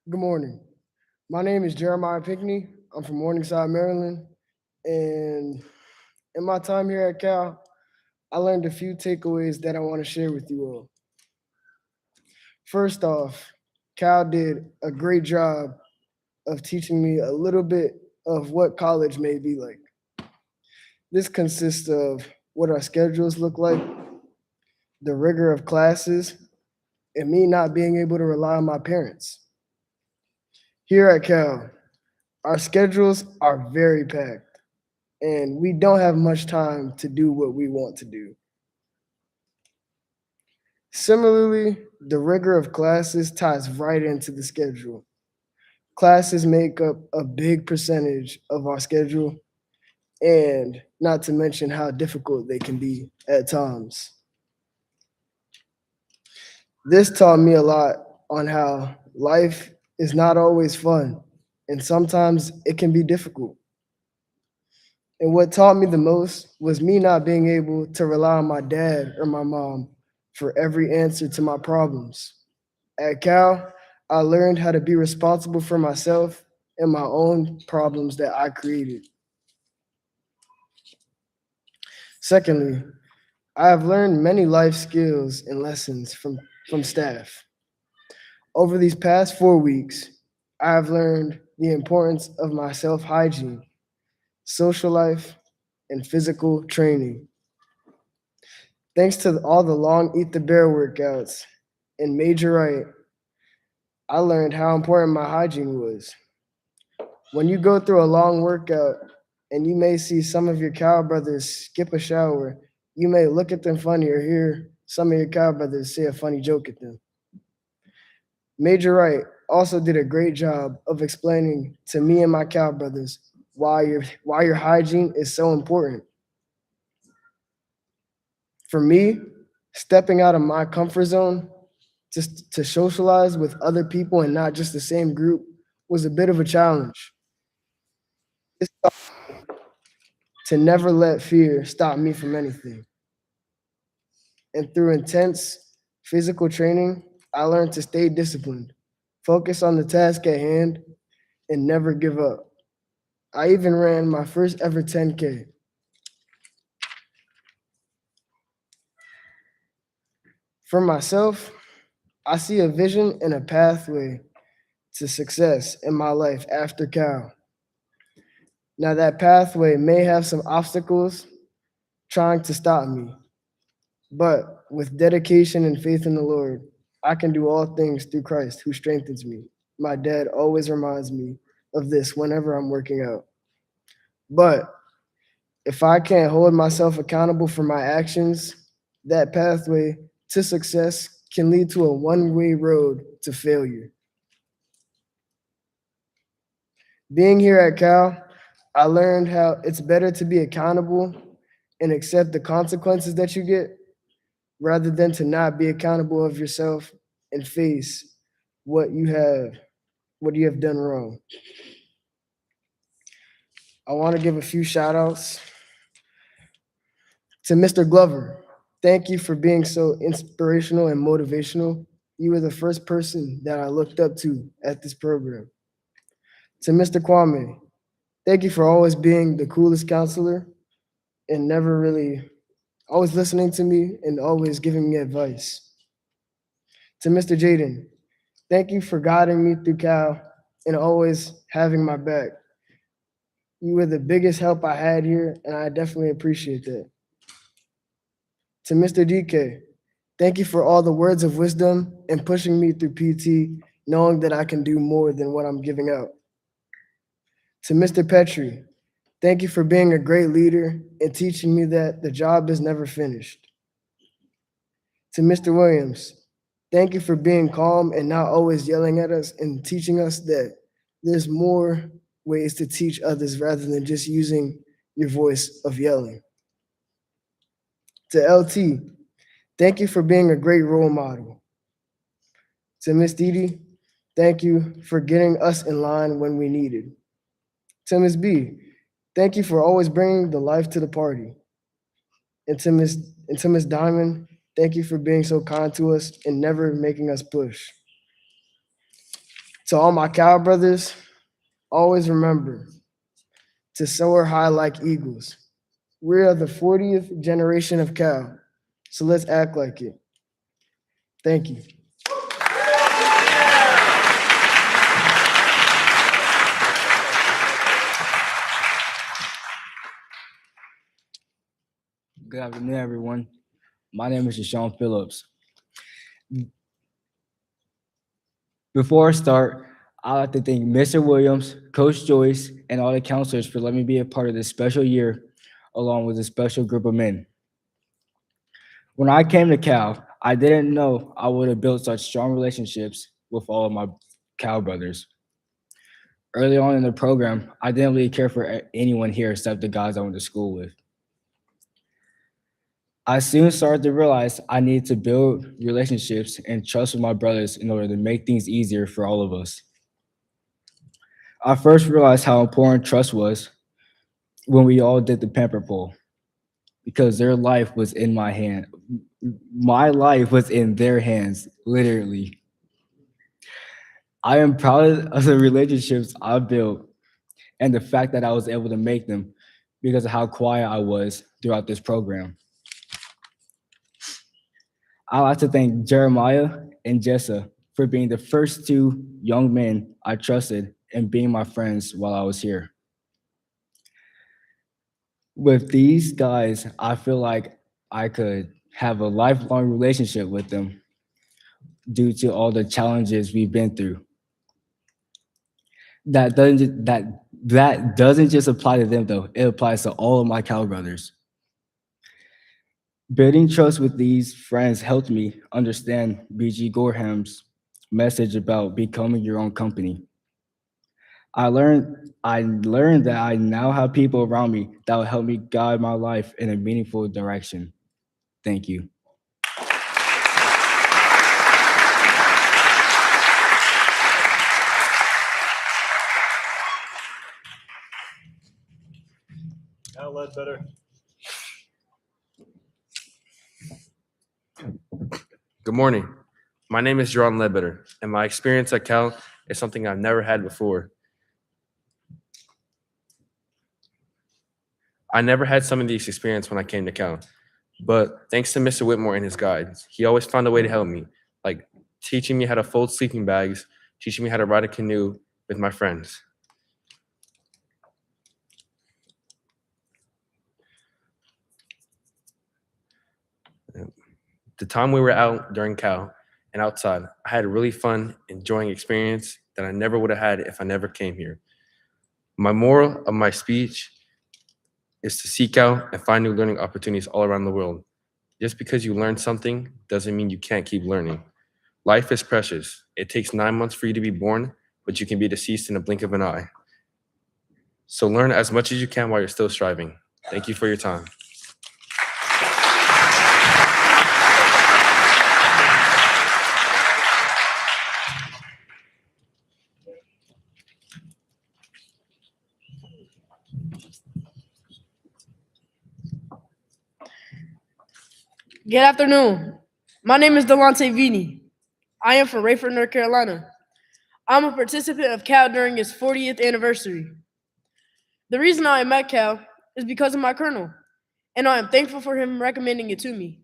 Good morning. My name is Jeremiah Pinkney. I'm from Morningside, Maryland. And in my time here at Cal, I learned a few takeaways that I want to share with you all. First off, Cal did a great job of teaching me a little bit of what college may be like. This consists of what our schedules look like, the rigor of classes, and me not being able to rely on my parents. Here at Cal, our schedules are very packed, and we don't have much time to do what we want to do. Similarly, the rigor of classes ties right into the schedule. Classes make up a big percentage of our schedule, and not to mention how difficult they can be at times. This taught me a lot on how life is not always fun, and sometimes it can be difficult. And what taught me the most was me not being able to rely on my dad or my mom for every answer to my problems. At Cal, I learned how to be responsible for myself and my own problems that I created. Secondly, I have learned many life skills and lessons from staff. Over these past 4 weeks, I have learned the importance of my self-hygiene, social life, and physical training. Thanks to all the long Eat the Bear workouts and Major Wright, I learned how important my hygiene was. When you go through a long workout and you may see some of your Cal brothers skip a shower, you may look at them funny or hear some of your Cal brothers say a funny joke at them. Major Wright also did a great job of explaining to me and my Cal brothers why your hygiene is so important. For me, stepping out of my comfort zone just to socialize with other people and not just the same group was a bit of a challenge. This taught me to never let fear stop me from anything. And through intense physical training, I learned to stay disciplined, focus on the task at hand, and never give up. I even ran my first ever 10K. For myself, I see a vision and a pathway to success in my life after Cal. Now, that pathway may have some obstacles trying to stop me, but with dedication and faith in the Lord, I can do all things through Christ who strengthens me. My dad always reminds me of this whenever I'm working out. But if I can't hold myself accountable for my actions, that pathway to success can lead to a one-way road to failure. Being here at Cal, I learned how it's better to be accountable and accept the consequences that you get rather than to not be accountable of yourself and face what you have done wrong. I want to give a few shout outs to Mr. Glover. Thank you for being so inspirational and motivational. You were the first person that I looked up to at this program. To Mr. Kwame, thank you for always being the coolest counselor and never really always listening to me and always giving me advice. To Mr. Jaden, thank you for guiding me through Cal and always having my back. You were the biggest help I had here, and I definitely appreciate that. To Mr. DK, thank you for all the words of wisdom and pushing me through PT, knowing that I can do more than what I'm giving out. To Mr. Petrie, thank you for being a great leader and teaching me that the job is never finished. To Mr. Williams, thank you for being calm and not always yelling at us and teaching us that there's more ways to teach others rather than just using your voice of yelling. To LT, thank you for being a great role model. To Miss Didi, thank you for getting us in line when we needed. To Miss B, thank you for always bringing the life to the party. And to Miss Diamond, thank you for being so kind to us and never making us push. To all my Cal brothers, always remember to soar high like eagles. We are the 40th generation of Cal, so let's act like it. Thank you. Good afternoon, everyone. My name is Deshaun Phillips. Before I start, I'd like to thank Mr. Williams, Coach Joyce, and all the counselors for letting me be a part of this special year, along with a special group of men. When I came to Cal, I didn't know I would have built such strong relationships with all of my Cal brothers. Early on in the program, I didn't really care for anyone here except the guys I went to school with. I soon started to realize I needed to build relationships and trust with my brothers in order to make things easier for all of us. I first realized how important trust was when we all did the pamper poll, because their life was in my hand. My life was in their hands, literally. I am proud of the relationships I built and the fact that I was able to make them because of how quiet I was throughout this program. I'd like to thank Jeremiah and Jessa for being the first two young men I trusted and being my friends while I was here. With these guys, I feel like I could have a lifelong relationship with them due to all the challenges we've been through. That doesn't just apply to them though, it applies to all of my Cal brothers. Building trust with these friends helped me understand B.G. Gorham's message about becoming your own company. I learned that I now have people around me that will help me guide my life in a meaningful direction. Thank you. Now Ledbetter. Good morning. My name is Jerron Ledbetter, and my experience at Cal is something I've never had before. I never had some of these experience when I came to Cal, but thanks to Mr. Whitmore and his guides, he always found a way to help me, like teaching me how to fold sleeping bags, teaching me how to ride a canoe with my friends. The time we were out during Cal and outside, I had a really fun, enjoying experience that I never would have had if I never came here. My moral of my speech is to seek out and find new learning opportunities all around the world. Just because you learn something doesn't mean you can't keep learning. Life is precious. It takes 9 months for you to be born, but you can be deceased in a blink of an eye. So learn as much as you can while you're still striving. Thank you for your time. Good afternoon. My name is Delonte Vini. I am from Rayford, North Carolina. I'm a participant of Cal during its 40th anniversary. The reason I am at Cal is because of my colonel, and I am thankful for him recommending it to me.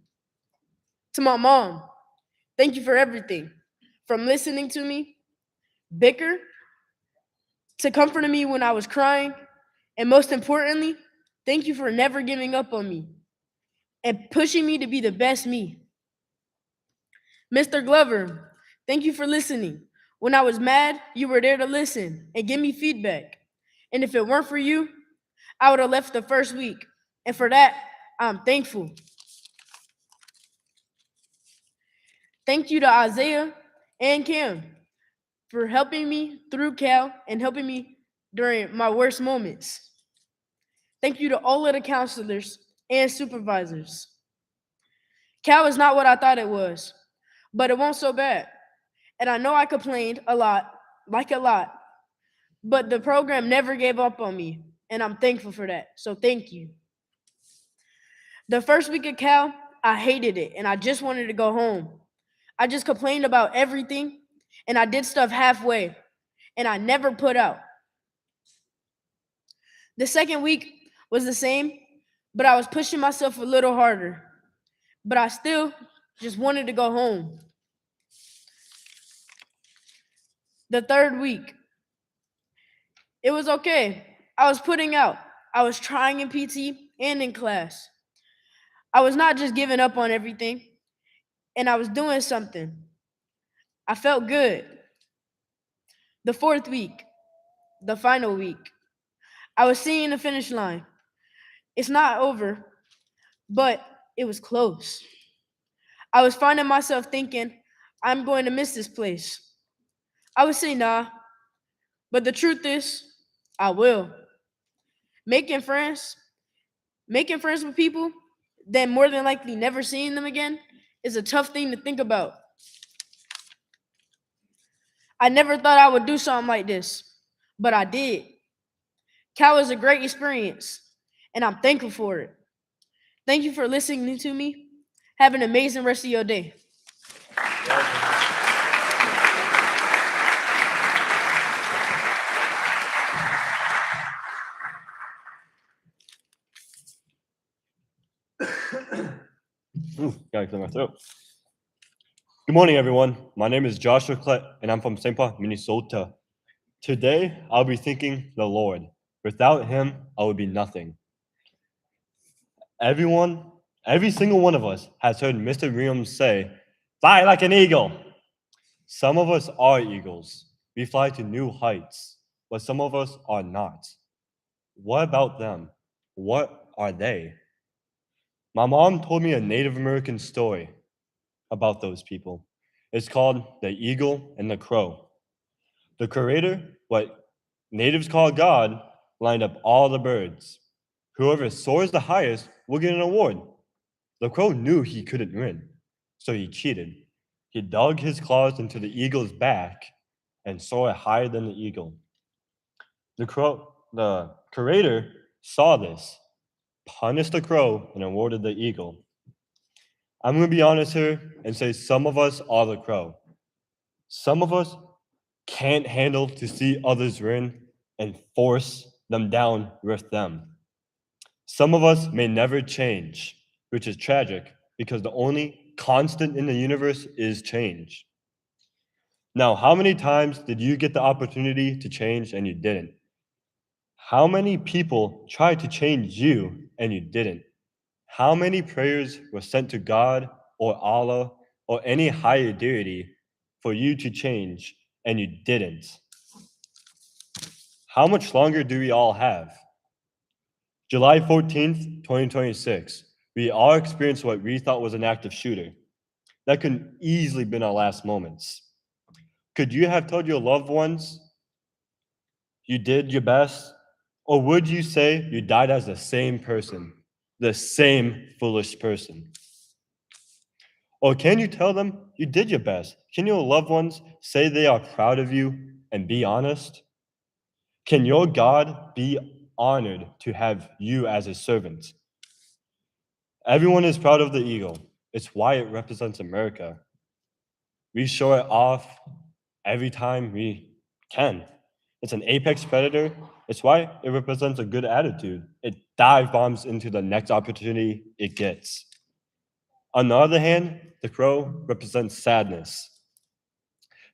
To my mom, thank you for everything, from listening to me, bicker, to comforting me when I was crying, and most importantly, thank you for never giving up on me and pushing me to be the best me. Mr. Glover, thank you for listening. When I was mad, you were there to listen and give me feedback. And if it weren't for you, I would have left the first week. And for that, I'm thankful. Thank you to Isaiah and Kim for helping me through Cal and helping me during my worst moments. Thank you to all of the counselors and supervisors. Cal is not what I thought it was, but it wasn't so bad. And I know I complained a lot, but the program never gave up on me, and I'm thankful for that. So thank you. The first week of Cal, I hated it, and I just wanted to go home. I just complained about everything, and I did stuff halfway, and I never put out. The second week was the same, but I was pushing myself a little harder. But I still just wanted to go home. The third week, it was okay. I was putting out. I was trying in PT and in class. I was not just giving up on everything, and I was doing something. I felt good. The fourth week, the final week, I was seeing the finish line. It's not over, but it was close. I was finding myself thinking, I'm going to miss this place. I would say nah, but the truth is, I will. Making friends with people, then more than likely never seeing them again, is a tough thing to think about. I never thought I would do something like this, but I did. Cal was a great experience, and I'm thankful for it. Thank you for listening to me. Have an amazing rest of your day. Gotta clear my throat. Good morning, everyone. My name is Joshua Klett, and I'm from St. Paul, Minnesota. Today, I'll be thanking the Lord. Without Him, I would be nothing. Every single one of us has heard Mr. Williams say, "Fly like an eagle." Some of us are eagles. We fly to new heights, but some of us are not. What about them? What are they? My mom told me a Native American story about those people. It's called The Eagle and the Crow. The Creator, what natives call God, lined up all the birds. Whoever soars the highest will get an award. The crow knew he couldn't win, so he cheated. He dug his claws into the eagle's back and soared higher than the eagle. The Creator saw this, punished the crow, and awarded the eagle. I'm going to be honest here and say some of us are the crow. Some of us can't handle to see others win and force them down with them. Some of us may never change, which is tragic because the only constant in the universe is change. Now, how many times did you get the opportunity to change and you didn't? How many people tried to change you and you didn't? How many prayers were sent to God or Allah or any higher deity for you to change and you didn't? How much longer do we all have? July 14th, 2026, we all experienced what we thought was an active shooter. That could easily been our last moments. Could you have told your loved ones you did your best? Or would you say you died as the same person, the same foolish person? Or can you tell them you did your best? Can your loved ones say they are proud of you and be honest? Can your God be honored to have you as his servant? Everyone is proud of the eagle. It's why it represents America. We show it off every time we can. It's an apex predator. It's why it represents a good attitude. It dive bombs into the next opportunity it gets. On the other hand, the crow represents sadness.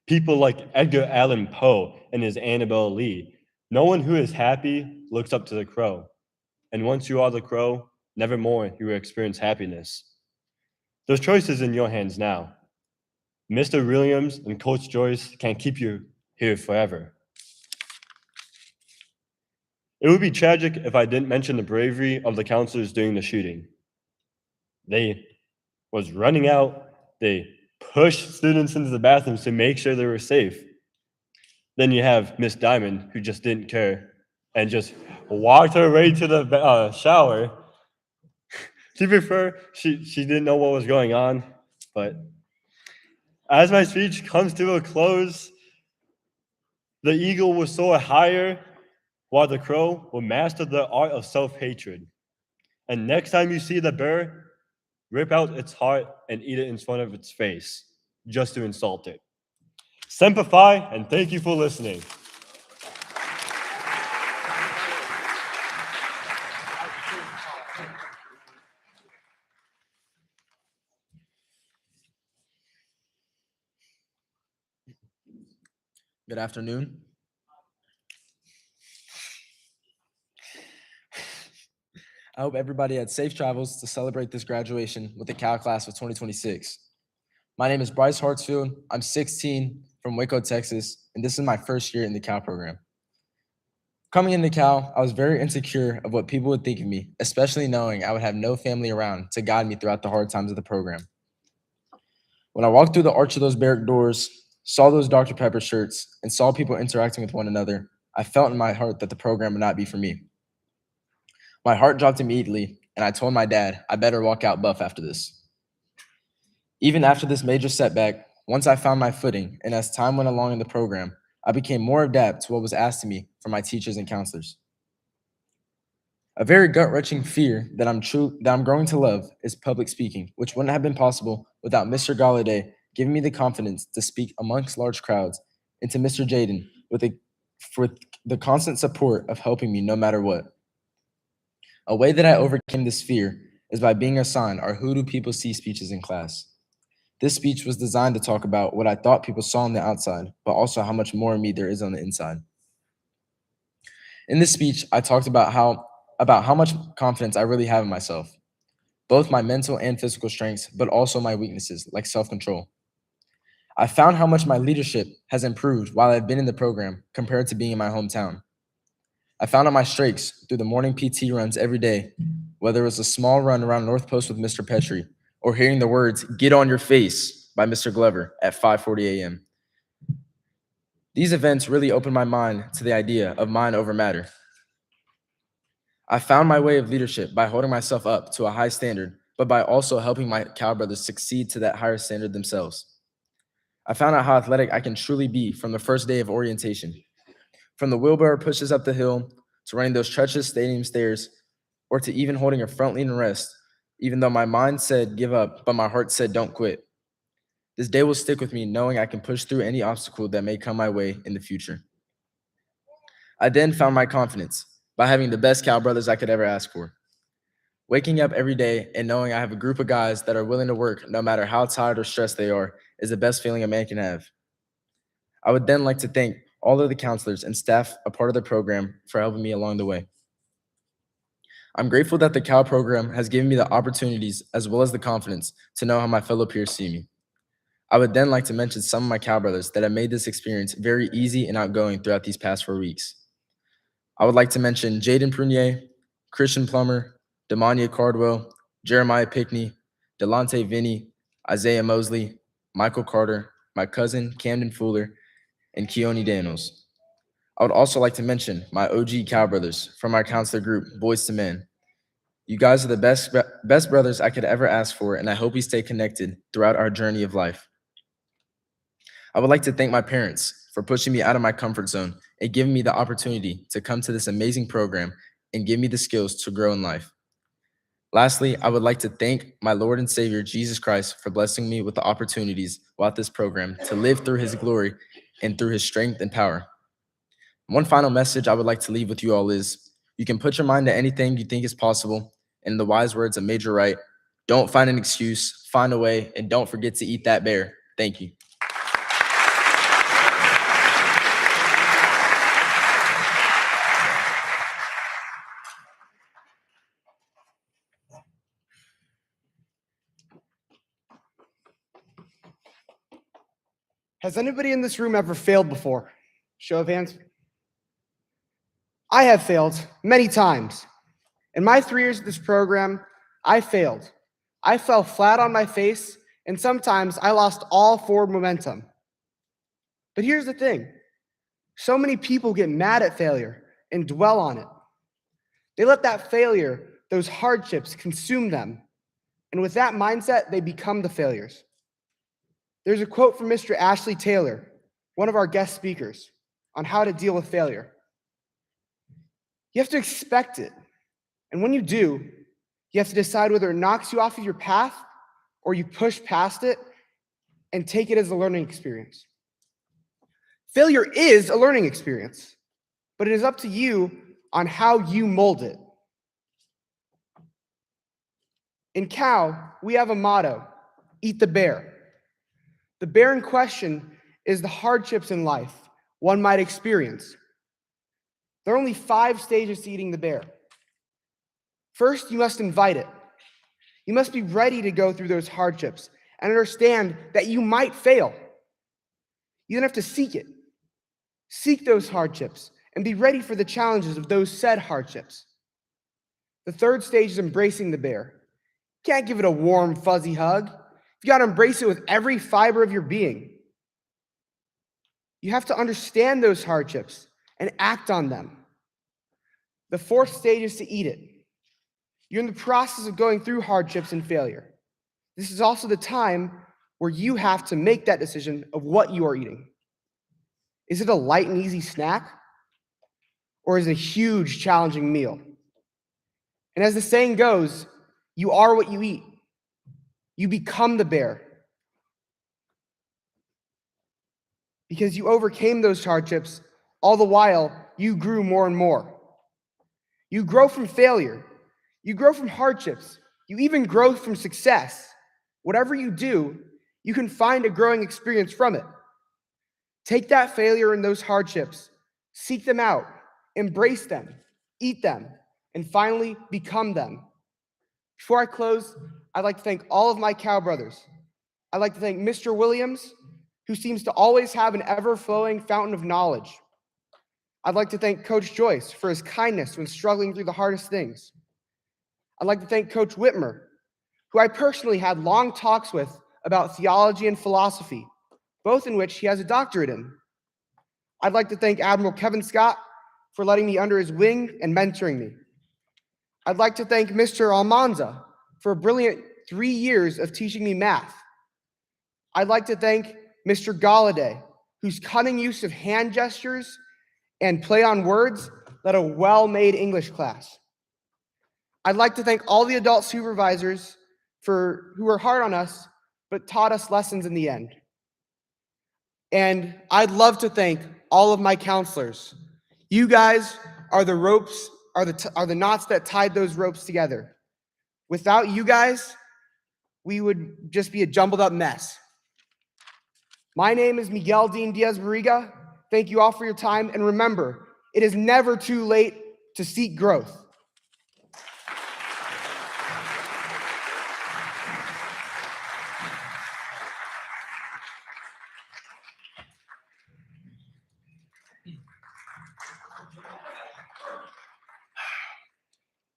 People like Edgar Allan Poe and his Annabelle Lee. No one who is happy looks up to the crow. And once you are the crow, nevermore you will experience happiness. Those choices in your hands now. Mr. Williams and Coach Joyce can't keep you here forever. It would be tragic if I didn't mention the bravery of the counselors during the shooting. They was running out, they pushed students into the bathrooms to make sure they were safe. Then you have Miss Diamond, who just didn't care and just walked her way to the shower. To be fair, she didn't know what was going on, but as my speech comes to a close, the eagle will soar higher while the crow will master the art of self-hatred. And next time you see the bear, rip out its heart and eat it in front of its face, just to insult it. Semper Fi, and thank you for listening. Good afternoon. I hope everybody had safe travels to celebrate this graduation with the Cal class of 2026. My name is Bryce Hartsfield. I'm 16 from Waco, Texas, and this is my first year in the Cal program. Coming into Cal, I was very insecure of what people would think of me, especially knowing I would have no family around to guide me throughout the hard times of the program. When I walked through the arch of those barrack doors, saw those Dr. Pepper shirts, and saw people interacting with one another, I felt in my heart that the program would not be for me. My heart dropped immediately, and I told my dad I better walk out buff after this. Even after this major setback, once I found my footing, and as time went along in the program, I became more adept to what was asked of me from my teachers and counselors. A very gut-wrenching fear that I'm growing to love is public speaking, which wouldn't have been possible without Mr. Galladay giving me the confidence to speak amongst large crowds, and to Mr. Jaden for the constant support of helping me no matter what. A way that I overcame this fear is by being assigned our Who Do People See speeches in class. This speech was designed to talk about what I thought people saw on the outside, but also how much more of me there is on the inside. In this speech, I talked about how much confidence I really have in myself, both my mental and physical strengths, but also my weaknesses, like self-control. I found how much my leadership has improved while I've been in the program compared to being in my hometown. I found out my strengths through the morning PT runs every day, whether it was a small run around North Post with Mr. Petrie, or hearing the words, "Get on your face" by Mr. Glover at 5:40 a.m. These events really opened my mind to the idea of mind over matter. I found my way of leadership by holding myself up to a high standard, but by also helping my Cal brothers succeed to that higher standard themselves. I found out how athletic I can truly be from the first day of orientation. From the wheelbarrow pushes up the hill, to running those treacherous stadium stairs, or to even holding a front lean and rest, even though my mind said give up, but my heart said don't quit. This day will stick with me knowing I can push through any obstacle that may come my way in the future. I then found my confidence by having the best Cal brothers I could ever ask for. Waking up every day and knowing I have a group of guys that are willing to work no matter how tired or stressed they are is the best feeling a man can have. I would then like to thank all of the counselors and staff a part of the program for helping me along the way. I'm grateful that the Cal program has given me the opportunities as well as the confidence to know how my fellow peers see me. I would then like to mention some of my Cal brothers that have made this experience very easy and outgoing throughout these past 4 weeks. I would like to mention Jaden Prunier, Christian Plummer, Demania Cardwell, Jeremiah Pickney, Delonte Vinny, Isaiah Mosley, Michael Carter, my cousin Camden Fuller, and Keone Daniels. I would also like to mention my OG Cow brothers from our counselor group, Boys to Men. You guys are the best brothers I could ever ask for, and I hope we stay connected throughout our journey of life. I would like to thank my parents for pushing me out of my comfort zone and giving me the opportunity to come to this amazing program and give me the skills to grow in life. Lastly, I would like to thank my Lord and Savior, Jesus Christ, for blessing me with the opportunities while at this program to live through his glory and through his strength and power. One final message I would like to leave with you all is, you can put your mind to anything you think is possible, and in the wise words of Major Wright, don't find an excuse, find a way, and don't forget to eat that bear. Thank you. Has anybody in this room ever failed before? Show of hands. I have failed many times. In my 3 years of this program, I failed. I fell flat on my face, and sometimes I lost all forward momentum. But here's the thing. So many people get mad at failure and dwell on it. They let that failure, those hardships, consume them. And with that mindset, they become the failures. There's a quote from Mr. Ashley Taylor, one of our guest speakers, on how to deal with failure. You have to expect it. And when you do, you have to decide whether it knocks you off of your path or you push past it and take it as a learning experience. Failure is a learning experience, but it is up to you on how you mold it. In Cal, we have a motto, eat the bear. The bear in question is the hardships in life one might experience. There are only 5 stages to eating the bear. First, you must invite it. You must be ready to go through those hardships and understand that you might fail. You then have to seek it. Seek those hardships and be ready for the challenges of those said hardships. The third stage is embracing the bear. You can't give it a warm, fuzzy hug. You got to embrace it with every fiber of your being. You have to understand those hardships and act on them. The fourth stage is to eat it. You're in the process of going through hardships and failure. This is also the time where you have to make that decision of what you are eating. Is it a light and easy snack? Or is it a huge, challenging meal? And as the saying goes, you are what you eat. You become the bear. Because you overcame those hardships, all the while, you grew more and more. You grow from failure. You grow from hardships. You even grow from success. Whatever you do, you can find a growing experience from it. Take that failure and those hardships, seek them out, embrace them, eat them, and finally become them. Before I close, I'd like to thank all of my cow brothers. I'd like to thank Mr. Williams, who seems to always have an ever-flowing fountain of knowledge. I'd like to thank Coach Joyce for his kindness when struggling through the hardest things. I'd like to thank Coach Whitmer, who I personally had long talks with about theology and philosophy, both in which he has a doctorate in. I'd like to thank Admiral Kevin Scott for letting me under his wing and mentoring me. I'd like to thank Mr. Almanza for a brilliant 3 years of teaching me math. I'd like to thank Mr. Galladay, whose cunning use of hand gestures and play on words led a well-made English class. I'd like to thank all the adult supervisors who were hard on us, but taught us lessons in the end. And I'd love to thank all of my counselors. You guys are the ropes, are the knots that tied those ropes together. Without you guys, we would just be a jumbled up mess. My name is Miguel Dean Diaz-Barriga. Thank you all for your time. And remember, it is never too late to seek growth.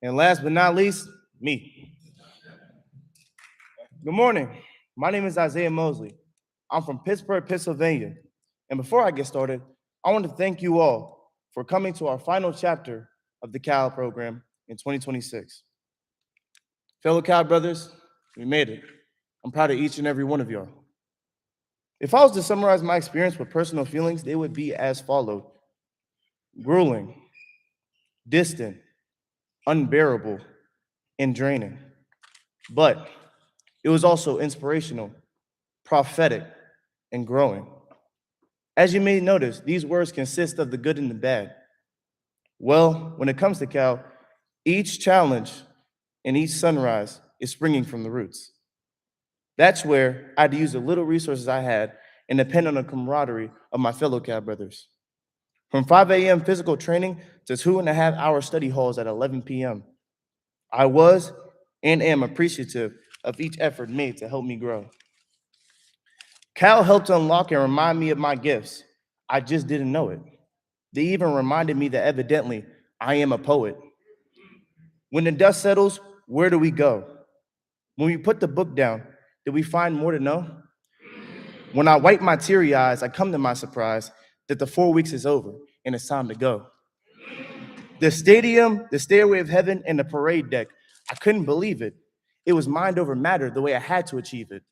And last but not least, me. Good morning. My name is Isaiah Mosley. I'm from Pittsburgh, Pennsylvania. And before I get started, I want to thank you all for coming to our final chapter of the Cal program in 2026. Fellow Cal brothers, we made it. I'm proud of each and every one of y'all. If I was to summarize my experience with personal feelings, they would be as followed: grueling, distant, unbearable, and draining. But it was also inspirational, prophetic, and growing. As you may notice, these words consist of the good and the bad. Well, when it comes to Cal, each challenge and each sunrise is springing from the roots. That's where I had to use the little resources I had and depend on the camaraderie of my fellow Cal brothers. From 5 a.m. physical training to 2.5-hour study halls at 11 p.m., I was and am appreciative of each effort made to help me grow. Cal helped unlock and remind me of my gifts. I just didn't know it. They even reminded me that evidently I am a poet. When the dust settles, where do we go? When we put the book down, did we find more to know? When I wipe my teary eyes, I come to my surprise that the 4 weeks is over and it's time to go. The stadium, the stairway of heaven, and the parade deck, I couldn't believe it. It was mind over matter the way I had to achieve it.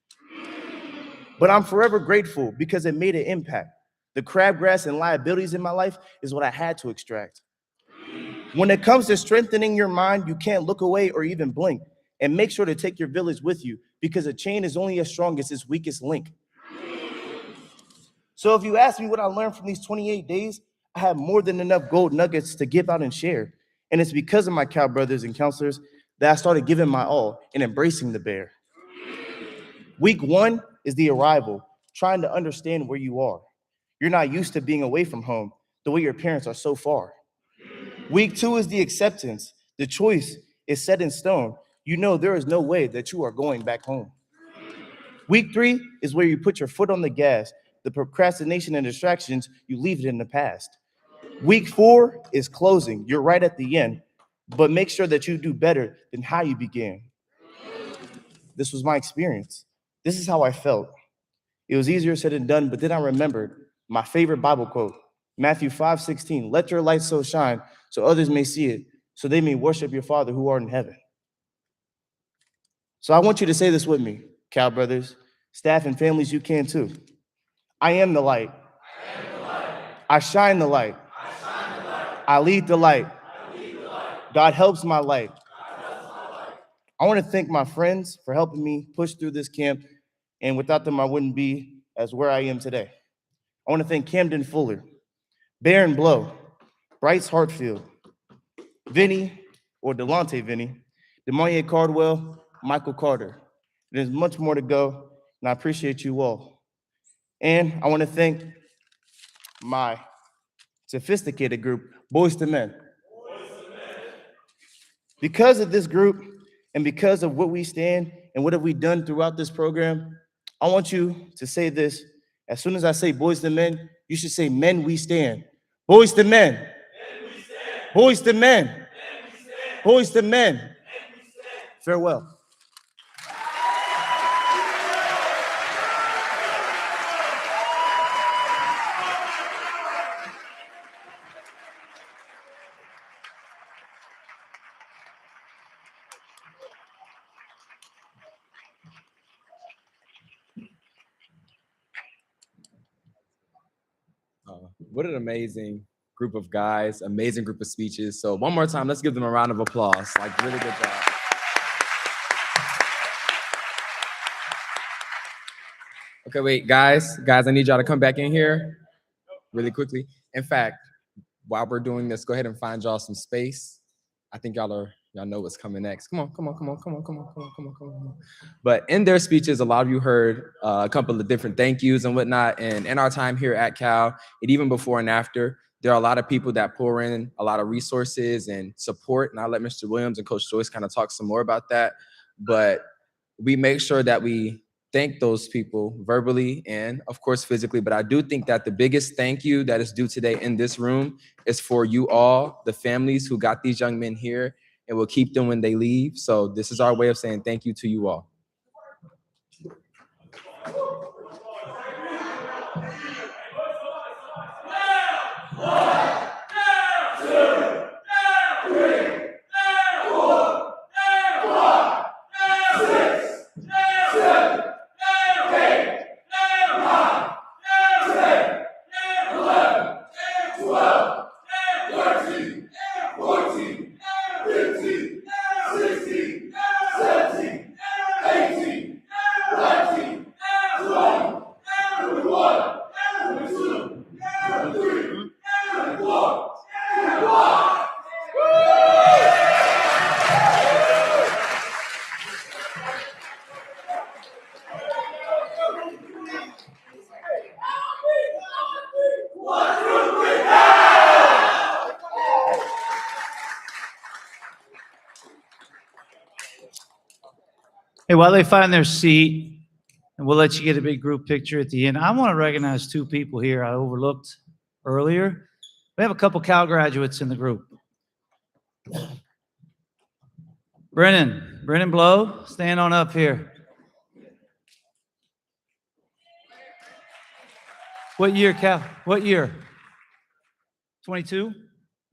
But I'm forever grateful because it made an impact. The crabgrass and liabilities in my life is what I had to extract. When it comes to strengthening your mind, you can't look away or even blink. And make sure to take your village with you because a chain is only as strong as its weakest link. So if you ask me what I learned from these 28 days, I have more than enough gold nuggets to give out and share. And it's because of my Cal brothers and counselors that I started giving my all and embracing the bear. Week 1 is the arrival, trying to understand where you are. You're not used to being away from home the way your parents are so far. Week 2 is the acceptance. The choice is set in stone. You know there is no way that you are going back home. Week 3 is where you put your foot on the gas. The procrastination and distractions, you leave it in the past. Week 4 is closing. You're right at the end, but make sure that you do better than how you began. This was my experience. This is how I felt. It was easier said than done, but then I remembered my favorite Bible quote, Matthew 5:16, let your light so shine so others may see it, so they may worship your Father who art in heaven. So I want you to say this with me, Cal brothers, staff and families, you can too. I am the light. I shine the light. I lead the light. God helps my light. I want to thank my friends for helping me push through this camp, and without them, I wouldn't be as where I am today. I want to thank Camden Fuller, Baron Blow, Bryce Hartfield, Vinny, or Delonte Vinny, Demonier Cardwell, Michael Carter. There's much more to go, and I appreciate you all. And I want to thank my sophisticated group, Boys to Men. Because of this group and because of what we stand and what have we done throughout this program, I want you to say this. As soon as I say boys to men, you should say men we stand. Boys to men. Boys to men. Boys to men. Farewell. What an amazing group of guys, amazing group of speeches. So one more time, let's give them a round of applause. Like, really good job. Okay, wait, guys, I need y'all to come back in here really quickly. In fact, while we're doing this, go ahead and find y'all some space. I think y'all know what's coming next. Come on. But in their speeches, a lot of you heard a couple of different thank yous and whatnot. And in our time here at Cal, and even before and after, there are a lot of people that pour in a lot of resources and support. And I'll let Mr. Williams and Coach Joyce kind of talk some more about that. But we make sure that we thank those people verbally and of course physically. But I do think that the biggest thank you that is due today in this room is for you all, the families who got these young men here, and will keep them when they leave. So this is our way of saying thank you to you all. Hey, while they find their seat, and we'll let you get a big group picture at the end, I want to recognize two people here I overlooked earlier. We have a couple Cal graduates in the group. Brennan Blow, stand on up here. What year, Cal? What year? 22?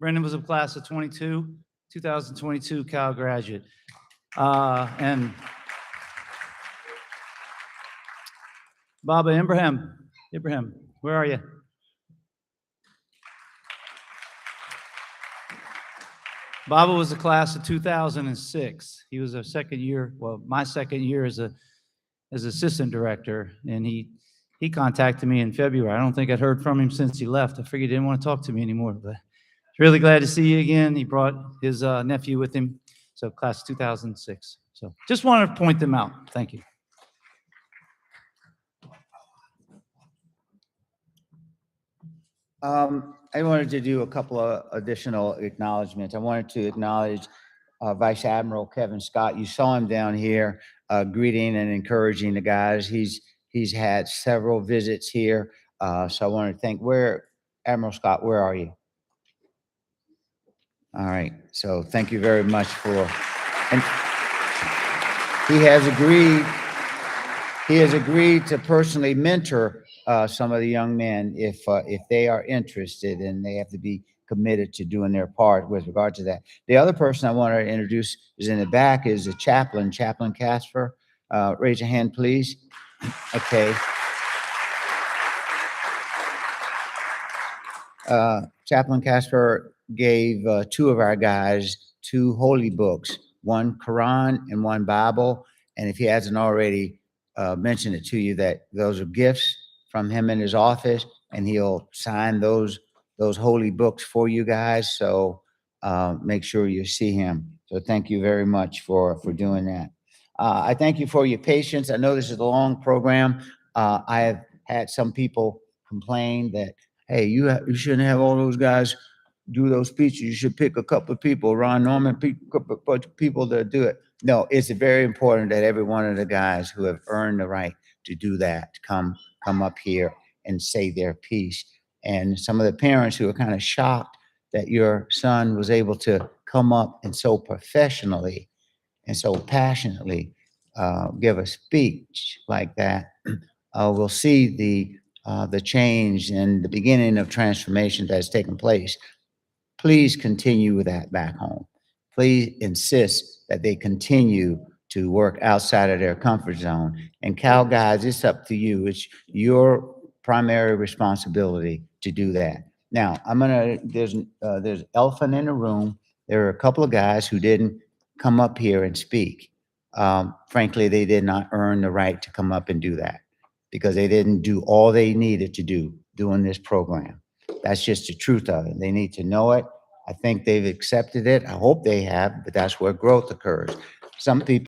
Brendan was a class of 22, 2022 Cal graduate. And Baba Ibrahim, where are you? Baba was a class of 2006. He was a second year, well, my second year as assistant director, and he contacted me in February. I don't think I'd heard from him since he left. I figured he didn't want to talk to me anymore, but really glad to see you again. He brought his nephew with him, so class 2006. So just wanted to point them out. Thank you. I wanted to do a couple of additional acknowledgments. I wanted to acknowledge Vice Admiral Kevin Scott. You saw him down here greeting and encouraging the guys. He's had several visits here. So I wanted to thank, Admiral Scott, where are you? All right. So thank you very much for, and he has agreed to personally mentor some of the young men if they are interested, and they have to be committed to doing their part with regard to that. The other person I want to introduce is in the back is the chaplain, Chaplain Casper. Raise your hand, please. Okay. Chaplain Casper gave two of our guys 2 holy books, one Quran and one Bible. And if he hasn't already mentioned it to you, that those are gifts from him in his office, and he'll sign those holy books for you guys. So make sure you see him. So thank you very much for doing that. I thank you for your patience. I know this is a long program. I have had some people complain that, hey, you shouldn't have all those guys do those speeches. You should pick a couple of people, Ron Norman, people that do it. No, it's very important that every one of the guys who have earned the right to do that come up here and say their piece. And some of the parents who are kind of shocked that your son was able to come up and so professionally and so passionately give a speech like that, we'll see the change and the beginning of transformation that has taken place. Please continue with that back home. Please insist that they continue to work outside of their comfort zone. And Cal guys, it's up to you. It's your primary responsibility to do that. Now, there's elephant in the room. There are a couple of guys who didn't come up here and speak. Frankly, they did not earn the right to come up and do that because they didn't do all they needed to do during this program. That's just the truth of it. They need to know it. I think they've accepted it. I hope they have, but that's where growth occurs. Some people